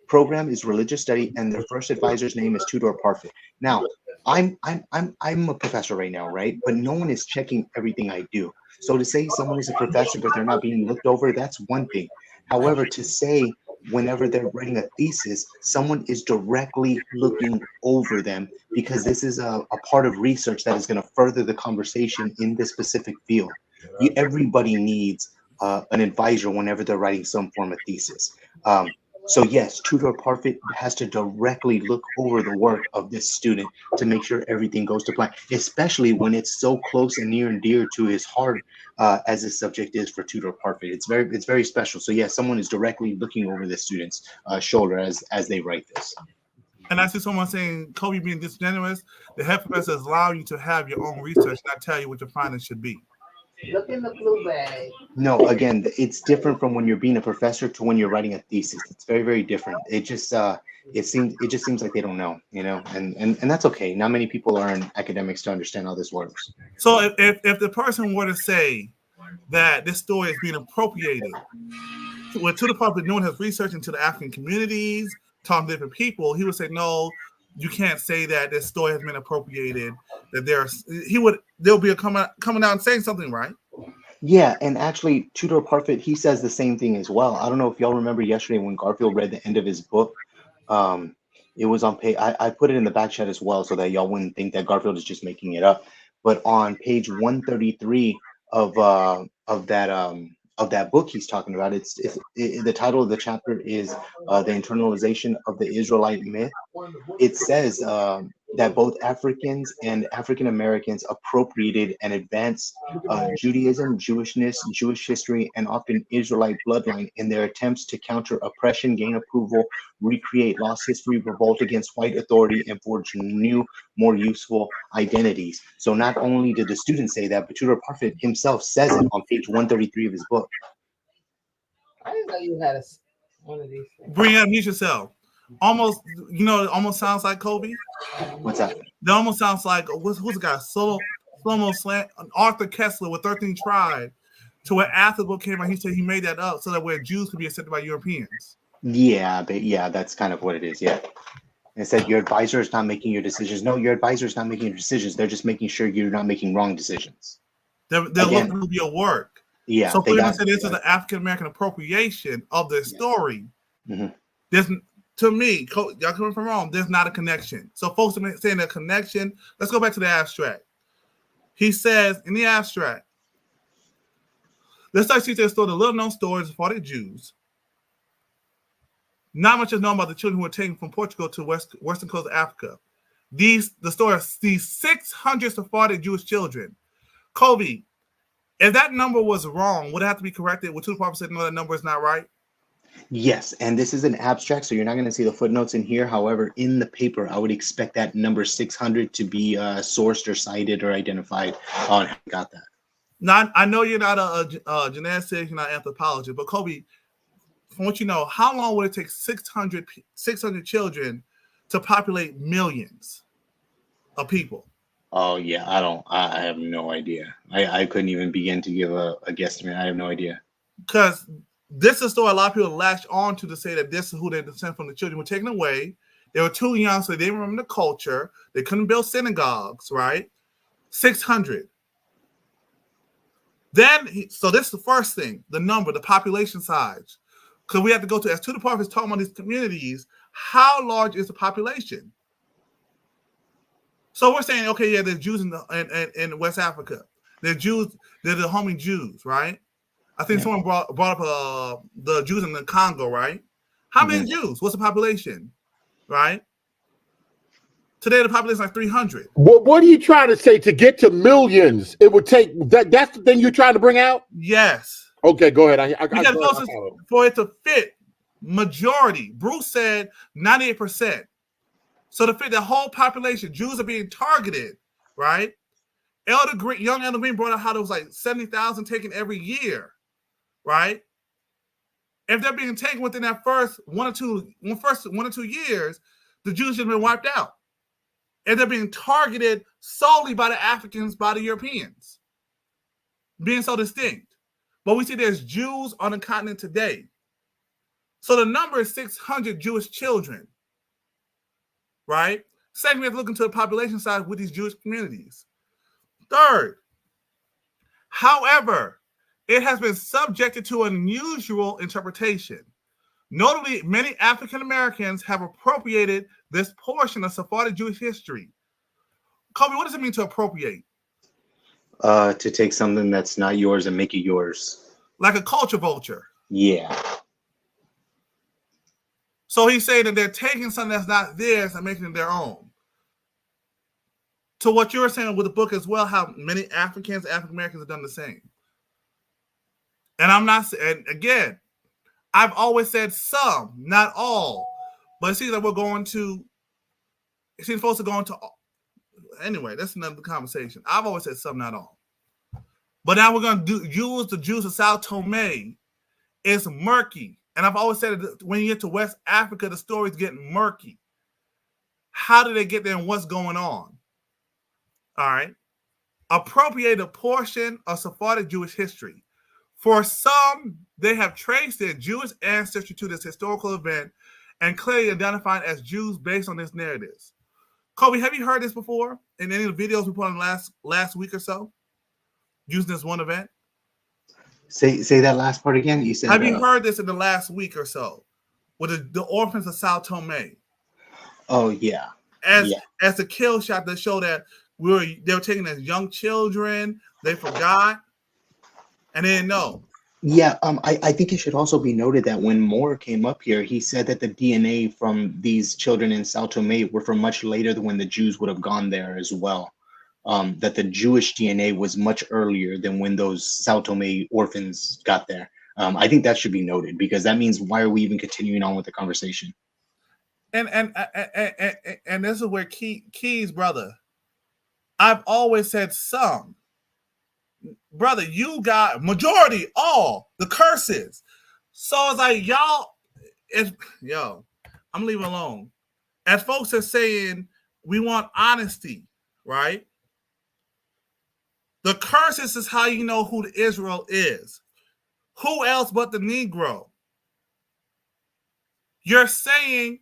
program is religious study, and their first advisor's name is Tudor Parfit. Now, I'm a professor right now, right? But no one is checking everything I do. So to say someone is a professor but they're not being looked over, that's one thing. However, to say whenever they're writing a thesis, someone is directly looking over them because this is a part of research that is going to further the conversation in this specific field. Everybody needs an advisor whenever they're writing some form of thesis. So yes, Tudor Parfit has to directly look over the work of this student to make sure everything goes to plan, especially when it's so close and near and dear to his heart as this subject is for Tudor Parfit. It's very special. So yes, someone is directly looking over the student's shoulder as they write this. And I see someone saying, Kobe being disingenuous, the head professor is allowing you to have your own research, not tell you what your findings should be. Look in the blue bag. No, again, it's different from when you're being a professor to when you're writing a thesis. It's very different. It just seems like they don't know, and that's okay. Not many people are in academics to understand how this works. So if the person were to say that this story is being appropriated, what Tudor Parfit doing his research into the African communities, talking to different people, he would say, no, you can't say that this story has been appropriated. That they'll be coming out and saying something, right? Yeah, and actually, Tudor Parfit, he says the same thing as well. I don't know if y'all remember yesterday when Garfield read the end of his book. It was on page. I put it in the back chat as well, so that y'all wouldn't think that Garfield is just making it up. But on page 133 of that book he's talking about, the title of the chapter is the internalization of the Israelite myth. It says that both Africans and African Americans appropriated and advanced Judaism, Jewishness, Jewish history, and often Israelite bloodline in their attempts to counter oppression, gain approval, recreate lost history, revolt against white authority, and forge new, more useful identities. So not only did the student say that, but Tudor Parfit himself says it on page 133 of his book. I didn't know you had one of these things. Brianna, mute yourself. Almost, it almost sounds like Kobe. What's that? That almost sounds like who's the guy? Slow-mo slant. Arthur Kessler with 13 Tribe. To where after the book came out, he said he made that up so that where Jews could be accepted by Europeans. Yeah, but yeah, that's kind of what it is. Yeah. It said your advisor is not making your decisions. No, your advisor is not making your decisions. They're just making sure you're not making wrong decisions. They're looking to your work. Yeah. So for said this is an African American appropriation of their story. Mm-hmm. To me, y'all coming from wrong, there's not a connection. So folks are saying a connection. Let's go back to the abstract. He says in the abstract, let's start to see the little known stories of Sephardic Jews. Not much is known about the children who were taken from Portugal to western coast of Africa. The story of these 600 Sephardic Jewish children. Kobe, if that number was wrong, would it have to be corrected? Would Tudor Parfit say no, that number is not right? Yes, and this is an abstract, so you're not going to see the footnotes in here. However, in the paper, I would expect that number 600 to be sourced or cited or identified on how you got that. Now, I know you're not a geneticist, you're not an anthropologist, but Kobe, from what you know, how long would it take 600 children to populate millions of people? Oh, yeah, I have no idea. I couldn't even begin to give a guesstimate. I have no idea. Because this is a story a lot of people latch on to say that this is who they descend from. The children were taken away. They were too young, so they didn't remember the culture. They couldn't build synagogues, right? 600. So this is the first thing, the number, the population size. Because we have to go to, as Tudor Parfit is talking about these communities, how large is the population? So we're saying, okay, yeah, there's Jews in West Africa. There's Jews, they're the homing Jews, right? I think someone brought up the Jews in the Congo, right? How many Jews? What's the population, right? Today the population is like 300. What are you trying to say? To get to millions, it would take that's the thing you're trying to bring out? Yes. Okay, go ahead. For it to fit majority, Bruce said 98%. So to fit the whole population, Jews are being targeted, right? Young Elder Green brought out how there was like 70,000 taken every year, right? If they're being taken within that first one or two years, the Jews should have been wiped out. And they're being targeted solely by the Africans, by the Europeans, being so distinct. But we see there's Jews on the continent today. So the number is 600 Jewish children, right? Second, we have to look into the population size with these Jewish communities. Third, however, it has been subjected to unusual interpretation. Notably, many African Americans have appropriated this portion of Sephardic Jewish history. Kobe, what does it mean to appropriate? To take something that's not yours and make it yours. Like a culture vulture. Yeah. So he's saying that they're taking something that's not theirs and making it their own. To what you're saying with the book as well, how many African Americans have done the same. And I'm not, and again, I've always said some, not all. But it seems like it seems supposed to go into, anyway, that's another conversation. I've always said some, not all. But now we're going to use the Jews of Sao Tome. It's murky. And I've always said that when you get to West Africa, the story's getting murky. How did they get there and what's going on? All right. Appropriate a portion of Sephardic Jewish history. For some, they have traced their Jewish ancestry to this historical event and clearly identified as Jews based on this narratives. Kobe, have you heard this before in any of the videos we put on last week or so? Using this one event? Say that last part again. You said. Have you heard this in the last week or so with the orphans of Sao Tome? Oh yeah. As the kill shot that showed that they were taken as young children, they forgot, and they didn't know. Yeah, I think it should also be noted that when Moore came up here, he said that the DNA from these children in Sao Tome were from much later than when the Jews would have gone there as well. That the Jewish DNA was much earlier than when those Sao Tome orphans got there. I think that should be noted because that means why are we even continuing on with the conversation? And this is where Keys, brother. I've always said some. Brother, you got majority, all the curses. So it's like y'all, I'm leaving alone. As folks are saying, we want honesty, right? The curses is how you know who the Israel is. Who else but the Negro? You're saying,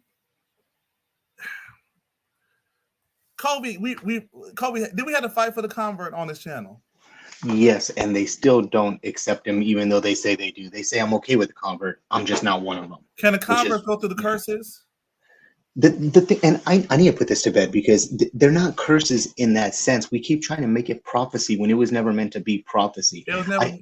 Kobe, Kobe, did we have to fight for the convert on this channel? Yes, and they still don't accept him, even though they say they do. They say, I'm okay with the convert. I'm just not one of them. Can a convert go through the curses? The thing, and I need to put this to bed because they're not curses in that sense. We keep trying to make it prophecy when it was never meant to be prophecy. It was never.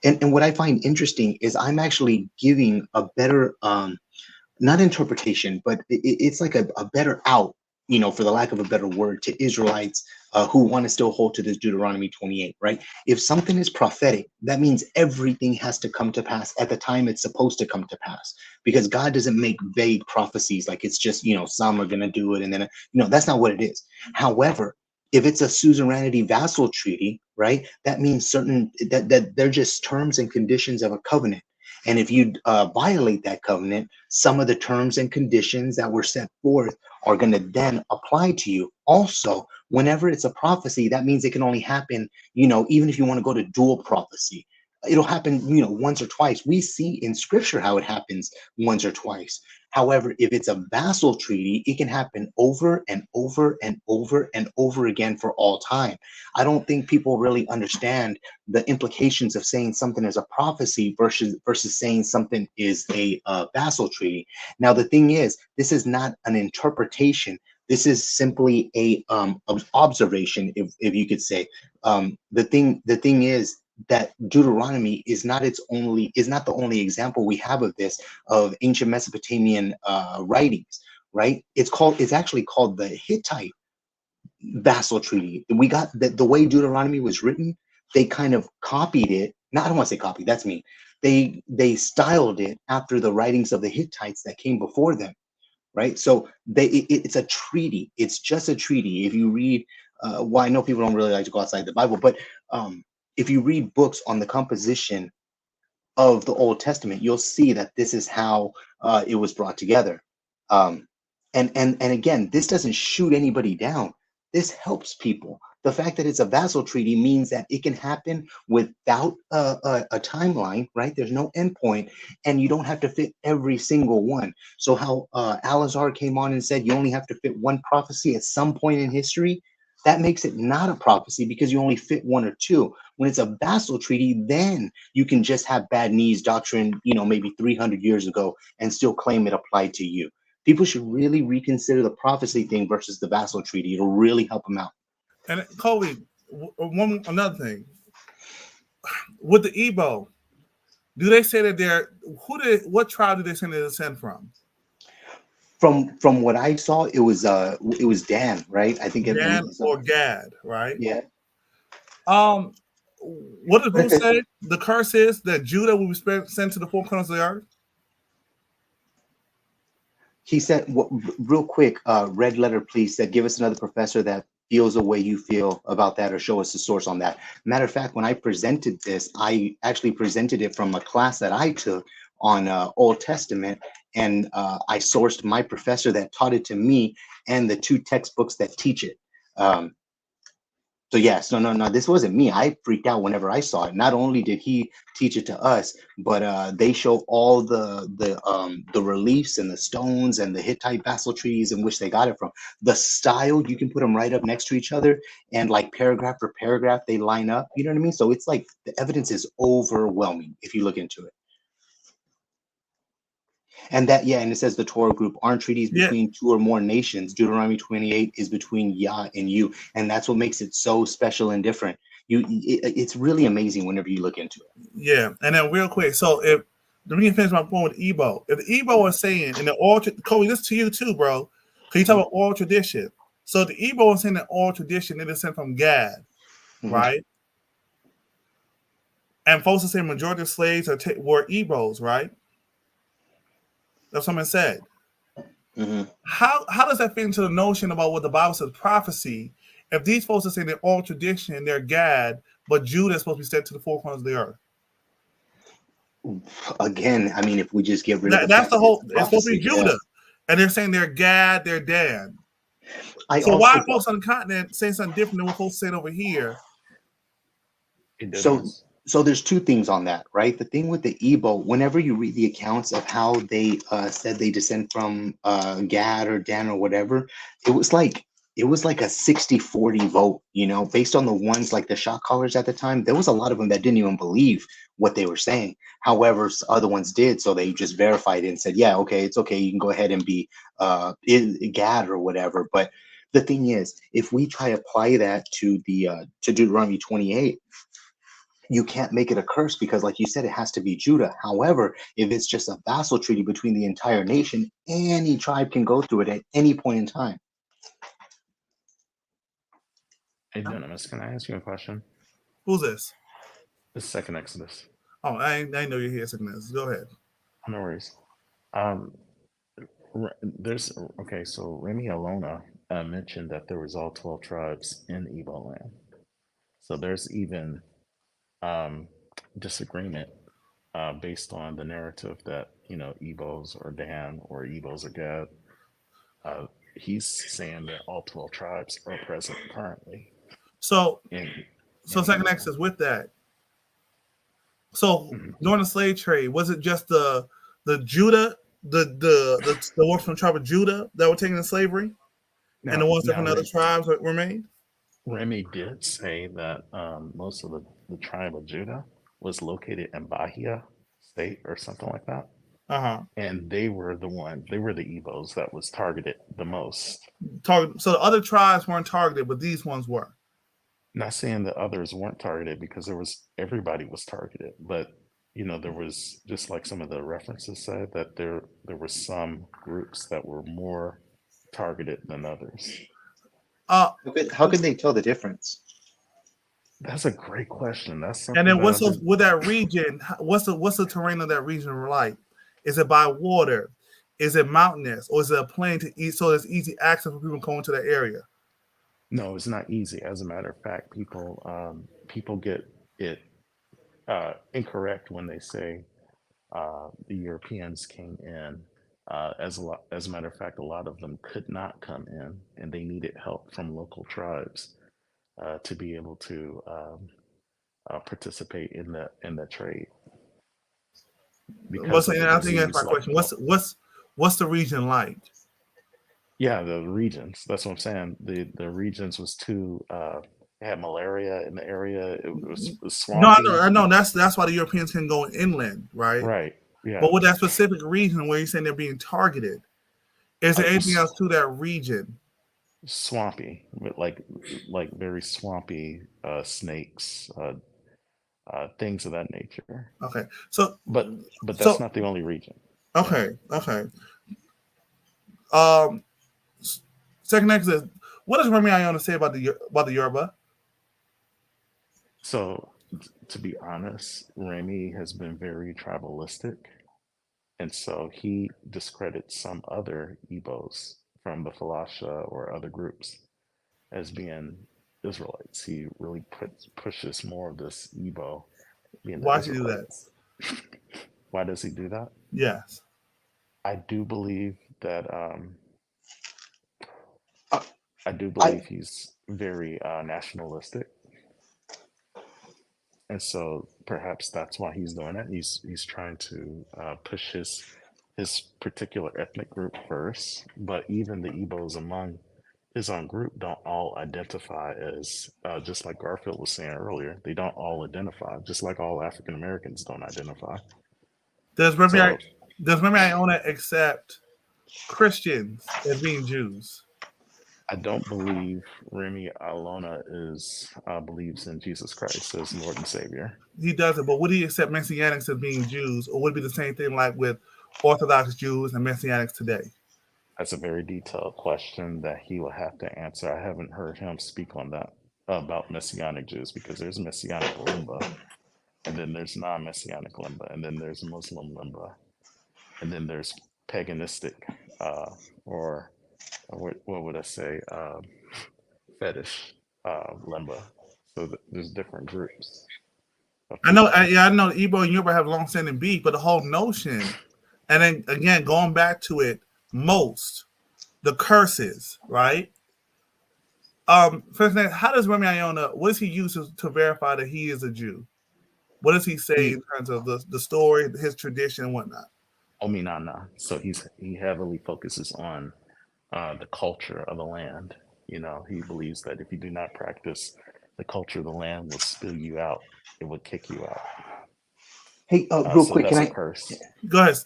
And what I find interesting is I'm actually giving a better, not interpretation, but it's like a better out, for the lack of a better word, to Israelites who want to still hold to this Deuteronomy 28, right? If something is prophetic, that means everything has to come to pass at the time it's supposed to come to pass, because God doesn't make vague prophecies like it's just, some are going to do it. And then, that's not what it is. However, if it's a suzerainty vassal treaty, right, that means that they're just terms and conditions of a covenant. And if you violate that covenant, some of the terms and conditions that were set forth are going to then apply to you. Also, whenever it's a prophecy, that means it can only happen, even if you want to go to dual prophecy, it'll happen, once or twice. We see in scripture how it happens once or twice. However, if it's a vassal treaty, it can happen over and over and over and over again for all time. I don't think people really understand the implications of saying something is a prophecy versus saying something is a vassal treaty. Now, the thing is, this is not an interpretation. This is simply a observation, if you could say. The thing is that Deuteronomy is not the only example we have of this, of ancient Mesopotamian writings, right? It's actually called the Hittite vassal treaty. We got the way Deuteronomy was written, they kind of copied it. No, I don't want to say copy, that's me. They styled it after the writings of the Hittites that came before them, right? So it's a treaty. It's just a treaty. If you read, well, I know people don't really like to go outside the Bible, but if you read books on the composition of the Old Testament, you'll see that this is how it was brought together. And again, this doesn't shoot anybody down. This helps people. The fact that it's a vassal treaty means that it can happen without a timeline, right? There's no endpoint, and you don't have to fit every single one. So how Alazar came on and said you only have to fit one prophecy at some point in history, that makes it not a prophecy because you only fit one or two. When it's a vassal treaty, then you can just have bad knees doctrine, maybe 300 years ago and still claim it applied to you. People should really reconsider the prophecy thing versus the vassal treaty. It'll really help them out. And Kobe, another thing with the Igbo, do they say that what tribe do they say they descend from? From what I saw, it was Dan, right? I think Dan or Gad, right? Yeah. What does Bruce say? The curse is that Judah will be sent to the four corners of the earth. He said, real quick, red letter, please, that give us another professor that feels the way you feel about that, or show us the source on that. Matter of fact, when I presented this, I actually presented it from a class that I took on Old Testament, and I sourced my professor that taught it to me and the two textbooks that teach it. So yes, no, this wasn't me. I freaked out whenever I saw it. Not only did he teach it to us, but they show all the reliefs and the stones and the Hittite vassal treaties in which they got it from. The style, you can put them right up next to each other, and like paragraph for paragraph, they line up. You know what I mean? So it's like the evidence is overwhelming if you look into it. And it says the Torah group aren't treaties between two or more nations. Deuteronomy 28 is between Yah and you, and that's what makes it so special and different. It's really amazing whenever you look into it. Yeah, and then real quick, so let me finish my point with Igbo. If the Igbo is saying in the oral, Kobe, this to you too, bro, because you talk about oral tradition. So the Igbo is saying that oral tradition, it is sent from Gad, right? And folks are saying majority of slaves were Igbos, right? That's what someone said. How does that fit into the notion about what the Bible says prophecy? If these folks are saying they're all tradition, they're Gad, but Judah is supposed to be sent to the four corners of the earth. Again, I mean, if we just get rid of that's the whole. It's supposed to be Judah, and they're saying they're Gad, they're Dan. So why are folks on the continent saying something different than what folks saying over here? So there's two things on that, right? The thing with the Igbo, whenever you read the accounts of how they said they descend from Gad or Dan or whatever, it was like a 60-40 vote, based on the ones like the shot callers at the time. There was a lot of them that didn't even believe what they were saying. However, other ones did, so they just verified it and said, yeah, okay, it's okay, you can go ahead and be Gad or whatever. But the thing is, if we try to apply that to Deuteronomy 28, you can't make it a curse because, like you said, it has to be Judah. However, if it's just a vassal treaty between the entire nation, any tribe can go through it at any point in time. Hey, Dunamis, can I ask you a question? Who's this? The second Exodus. Oh, I know you're here, second Exodus. Go ahead. No worries. So Remy Alona mentioned that there was all 12 tribes in Igbo land. So there's even disagreement based on the narrative that Igbos are Dan or Igbos are Gad. He's saying that all 12 tribes are present currently. So second Exodus with that. So during the slave trade, was it just the Judah, the ones from the tribe of Judah that were taken in slavery, and the ones that from other tribes were made? Remy did say that most of the tribe of Judah was located in Bahia State or something like that. And they were the Igbos that was targeted the most. targeted. So the other tribes weren't targeted, but these ones were. Not saying that others weren't targeted, because everybody was targeted, but there was, just like some of the references said, that there were some groups that were more targeted than others. How could they tell the difference? That's a great question. That's something. And then that with that region? What's the terrain of that region like? Is it by water? Is it mountainous, or is it a plain to eat? So there's easy access for people going to that area. No, it's not easy. As a matter of fact, people get it incorrect when they say the Europeans came in. As a matter of fact, a lot of them could not come in, and they needed help from local tribes to be able to participate in the trade. I think that's my question. What's the region like? Yeah, the regions. That's what I'm saying. The regions was too. Had malaria in the area. It was swampy. No, I know. That's why the Europeans can go inland, right? Right. Yeah. But with that specific region where you're saying they're being targeted, is there anything else to that region? Swampy, with like very swampy snakes, things of that nature. Okay, so but that's not the only region. Okay. Second next is, what does Remy Iona say about the Yoruba? So, to be honest, Remy has been very tribalistic, and so he discredits some other Igbos from the Falasha or other groups as being Israelites. He really pushes more of this Igbo being. Why does he do that? Why does he do that? Yes, I do believe that. He's very nationalistic, and so perhaps that's why he's doing it. He's trying to push his particular ethnic group first, but even the Igbos among his own group don't all identify as, just like Garfield was saying earlier, they don't all identify, just like all African Americans don't identify. Does Remy Iona accept Christians as being Jews? I don't believe Remy Iona believes in Jesus Christ as Lord and Savior. He doesn't, but would he accept Messianics as being Jews, or would it be the same thing like with Orthodox Jews and Messianics today? That's a very detailed question that he will have to answer. I haven't heard him speak on that about Messianic Jews, because there's Messianic Limba, and then there's non-Messianic Limba, and then there's Muslim Limba, and then there's paganistic, or what would I say, fetish Limba. So there's different groups. I know Igbo and Yoruba have long-standing beef, but the whole notion, and then again going back to it, the curses, right? First thing, how does Remy Iona, what does he use to verify that he is a Jew? What does he say in terms of the story, his tradition, and whatnot? Ominana. So he heavily focuses on the culture of the land. He believes that if you do not practice the culture of the land, will spew you out. It will kick you out. Hey, real so quick, that's can a curse. Go ahead.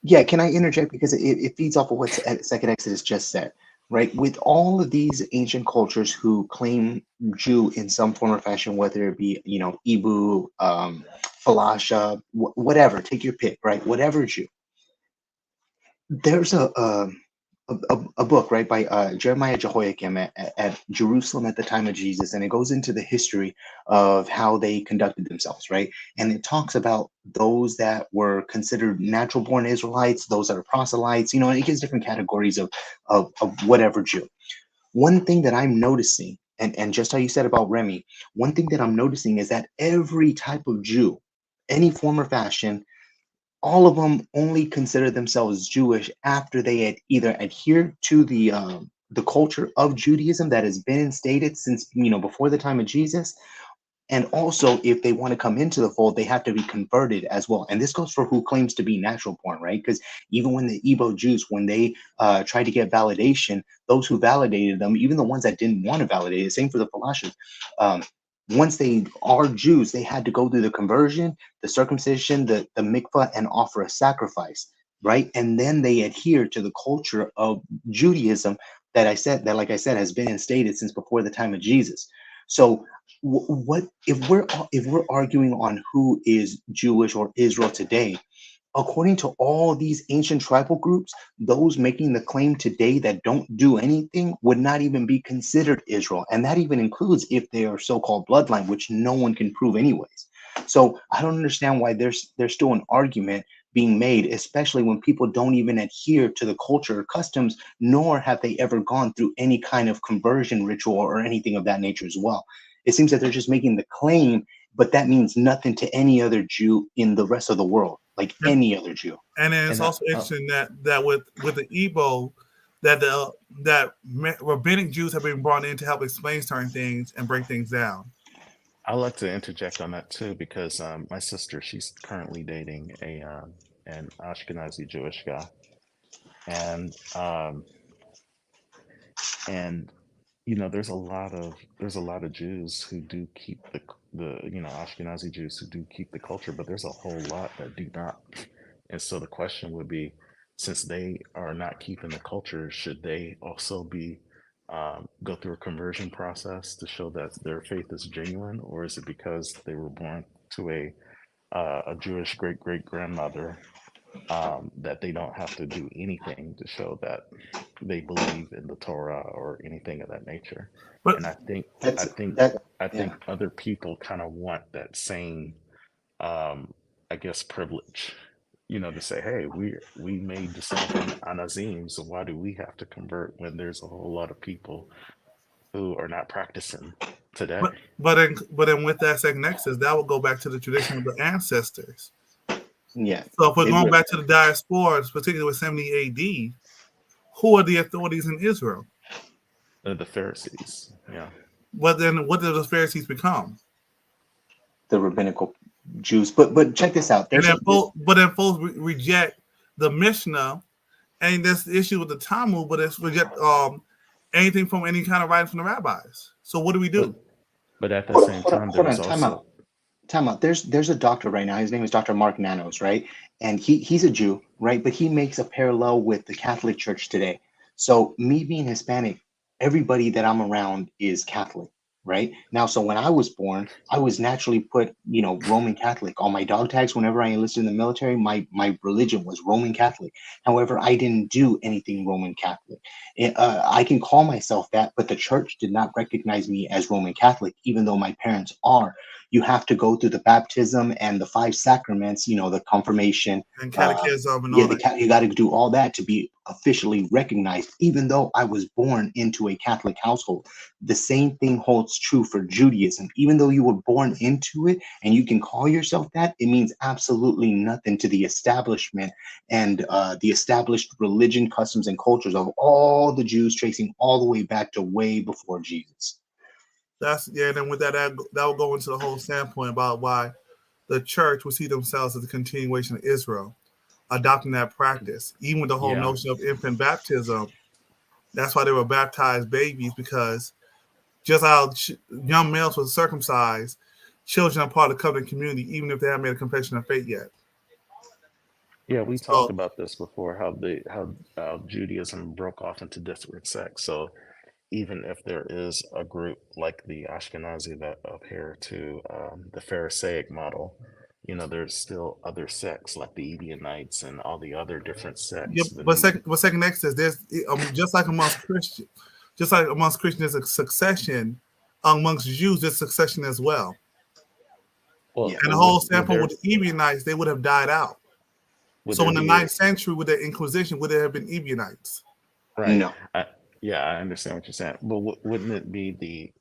Yeah, can I interject, because it feeds off of what Second Exodus just said, right? With all of these ancient cultures who claim Jew in some form or fashion, whether it be Igbo, Falasha, whatever, take your pick, right? Whatever Jew. There's a book, right, by Jeremiah Jehoiakim at Jerusalem at the time of Jesus, and it goes into the history of how they conducted themselves, right? And it talks about those that were considered natural-born Israelites, those that are proselytes, and it gives different categories of whatever Jew. One thing that I'm noticing, and just how you said about Remy, one thing that I'm noticing is that every type of Jew, any form or fashion, all of them only consider themselves Jewish after they had either adhered to the culture of Judaism that has been instated since before the time of Jesus, and also if they want to come into the fold, they have to be converted as well. And this goes for who claims to be natural born, right? Because even when the Igbo Jews, when they tried to get validation, those who validated them, even the ones that didn't want to validate it, same for the Falashas, once they are Jews, they had to go through the conversion, the circumcision, the mikvah, and offer a sacrifice, right? And then they adhere to the culture of Judaism that like I said, has been instated since before the time of Jesus. So what if we're arguing on who is Jewish or Israel today? According to all these ancient tribal groups, those making the claim today that don't do anything would not even be considered Israel. And that even includes if they are so-called bloodline, which no one can prove anyways. So I don't understand why there's still an argument being made, especially when people don't even adhere to the culture or customs, nor have they ever gone through any kind of conversion ritual or anything of that nature as well. It seems that they're just making the claim, but that means nothing to any other Jew in the rest of the world, like any other Jew. And then it's also interesting that with the Igbo, that rabbinic Jews have been brought in to help explain certain things and break things down. I'd like to interject on that too, because my sister, she's currently dating an Ashkenazi Jewish guy, and you know, there's a lot of Jews who do keep the Ashkenazi Jews who do keep the culture, but there's a whole lot that do not. And so the question would be, since they are not keeping the culture, should they also be go through a conversion process to show that their faith is genuine, or is it because they were born to a Jewish great-great-grandmother that they don't have to do anything to show that they believe in the Torah or anything of that nature? And I think other people kind of want that same, I guess, privilege, you know, to say, hey, we made descent from Anazim, so why do we have to convert when there's a whole lot of people who are not practicing today? But then with that second nexus, that will go back to the tradition of the ancestors. Yeah. So if we're going back to the diaspora, particularly with 70 AD, who are the authorities in Israel? The Pharisees. Yeah. But then what did the Pharisees become? The rabbinical Jews. But check this out. But then folks reject the Mishnah, and that's the issue with the Talmud, but it's reject anything from any kind of writing from the rabbis. So what do we do? But at the same time, there's also... Time out. There's a doctor right now. His name is Dr. Mark Nanos, right? And he's a Jew, right? But he makes a parallel with the Catholic Church today. So me being Hispanic, everybody that I'm around is Catholic, right? Now, so when I was born, I was naturally put, Roman Catholic on my dog tags. Whenever I enlisted in the military, my religion was Roman Catholic. However, I didn't do anything Roman Catholic. I can call myself that, but the church did not recognize me as Roman Catholic, even though my parents are. You have to go through the baptism and the 5 sacraments, the confirmation and catechism and all that. You got to do all that to be officially recognized, even though I was born into a Catholic household. The same thing holds true for Judaism. Even though you were born into it and you can call yourself that, it means absolutely nothing to the establishment and the established religion, customs, and cultures of all the Jews, tracing all the way back to way before Jesus. Then with that will go into the whole standpoint about why the church will see themselves as a continuation of Israel, adopting that practice. Even with the whole notion of infant baptism, that's why they were baptized babies, because just how young males were circumcised, children are part of the covenant community, even if they haven't made a confession of faith yet. Yeah, we talked about this before, how Judaism broke off into different sects. So even if there is a group like the Ashkenazi that adhere to the Pharisaic model, there's still other sects like the Ebionites and all the other different sects. Yeah, but second nexus, there's just like amongst Christians, there's a succession. Amongst Jews, there's succession as well. And the whole standpoint with the Ebionites, they would have died out. So in the 9th century, with the Inquisition, would there have been Ebionites? Right. No. Yeah, I understand what you're saying, but wouldn't it be the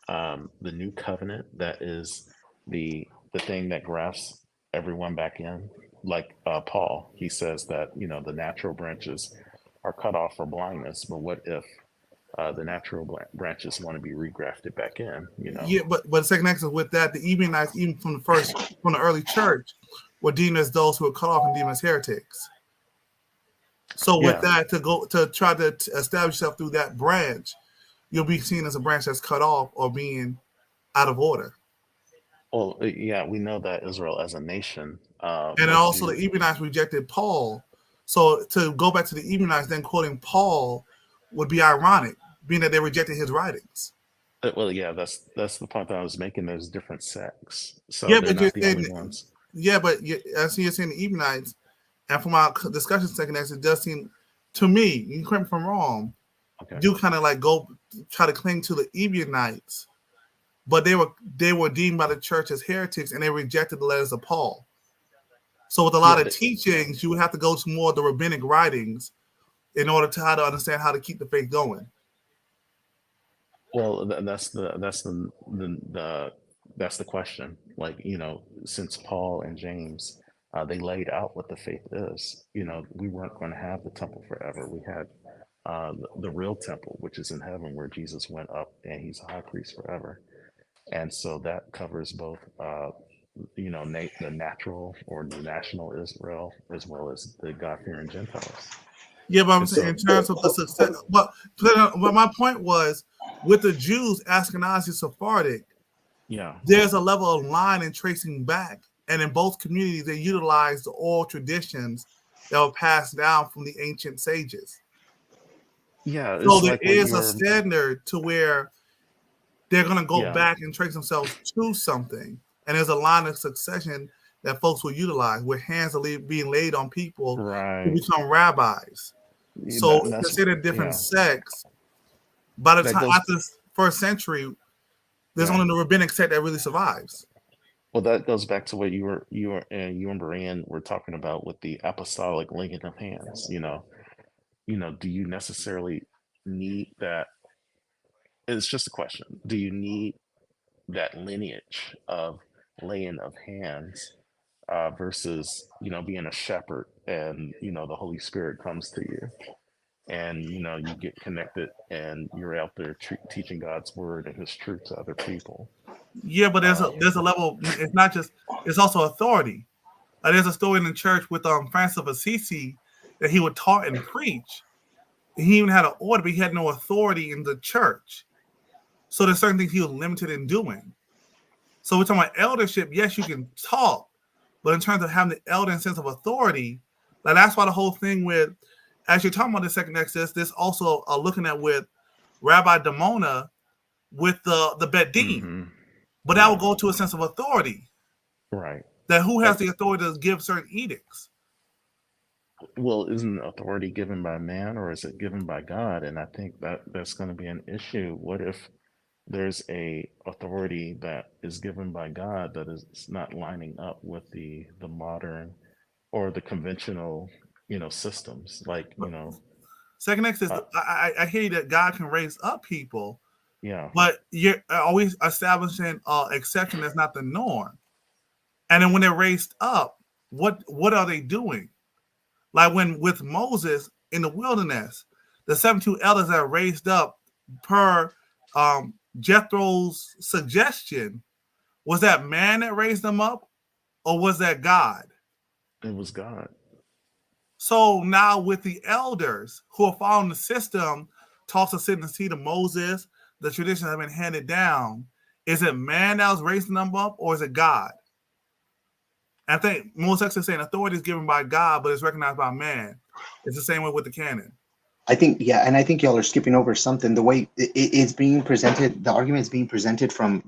new covenant that is the thing that grafts everyone back in? Like Paul, he says that the natural branches are cut off for blindness, but what if the natural branches want to be regrafted back in? Yeah, but second nexus with that, the Ebionites, even from the early church, were deemed as those who were cut off and deemed as heretics. So with that, to try to establish yourself through that branch, you'll be seen as a branch that's cut off or being out of order. Well, yeah, we know that Israel as a nation. And also the Ebionites rejected Paul. So to go back to the Ebionites, then quoting Paul would be ironic, being that they rejected his writings. Well, yeah, that's the point that I was making. There's different sects, so Yeah, they're but you're not the saying, only ones. yeah, but I see you're saying the Ebionites, and from our discussion second next, it does seem to me, you can correct me if I'm wrong, Okay. do kind of like go try to cling to the Ebionites, but they were deemed by the church as heretics, and they rejected the letters of Paul. So with a lot of teachings, you would have to go to more of the rabbinic writings in order to how to understand how to keep the faith going. Well, that's the question. Like, since Paul and James, they laid out what the faith is. We weren't going to have the temple forever. We had the real temple, which is in heaven, where Jesus went up, and he's a high priest forever. And so that covers both, the natural or the national Israel, as well as the God-fearing Gentiles. Yeah, but I'm And saying in so, terms of the success, but my point was with the Jews, Ashkenazi, Sephardic, yeah, there's a level of line and tracing back, and in both communities, they utilize the oral traditions that were passed down from the ancient sages. yeah, So it's there like what is a you're, standard to where they're going to go yeah, back and trace themselves to something, and there's a line of succession that folks will utilize, where hands are being laid on people to right. become rabbis. Yeah, So that's considered different yeah. sects. By the That time goes after the first century, there's right. only the rabbinic sect that really survives. Well, that goes back to what you and Brian were talking about with the apostolic linking of hands. Do you necessarily need that? It's just a question. Do you need that lineage of laying of hands versus being a shepherd, and the Holy Spirit comes to you, and you get connected, and you're out there teaching God's word and His truth to other people. Yeah, but there's a level. It's not just. It's also authority. There's a story in the church with Francis of Assisi that he would taught and preach. He even had an order, but he had no authority in the church. So there's certain things he was limited in doing. So we're talking about eldership. Yes, you can talk, but in terms of having the elder and sense of authority, like that's why the whole thing with, as you're talking about the second Exodus, this also looking at with Rabbi Damona with the Bet Din. Mm-hmm. But that will go to a sense of authority. Right. That who has the authority to give certain edicts? Well, isn't authority given by man, or is it given by God? And I think that's going to be an issue. What if there's a authority that is given by God that is not lining up with the modern or the conventional, systems? Like, Second Exodus, I hear you that God can raise up people, yeah. but you're always establishing exception that's not the norm. And then when they're raised up, what are they doing? Like when with Moses in the wilderness, the 72 elders that are raised up per Jethro's suggestion, was that man that raised them up, or was that God? It was God. So now with the elders who are following the system, taught to sit in the seat of Moses, the traditions have been handed down. Is it man that was raising them up, or is it God? I think most texts are saying authority is given by God, but it's recognized by man. It's the same way with the canon. I think, yeah, and I think y'all are skipping over something. The way it's being presented, the argument is being presented from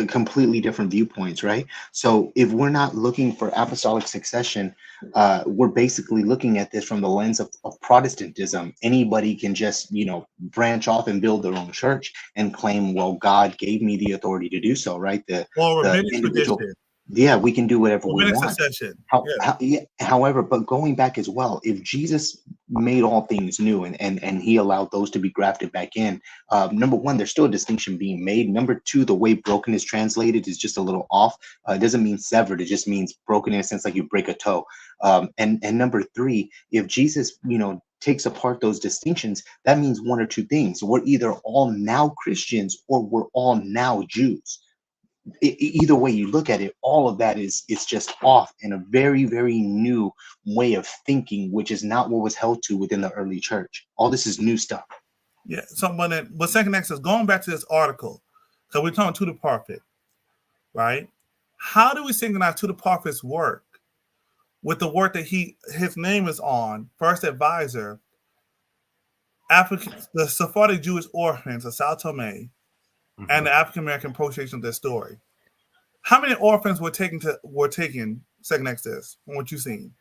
completely different viewpoints, right? So if we're not looking for apostolic succession, we're basically looking at this from the lens of Protestantism. Anybody can just, branch off and build their own church and claim, well, God gave me the authority to do so, right? The rabbinic individual. tradition. Yeah, we can do whatever we want. Succession. However, but going back as well, if Jesus made all things new and he allowed those to be grafted back in, number one, there's still a distinction being made. Number two, the way broken is translated is just a little off. It doesn't mean severed. It just means broken in a sense like you break a toe. And number three, if Jesus, takes apart those distinctions, that means one or two things. We're either all now Christians or we're all now Jews. Either way you look at it, all of that is just off in a very, very new way of thinking, which is not what was held to within the early church. All this is new stuff. Yeah, but second Exodus, going back to this article, because we're talking to the prophet, right? How do we synchronize to the prophet's work with the work that his name is on, first advisor, the Sephardic Jewish orphans of Sao Tome and the African American appropriation of their story. How many orphans were taken? Second next to this, from what you've seen?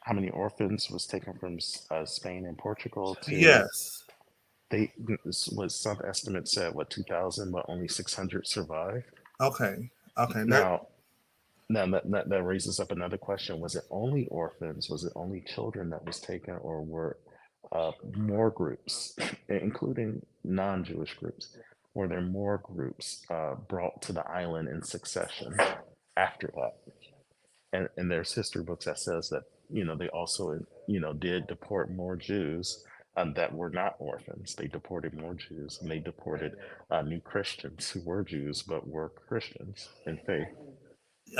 How many orphans was taken from Spain and Portugal to? Yes. What some estimates said 2,000, but only 600 survived. Okay. Now that raises up another question: was it only orphans? Was it only children that was taken, or were more groups, including non-Jewish groups? Were there more groups brought to the island in succession after that? And there's history books that says that they also did deport more Jews that were not orphans. They deported more Jews, and they deported new Christians who were Jews but were Christians in faith.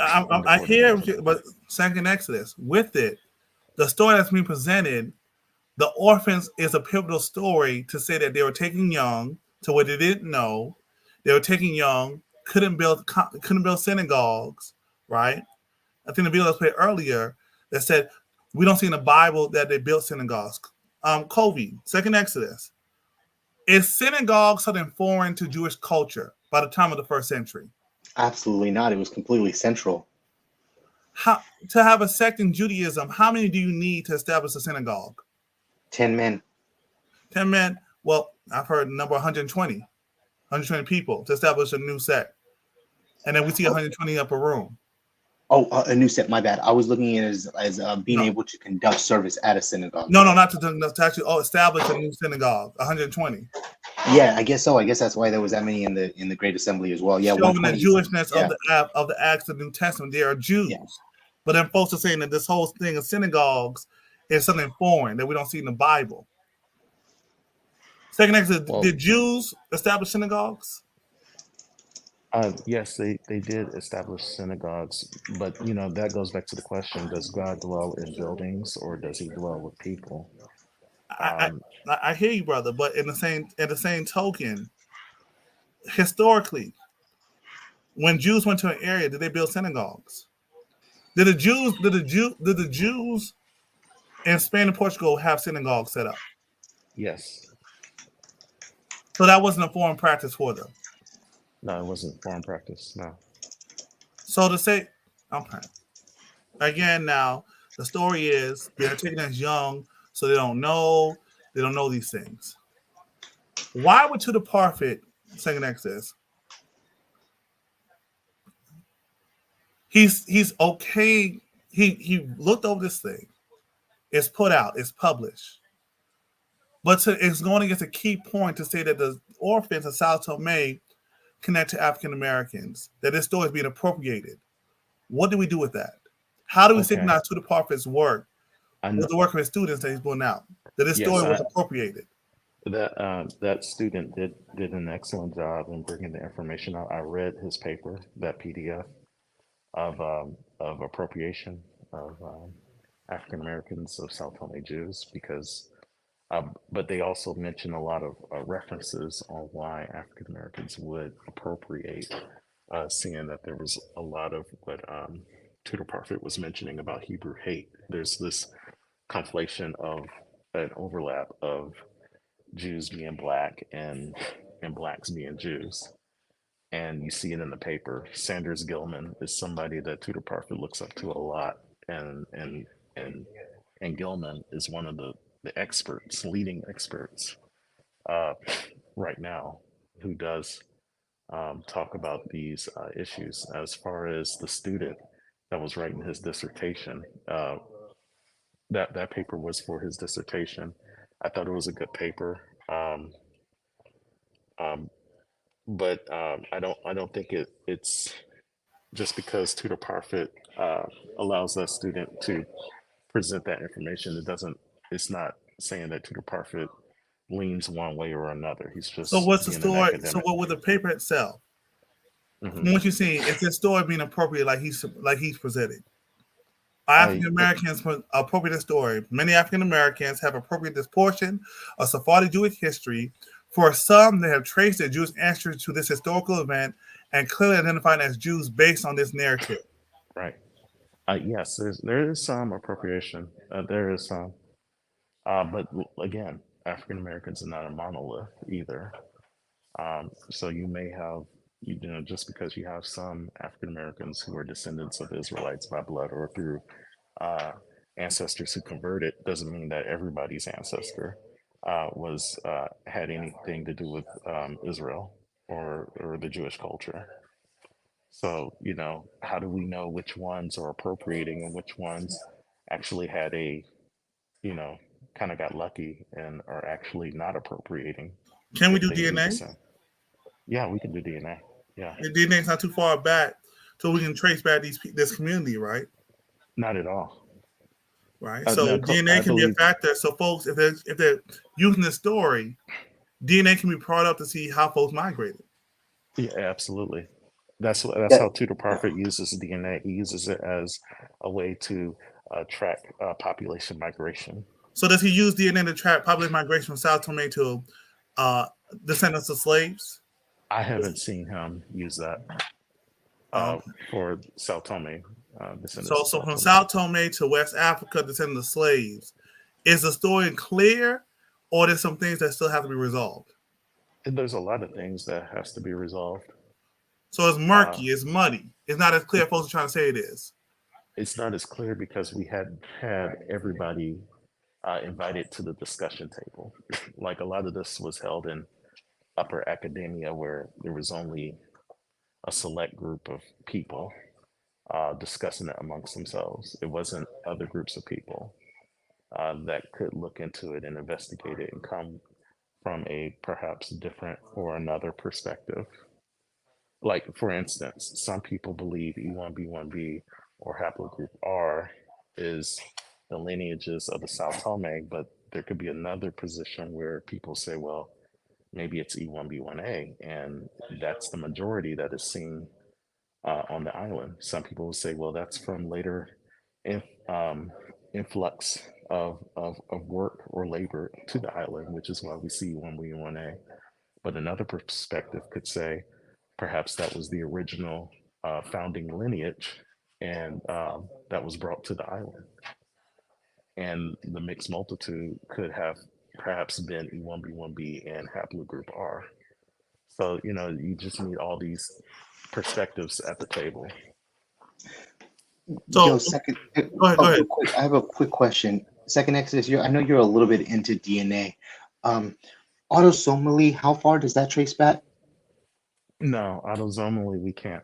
I hear, but second Exodus, with it, the story that's being presented, the orphans is a pivotal story to say that they were taken young to what they didn't know. They were taken young, couldn't build synagogues, right? I think the video was played earlier that said we don't see in the Bible that they built synagogues. Kobe, second Exodus. Is synagogue something foreign to Jewish culture by the time of the first century? Absolutely not. It was completely central. How to have a sect in Judaism, how many do you need to establish a synagogue? 10 men. 10 men. Well, I've heard the number 120 people to establish a new sect. And then we see 120 up a room. Oh, a new set. My bad. I was looking at it as being able to conduct service at a synagogue. No, not to actually establish a new synagogue. 120. Yeah, I guess so. I guess that's why there was that many in the Great Assembly as well. Yeah, showing the Jewishness of the Acts of the New Testament. They are Jews, but then folks are saying that this whole thing of synagogues is something foreign that we don't see in the Bible. Second Exodus, did Jews establish synagogues? Yes, they did establish synagogues, but that goes back to the question: does God dwell in buildings, or does He dwell with people? I hear you, brother, but in the same token, historically, when Jews went to an area, did they build synagogues? Did the Jews in Spain and Portugal have synagogues set up? Yes. So that wasn't a foreign practice for them. No, it wasn't foreign practice. No. So to say, okay. Again, now the story is they're taken as young, so they don't know these things. Why would to the prophet, second Exodus, he's okay. He looked over this thing. It's put out. It's published. But it's going against a key point to say that the orphans of Sao Tome connect to African Americans, that this story is being appropriated. What do we do with that? How do we signalize to the prophet's work with the work of his students that he's putting out, that this story was appropriated? That student did an excellent job in bringing the information out. I read his paper, that PDF of appropriation of African Americans of Sao Tome Jews, because but they also mention a lot of references on why African Americans would appropriate, seeing that there was a lot of what Tutor Parfit was mentioning about Hebrew hate. There's this conflation of an overlap of Jews being Black and Blacks being Jews. And you see it in the paper. Sanders Gilman is somebody that Tutor Parfit looks up to a lot. And Gilman is one of the experts, leading experts right now, who does talk about these issues. As far as the student that was writing his dissertation, that paper was for his dissertation. I thought it was a good paper, but I don't think it's just because Tutor Parfit allows that student to present that information. It's not saying that Tutor Parfit leans one way or another. He's just so what's the story? So what with the paper itself? From what you see, is this story being appropriate like he's presented? African Americans appropriate the story. Many African Americans have appropriated this portion of Sephardic Jewish history. For some, they have traced their Jewish ancestry to this historical event and clearly identified as Jews based on this narrative. Right. Yes, there is some appropriation. There is some. But again, African Americans are not a monolith either. So you may have, just because you have some African Americans who are descendants of Israelites by blood or through ancestors who converted, doesn't mean that everybody's ancestor was had anything to do with Israel or the Jewish culture. So, how do we know which ones are appropriating and which ones actually had kind of got lucky and are actually not appropriating Can we if do they do the DNA? same? Yeah, we can do DNA. Yeah, The DNA is not too far back, so we can trace back this community, right? not at all. Right. So No, DNA I can be a believe, factor. So folks, if they're using the story, DNA can be brought up to see how folks migrated. yeah, absolutely. That's Yeah. how Tudor Parfit uses DNA. He uses it as a way to track population migration. So does he use DNA to track population migration from South Tome to descendants of slaves? I haven't seen him use that for Sao Tome, descendants of So Sao from Tome. South Tome to West Africa, descendants of slaves, is the story clear, or there's some things that still have to be resolved? And there's a lot of things that has to be resolved. So it's murky, it's muddy. It's not as clear as folks are trying to say it is. It's not as clear because we had everybody invited to the discussion table. Like a lot of this was held in upper academia where there was only a select group of people discussing it amongst themselves. It wasn't other groups of people that could look into it and investigate it and come from a perhaps different or another perspective. Like, for instance, some people believe E1B1B or haplogroup R is the lineages of the Sao Tome, but there could be another position where people say, well, maybe it's E1B1A, and that's the majority that is seen on the island. Some people will say, well, that's from later influx of work or labor to the island, which is why we see E1B1A. But another perspective could say, perhaps that was the original founding lineage, and that was brought to the island. And the mixed multitude could have perhaps been E1B1B and haplogroup R. So, you just need all these perspectives at the table. So, go ahead. I have a quick question. Second Exodus, I know you're a little bit into DNA. Autosomally, how far does that trace back? No, autosomally we can't.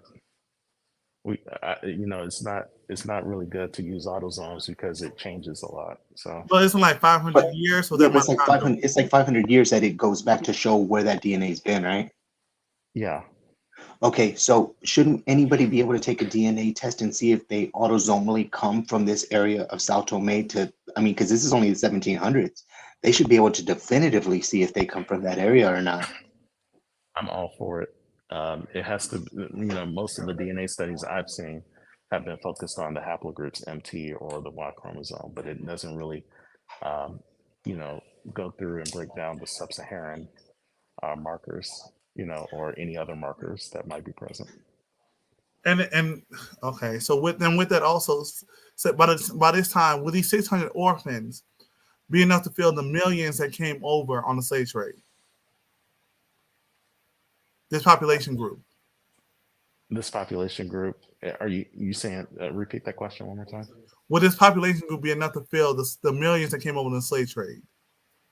It's not really good to use autosomes because it changes a lot. So, but it's like 500 years. So yeah, but it's like 500. It's like 500 years that it goes back to show where that DNA's been, right? Yeah. Okay, so shouldn't anybody be able to take a DNA test and see if they autosomally come from this area of Sao Tome to? Because this is only the 1700s. They should be able to definitively see if they come from that area or not. I'm all for it. It has to, most of the DNA studies I've seen have been focused on the haplogroups MT or the Y chromosome, but it doesn't really, go through and break down the sub-Saharan markers, or any other markers that might be present. And okay, so with that also, so by this time, with these 600 orphans, be enough to fill the millions that came over on the slave trade. This population group. This population group, are you saying, repeat that question one more time? Would this population group be enough to fill the millions that came over in the slave trade?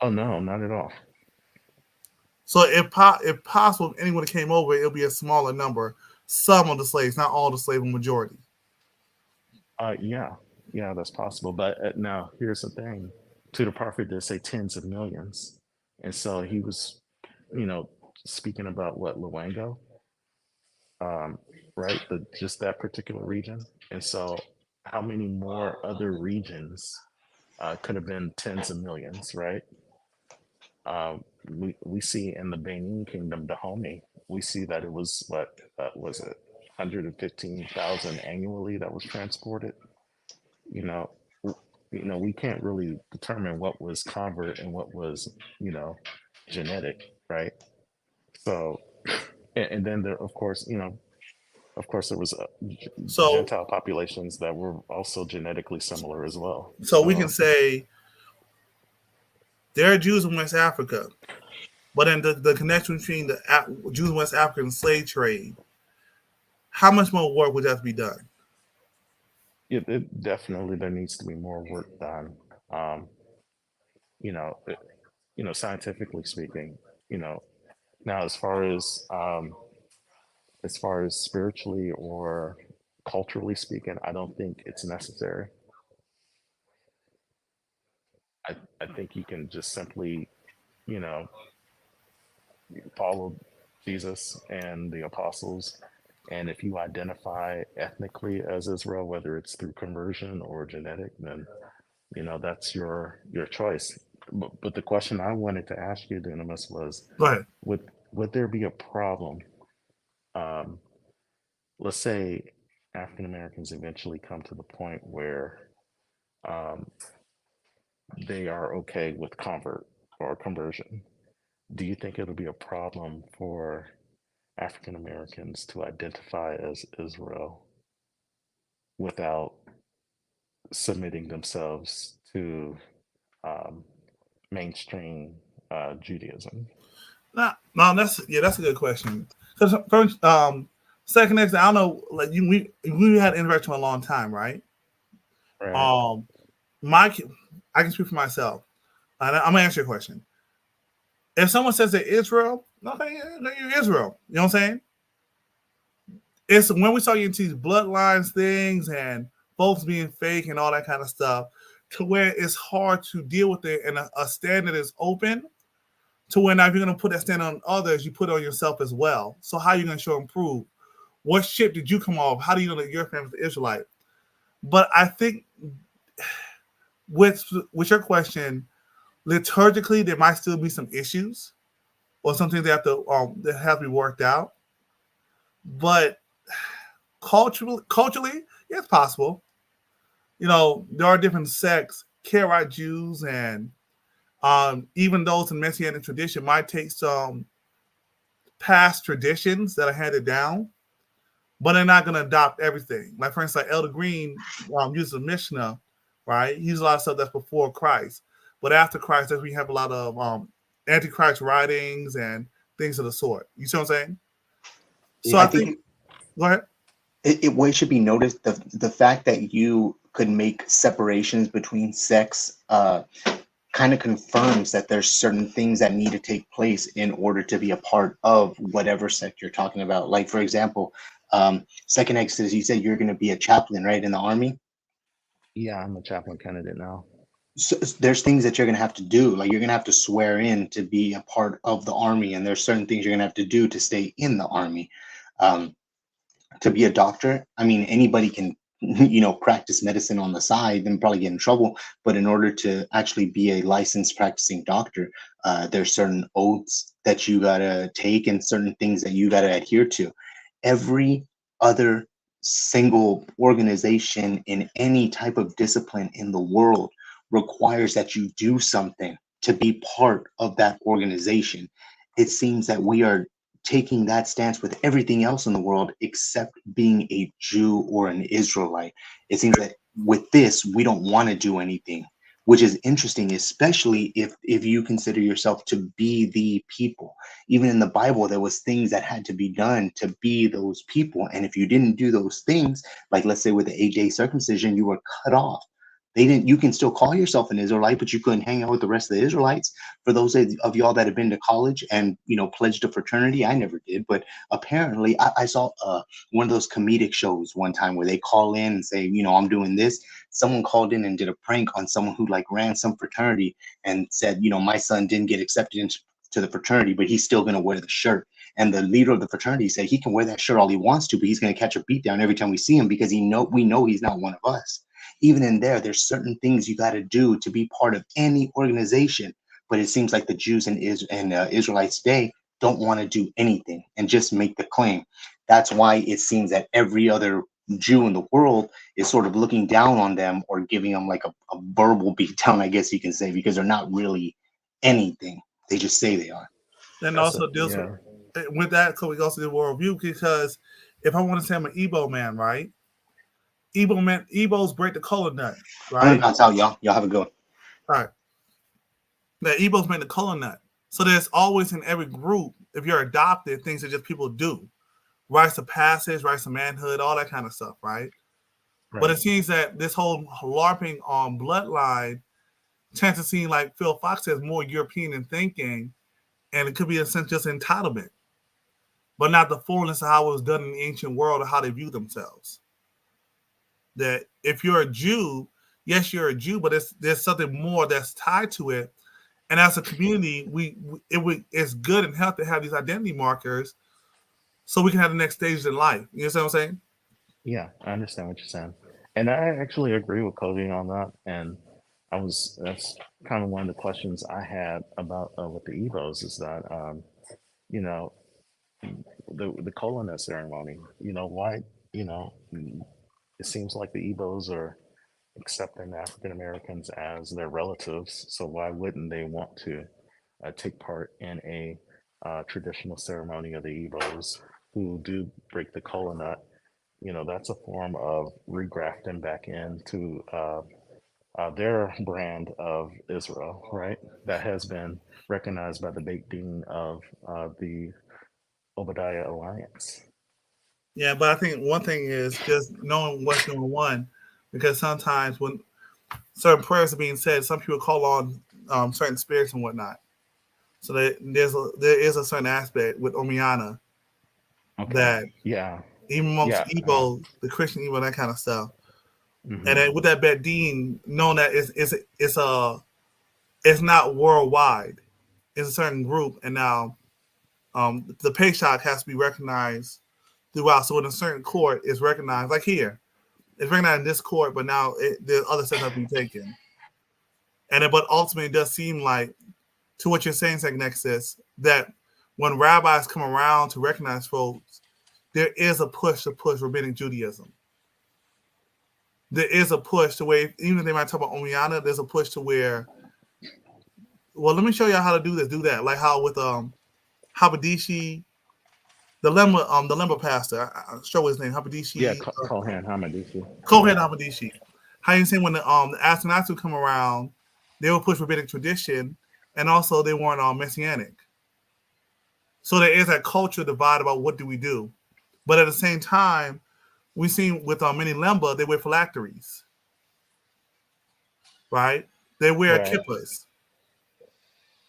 Oh, no, not at all. So if possible, if anyone that came over, it'll be a smaller number. Some of the slaves, not all the slaves, majority. Yeah, that's possible. But now here's the thing. Tudor Parfit did say tens of millions. And so he was, speaking about what, Luango, right? Just that particular region. And so how many more other regions could have been tens of millions, right? We see in the Benin Kingdom, Dahomey, we see that it was, what was it, 115,000 annually that was transported. We can't really determine what was convert and what was, genetic, right? So, and then there, of course, there was Gentile populations that were also genetically similar as well. So we can say There are Jews in West Africa, but in the connection between the Jews in West Africa and slave trade, how much more work would have to be done? It definitely there needs to be more work done. You know, scientifically speaking, now as far as spiritually or culturally speaking, I don't think it's necessary. I think you can just simply, you know, follow Jesus and the apostles. And if you identify ethnically as Israel, whether it's through conversion or genetic, then that's your choice. But the question I wanted to ask you, Dunamis, was Right. would there be a problem? Let's say African Americans eventually come to the point where they are okay with convert or conversion. Do you think it'll be a problem for African Americans to identify as Israel without submitting themselves to mainstream Judaism? No, that's a good question. Because first, second next, I don't know, like we had interaction for a long time, right? Right. I can speak for myself. I'm gonna answer your question. If someone says they're Israel, okay, yeah, you're Israel. You know what I'm saying? It's when we start getting into these bloodlines things and folks being fake and all that kind of stuff, to where it's hard to deal with it, and a standard is open. To where now if you're going to put that standard on others, you put it on yourself as well. So how are you going to show and prove? What ship did you come off? How do you know that your family's the Israelite? But I think with your question, liturgically there might still be some issues or something that have to be worked out. But culturally, yeah, it's possible. There are different sects, Karaite Jews, and even those in Messianic tradition might take some past traditions that are handed down, but they're not going to adopt everything. Like, for instance, like Elder Green uses a Mishnah, right? He uses a lot of stuff that's before Christ. But after Christ, that's when you have a lot of antichrist writings and things of the sort. You see what I'm saying? So Yeah, I think go ahead. It should be noticed the fact that you could make separations between sects kind of confirms that there's certain things that need to take place in order to be a part of whatever sect you're talking about. Like, for example, Second Exodus, you said you're going to be a chaplain, right, in the army? Yeah, I'm a chaplain candidate now. So there's things that you're going to have to do. Like, you're going to have to swear in to be a part of the army, and there's certain things you're going to have to do to stay in the army. To be a doctor, I mean, anybody can practice medicine on the side and probably get in trouble, but in order to actually be a licensed practicing doctor, there's certain oaths that you gotta take and certain things that you gotta adhere to. Every other single organization in any type of discipline in the world requires that you do something to be part of that organization. It seems that we are taking that stance with everything else in the world except being a Jew or an Israelite. It seems that with this, we don't want to do anything, which is interesting, especially if you consider yourself to be the people. Even in the Bible, there was things that had to be done to be those people. And if you didn't do those things, like let's say with the 8-day circumcision, you were cut off. You can still call yourself an Israelite, but you couldn't hang out with the rest of the Israelites. For those of y'all that have been to college and pledged a fraternity, I never did, but apparently I saw one of those comedic shows one time where they call in and say, I'm doing this. Someone called in and did a prank on someone who ran some fraternity and said, my son didn't get accepted into the fraternity, but he's still going to wear the shirt. And the leader of the fraternity said he can wear that shirt all he wants to, but he's going to catch a beat down every time we see him because we know he's not one of us. Even in there's certain things you got to do to be part of any organization. But it seems like the Jews and Israelites today don't want to do anything and just make the claim. That's why it seems that every other Jew in the world is sort of looking down on them or giving them like a verbal beatdown, I guess you can say, because they're not really anything. They just say they are. And also deals with that, so we go to the worldview, because if I want to say I'm an Igbo man, right? Igbos break the cola nut, right? I'm about to tell y'all. Y'all have a good one. All right. that Igbos made the kola nut. So there's always in every group, if you're adopted, things that just people do. Rites of passage, rites of manhood, all that kind of stuff, right? But it seems that this whole LARPing on bloodline tends to seem like Phil Fox says more European in thinking, and it could be a sense just entitlement, but not the fullness of how it was done in the ancient world or how they view themselves. That if you're a Jew, yes, you're a Jew, but there's something more that's tied to it. And as a community, it's good and healthy to have these identity markers so we can have the next stage in life. You know what I'm saying? Yeah, I understand what you're saying. And I actually agree with Cody on that. And that's kind of one of the questions I had about with the Evos is that, you know, the colonist ceremony, you know, why, you know, it seems like the Evos are accepting African Americans as their relatives. So why wouldn't they want to take part in a traditional ceremony of the Evos who do break the kola nut? You know, that's a form of regrafting back into their brand of Israel, right? That has been recognized by the Beit Din of the Obadiah Alliance. Yeah, but I think one thing is just knowing what's going on, because sometimes when certain prayers are being said, some people call on certain spirits and whatnot. So there is a certain aspect with Omiana that even amongst Igbo, the Christian Igbo, that kind of stuff. And then with that Bet Din, knowing that it's not worldwide, it's a certain group, and now the Payshot has to be recognized throughout. So in a certain court, it's recognized, like here, it's recognized in this court, but now the other steps have been taken. But ultimately, it does seem like, to what you're saying, Second Nexus, that when rabbis come around to recognize folks, there is a push to push rabbinic Judaism. There is a push to where, even if they might talk about Omiana, there's a push to where, well, let me show y'all how to do this, do that. Like how with Habadishi, the Lemba pastor, I'll show his name, Habadishi. Yeah, Kohen Hamadishi. Kohen Hamadishi. How you saying when the Astronauts would come around, they would push rabbinic tradition, and also they weren't messianic. So there is that culture divide about what do we do. But at the same time, we seen with many Lemba, they wear phylacteries. Right? They wear kippas.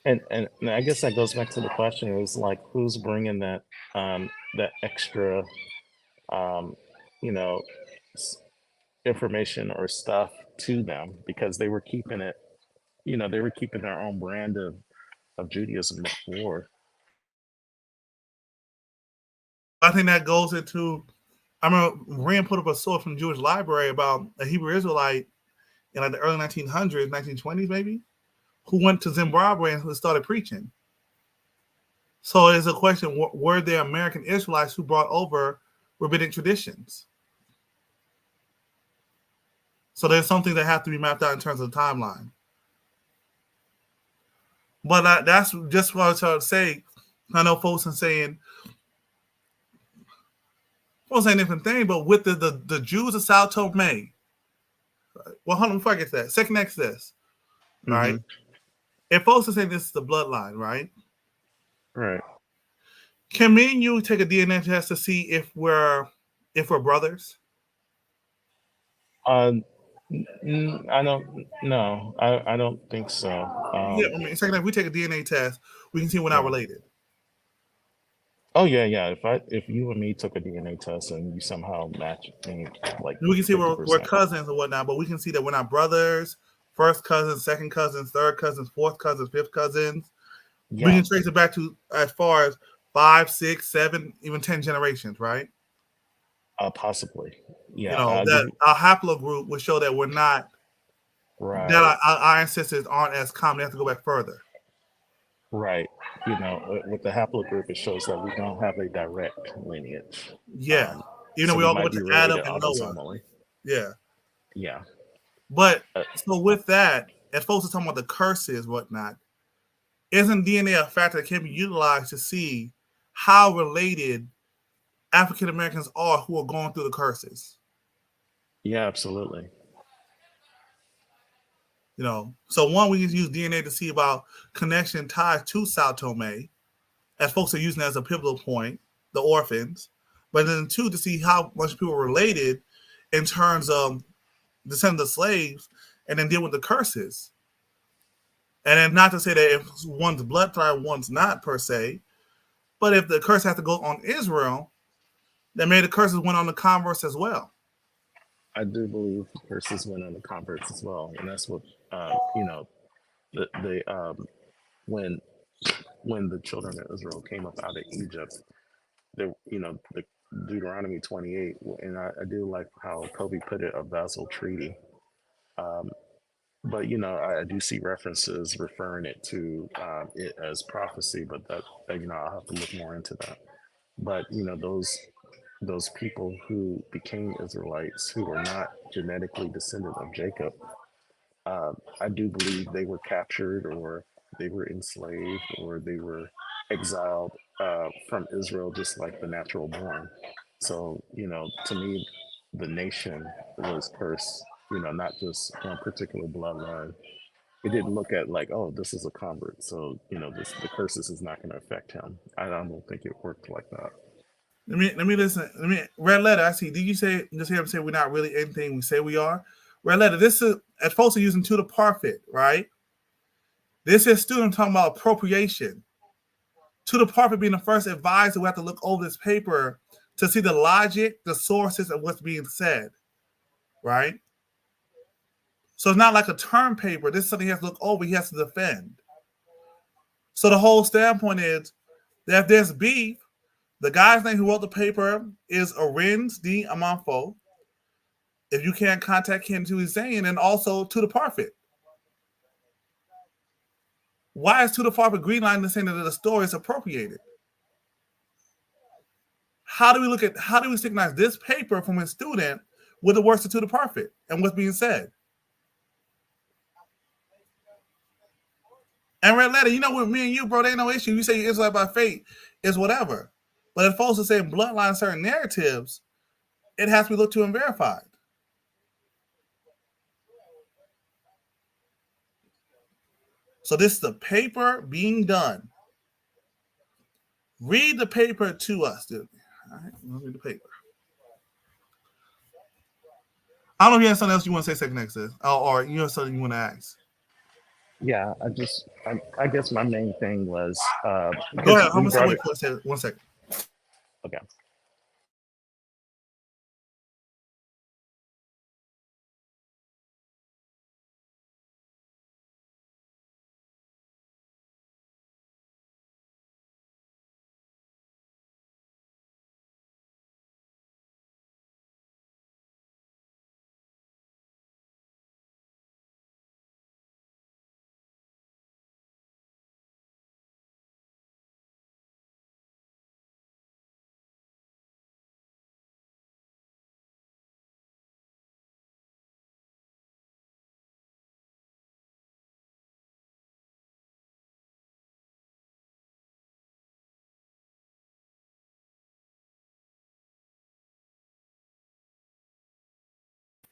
And I guess that goes back to the question is like, who's bringing that that extra, you know, information or stuff to them, because they were keeping it, you know, they were keeping their own brand of Judaism before. I think that goes into, I remember Rand put up a source from the Jewish Library about a Hebrew Israelite in like the early 1900s, 1920s maybe, who went to Zimbabwe and who started preaching. So it's a question, were there American Israelites who brought over rabbinic traditions? So there's something that has to be mapped out in terms of the timeline. But that's just what I was trying to say. I know folks are saying, folks saying different thing, but with the Jews of Sao Tome, well, hold on before I get to that. Second Exodus, right? If folks are saying this is the bloodline, right? Right. Can me and you take a DNA test to see if we're brothers? I don't know. I don't think so. Yeah, I mean, second, if we take a DNA test, we can see we're not related. Oh yeah. If you and me took a DNA test and you somehow match me, like We can see we're 50%. cousins or whatnot, but we can see that we're not brothers, first cousins, second cousins, third cousins, fourth cousins, fifth cousins. Yeah. We can trace it back to as far as 5, 6, 7, even 10 generations, right? Possibly. Yeah. You know, that our haplogroup will show that we're not, that our ancestors aren't as common. They have to go back further. Right. You know, with the haplogroup, it shows that we don't have a direct lineage. Yeah. Even though so we all go might be to related Adam and Noah. autosomally. Yeah. Yeah. But so with that, as folks are talking about the curses, whatnot, isn't DNA a factor that can be utilized to see how related African Americans are who are going through the curses? Yeah, absolutely. You know, so one, we use DNA to see about connection ties to Sao Tome, as folks are using it as a pivotal point, the orphans. But then two, to see how much people are related in terms of descendants of slaves, and then deal with the curses. And then not to say that if one's blood tribe, one's not per se, but if the curse has to go on Israel, then maybe the curses went on the converse as well. I do believe curses went on the converts as well, and that's what you know. The when when the children of Israel came up out of Egypt, the the Deuteronomy 28, and I do like how Kobe put it, a vassal treaty. Um, but I do see references referring it to it as prophecy, but I'll have to look more into that. But those people who became Israelites who were not genetically descendant of Jacob, I do believe they were captured or they were enslaved or they were exiled from Israel, just like the natural born. So, to me, the nation was cursed, not just one particular bloodline. It didn't look at like, oh, this is a convert. So, the curses is not going to affect him. I don't think it worked like that. Let me listen. Red letter. I see. Did you say just hear him say we're not really anything we say we are? Red letter. This is as folks are using to the parfait, right? This is student talking about appropriation. To the parfait being the first advisor, we have to look over this paper to see the logic, the sources of what's being said, right? So it's not like a term paper. This is something he has to look over. He has to defend. So the whole standpoint is that if there's beef, the guy's name who wrote the paper is Arends D. Amanfo. If you can't contact him, to his saying, and also to the parfait. Why is to the parfait green line saying that the story is appropriated? How do we synchronize this paper from a student with the works of to the parfait and what's being said? And red letter, with me and you, bro, there ain't no issue. You say you're Israelite by faith, is whatever. But if folks are saying bloodline certain narratives, it has to be looked to and verified. So this is the paper being done. Read the paper to us, dude. All right, let's read the paper. I don't know if you have something else you want to say second next to this, or you have something you want to ask. Yeah, I guess my main thing was Go ahead. I'm gonna wait for 1 second. Okay.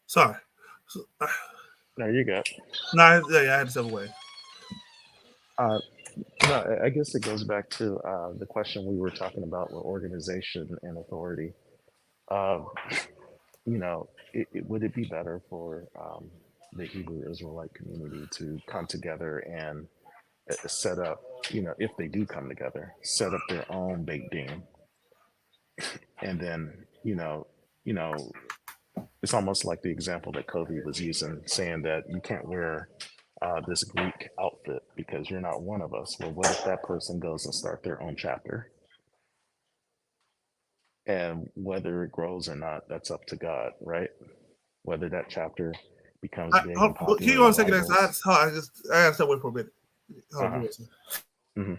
Sorry. No, you got. No, yeah, I had to step away. No, I guess it goes back to the question we were talking about with organization and authority. Would it be better for the Hebrew Israelite community to come together and set up, if they do come together, set up their own Beit Din, and then, it's almost like the example that Kobe was using, saying that you can't wear this Greek outfit because you're not one of us. Well, what if that person goes and start their own chapter? And whether it grows or not, that's up to God, right? Whether that chapter becomes big and popular. Keep on a second. I got to step away for a minute. Mm-hmm.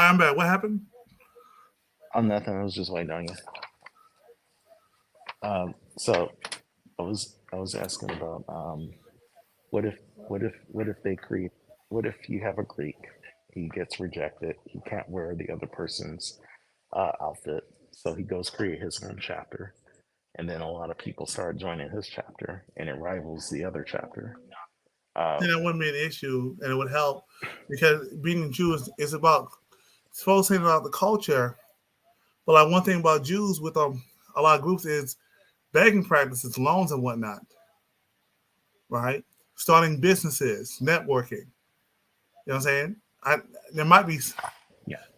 I'm back. What happened? Oh, nothing. I was just waiting on you. So I was asking about what if they create, what if you have a Greek, he gets rejected, he can't wear the other person's outfit, so he goes create his own chapter, and then a lot of people start joining his chapter, and it rivals the other chapter. Then that wouldn't be an issue, and it would help because being Jews is about supposed to say about the culture. But like one thing about Jews with a lot of groups is begging practices, loans and whatnot, right? Starting businesses, networking. You know what I'm saying? There might be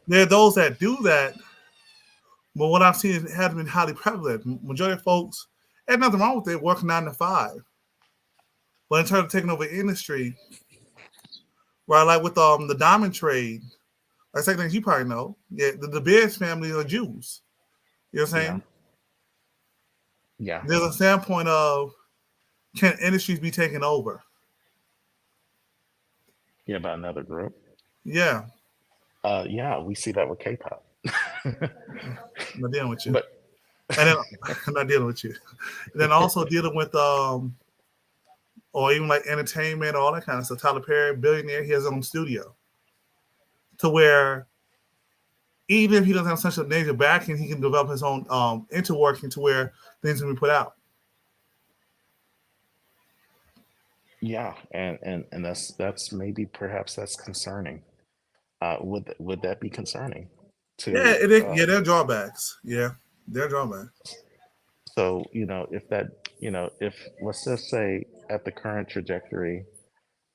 there are those that do that, but what I've seen is it hasn't been highly prevalent. Majority of folks, and nothing wrong with it, working 9 to 5. But in terms of taking over industry, right, like with the diamond trade, like certain things you probably know, yeah, the Bears family are Jews. You know what I'm saying? Yeah. There's a standpoint of can industries be taken over? Yeah, by another group. Yeah. Yeah, we see that with K-pop. I'm not dealing with you. But and then I'm not dealing with you. And then also dealing with or even like entertainment, all that kind of stuff. Tyler Perry, billionaire, he has his own studio. To where even if he doesn't have such a major backing, he can develop his own interworking to where things can be put out. yeah, and that's maybe perhaps that's concerning. Would that be concerning Yeah, to there are drawbacks. Yeah, there are drawbacks. so if that if let's just say at the current trajectory,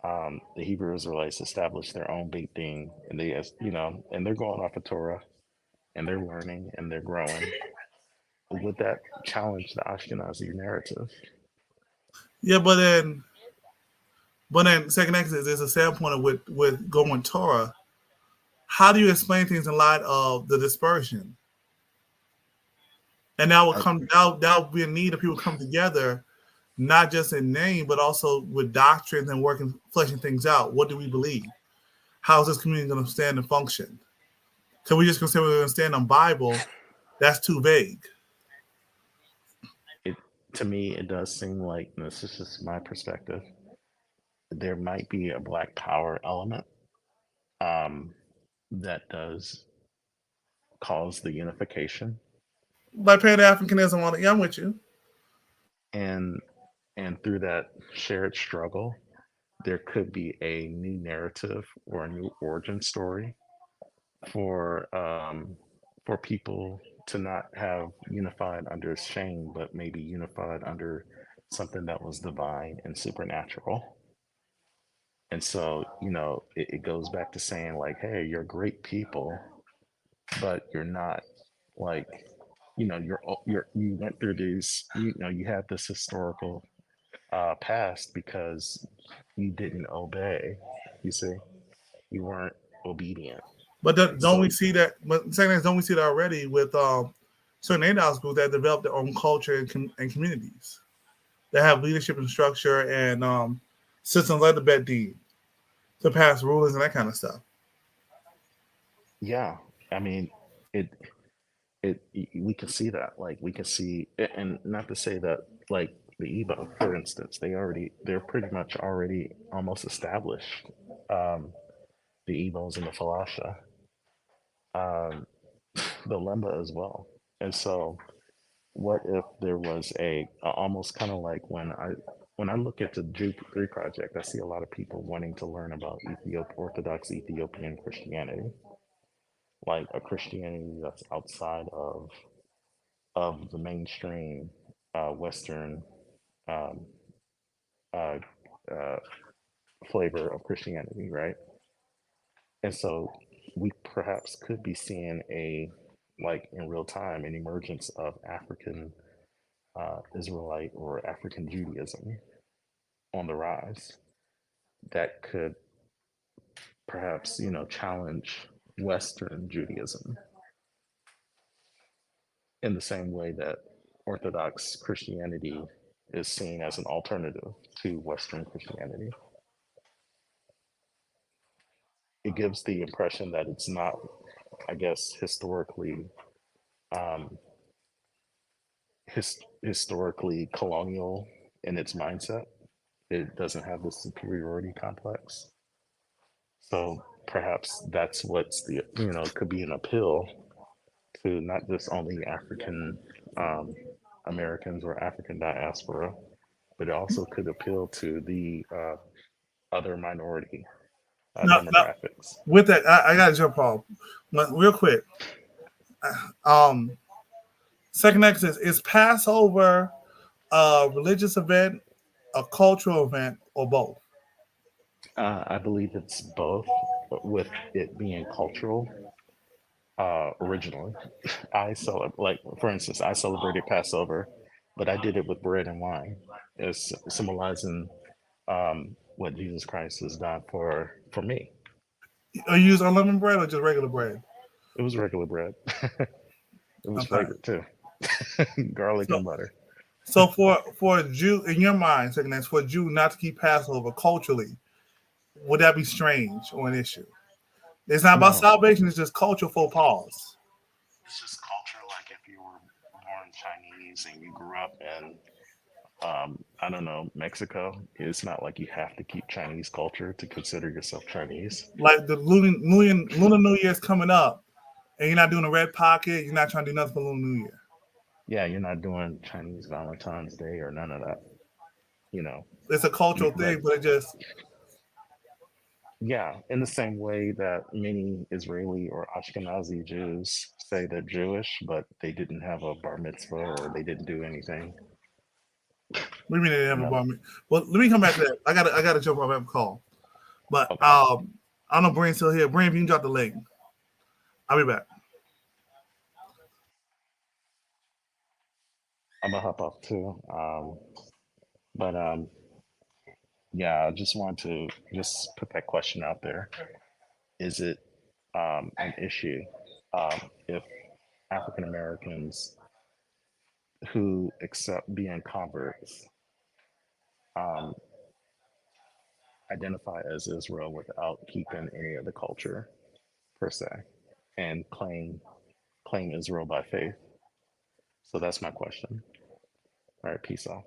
the Hebrew Israelites established their own big thing, and they and they're going off of Torah, and they're learning and they're growing. Would that challenge the Ashkenazi narrative? Yeah, but then second exit there's a standpoint of with going Torah. How do you explain things in light of the dispersion? And that would be a need of people come together, not just in name, but also with doctrines and working, fleshing things out. What do we believe? How is this community going to stand and function? Can we just consider we're going to stand on Bible? That's too vague. To me, it does seem like, and this is just my perspective, there might be a black power element that does cause the unification, By Pan-Africanism, all that. Yeah, I'm with you. and through that shared struggle, there could be a new narrative or a new origin story for people to not have unified under shame, but maybe unified under something that was divine and supernatural. And so, it goes back to saying like, hey, you're great people, but you're not like, you went through these, you had this historical past because you didn't obey. You see, you weren't obedient. But don't So we see that? But second, don't we see that already with certain ADOS groups that develop their own culture and communities that have leadership and structure and systems like the Bet Dean to pass rulings and that kind of stuff. yeah, I mean, it we can see that, like we can see, and not to say that like the Igbo, for instance, they're pretty much already almost established, the Igbos and the Falasha, um, the Lemba as well. And so what if there was almost kind of like when I look at the Juke 3 project, I see a lot of people wanting to learn about Orthodox Ethiopian Christianity, like a Christianity that's outside of the mainstream Western um, uh, uh, flavor of Christianity, right? And so we perhaps could be seeing like in real time, an emergence of African Israelite or African Judaism on the rise that could perhaps, challenge Western Judaism in the same way that Orthodox Christianity is seen as an alternative to Western Christianity. It gives the impression that it's not I guess, historically, um, historically colonial in its mindset. It doesn't have the superiority complex. So perhaps that's what's the, could be an appeal to not just only African Americans or African diaspora, but it also could appeal to the other minority No, demographics. with that, I got to jump off, but real quick. Second Exodus, is Passover a religious event, a cultural event, or both? I believe it's both, but with it being cultural. Originally, like, for instance, I celebrated Passover, but I did it with bread and wine, as symbolizing what Jesus Christ has done for me. Are you use unleavened bread or just regular bread? It was regular bread. It was Okay. flavored too, garlic and butter. So for a Jew, in your mind, Second Exodus, for a Jew not to keep Passover culturally, would that be strange or an issue? It's not about salvation; it's just cultural faux pas. It's just culture. Like if you were born Chinese and you grew up in, I don't know, Mexico, it's not like you have to keep Chinese culture to consider yourself Chinese. Like the Lunar New Year is coming up, and you're not doing a red pocket. You're not trying to do nothing for Lunar New Year. Yeah, you're not doing Chinese Valentine's Day or none of that. It's a cultural thing, but it just. Yeah, in the same way that many Israeli or Ashkenazi Jews say they're Jewish, but they didn't have a bar mitzvah or they didn't do anything. We mean they didn't have a bar mitzvah. Well, let me come back to that. I gotta jump off that call. But okay. I don't know if Brain's still here. Brain, if you can drop the link. I'll be back. I'm gonna hop off too. But yeah, I just want to just put that question out there. Is it an issue if African Americans who accept being converts identify as Israel without keeping any of the culture per se and claim Israel by faith? So that's my question. All right, peace out.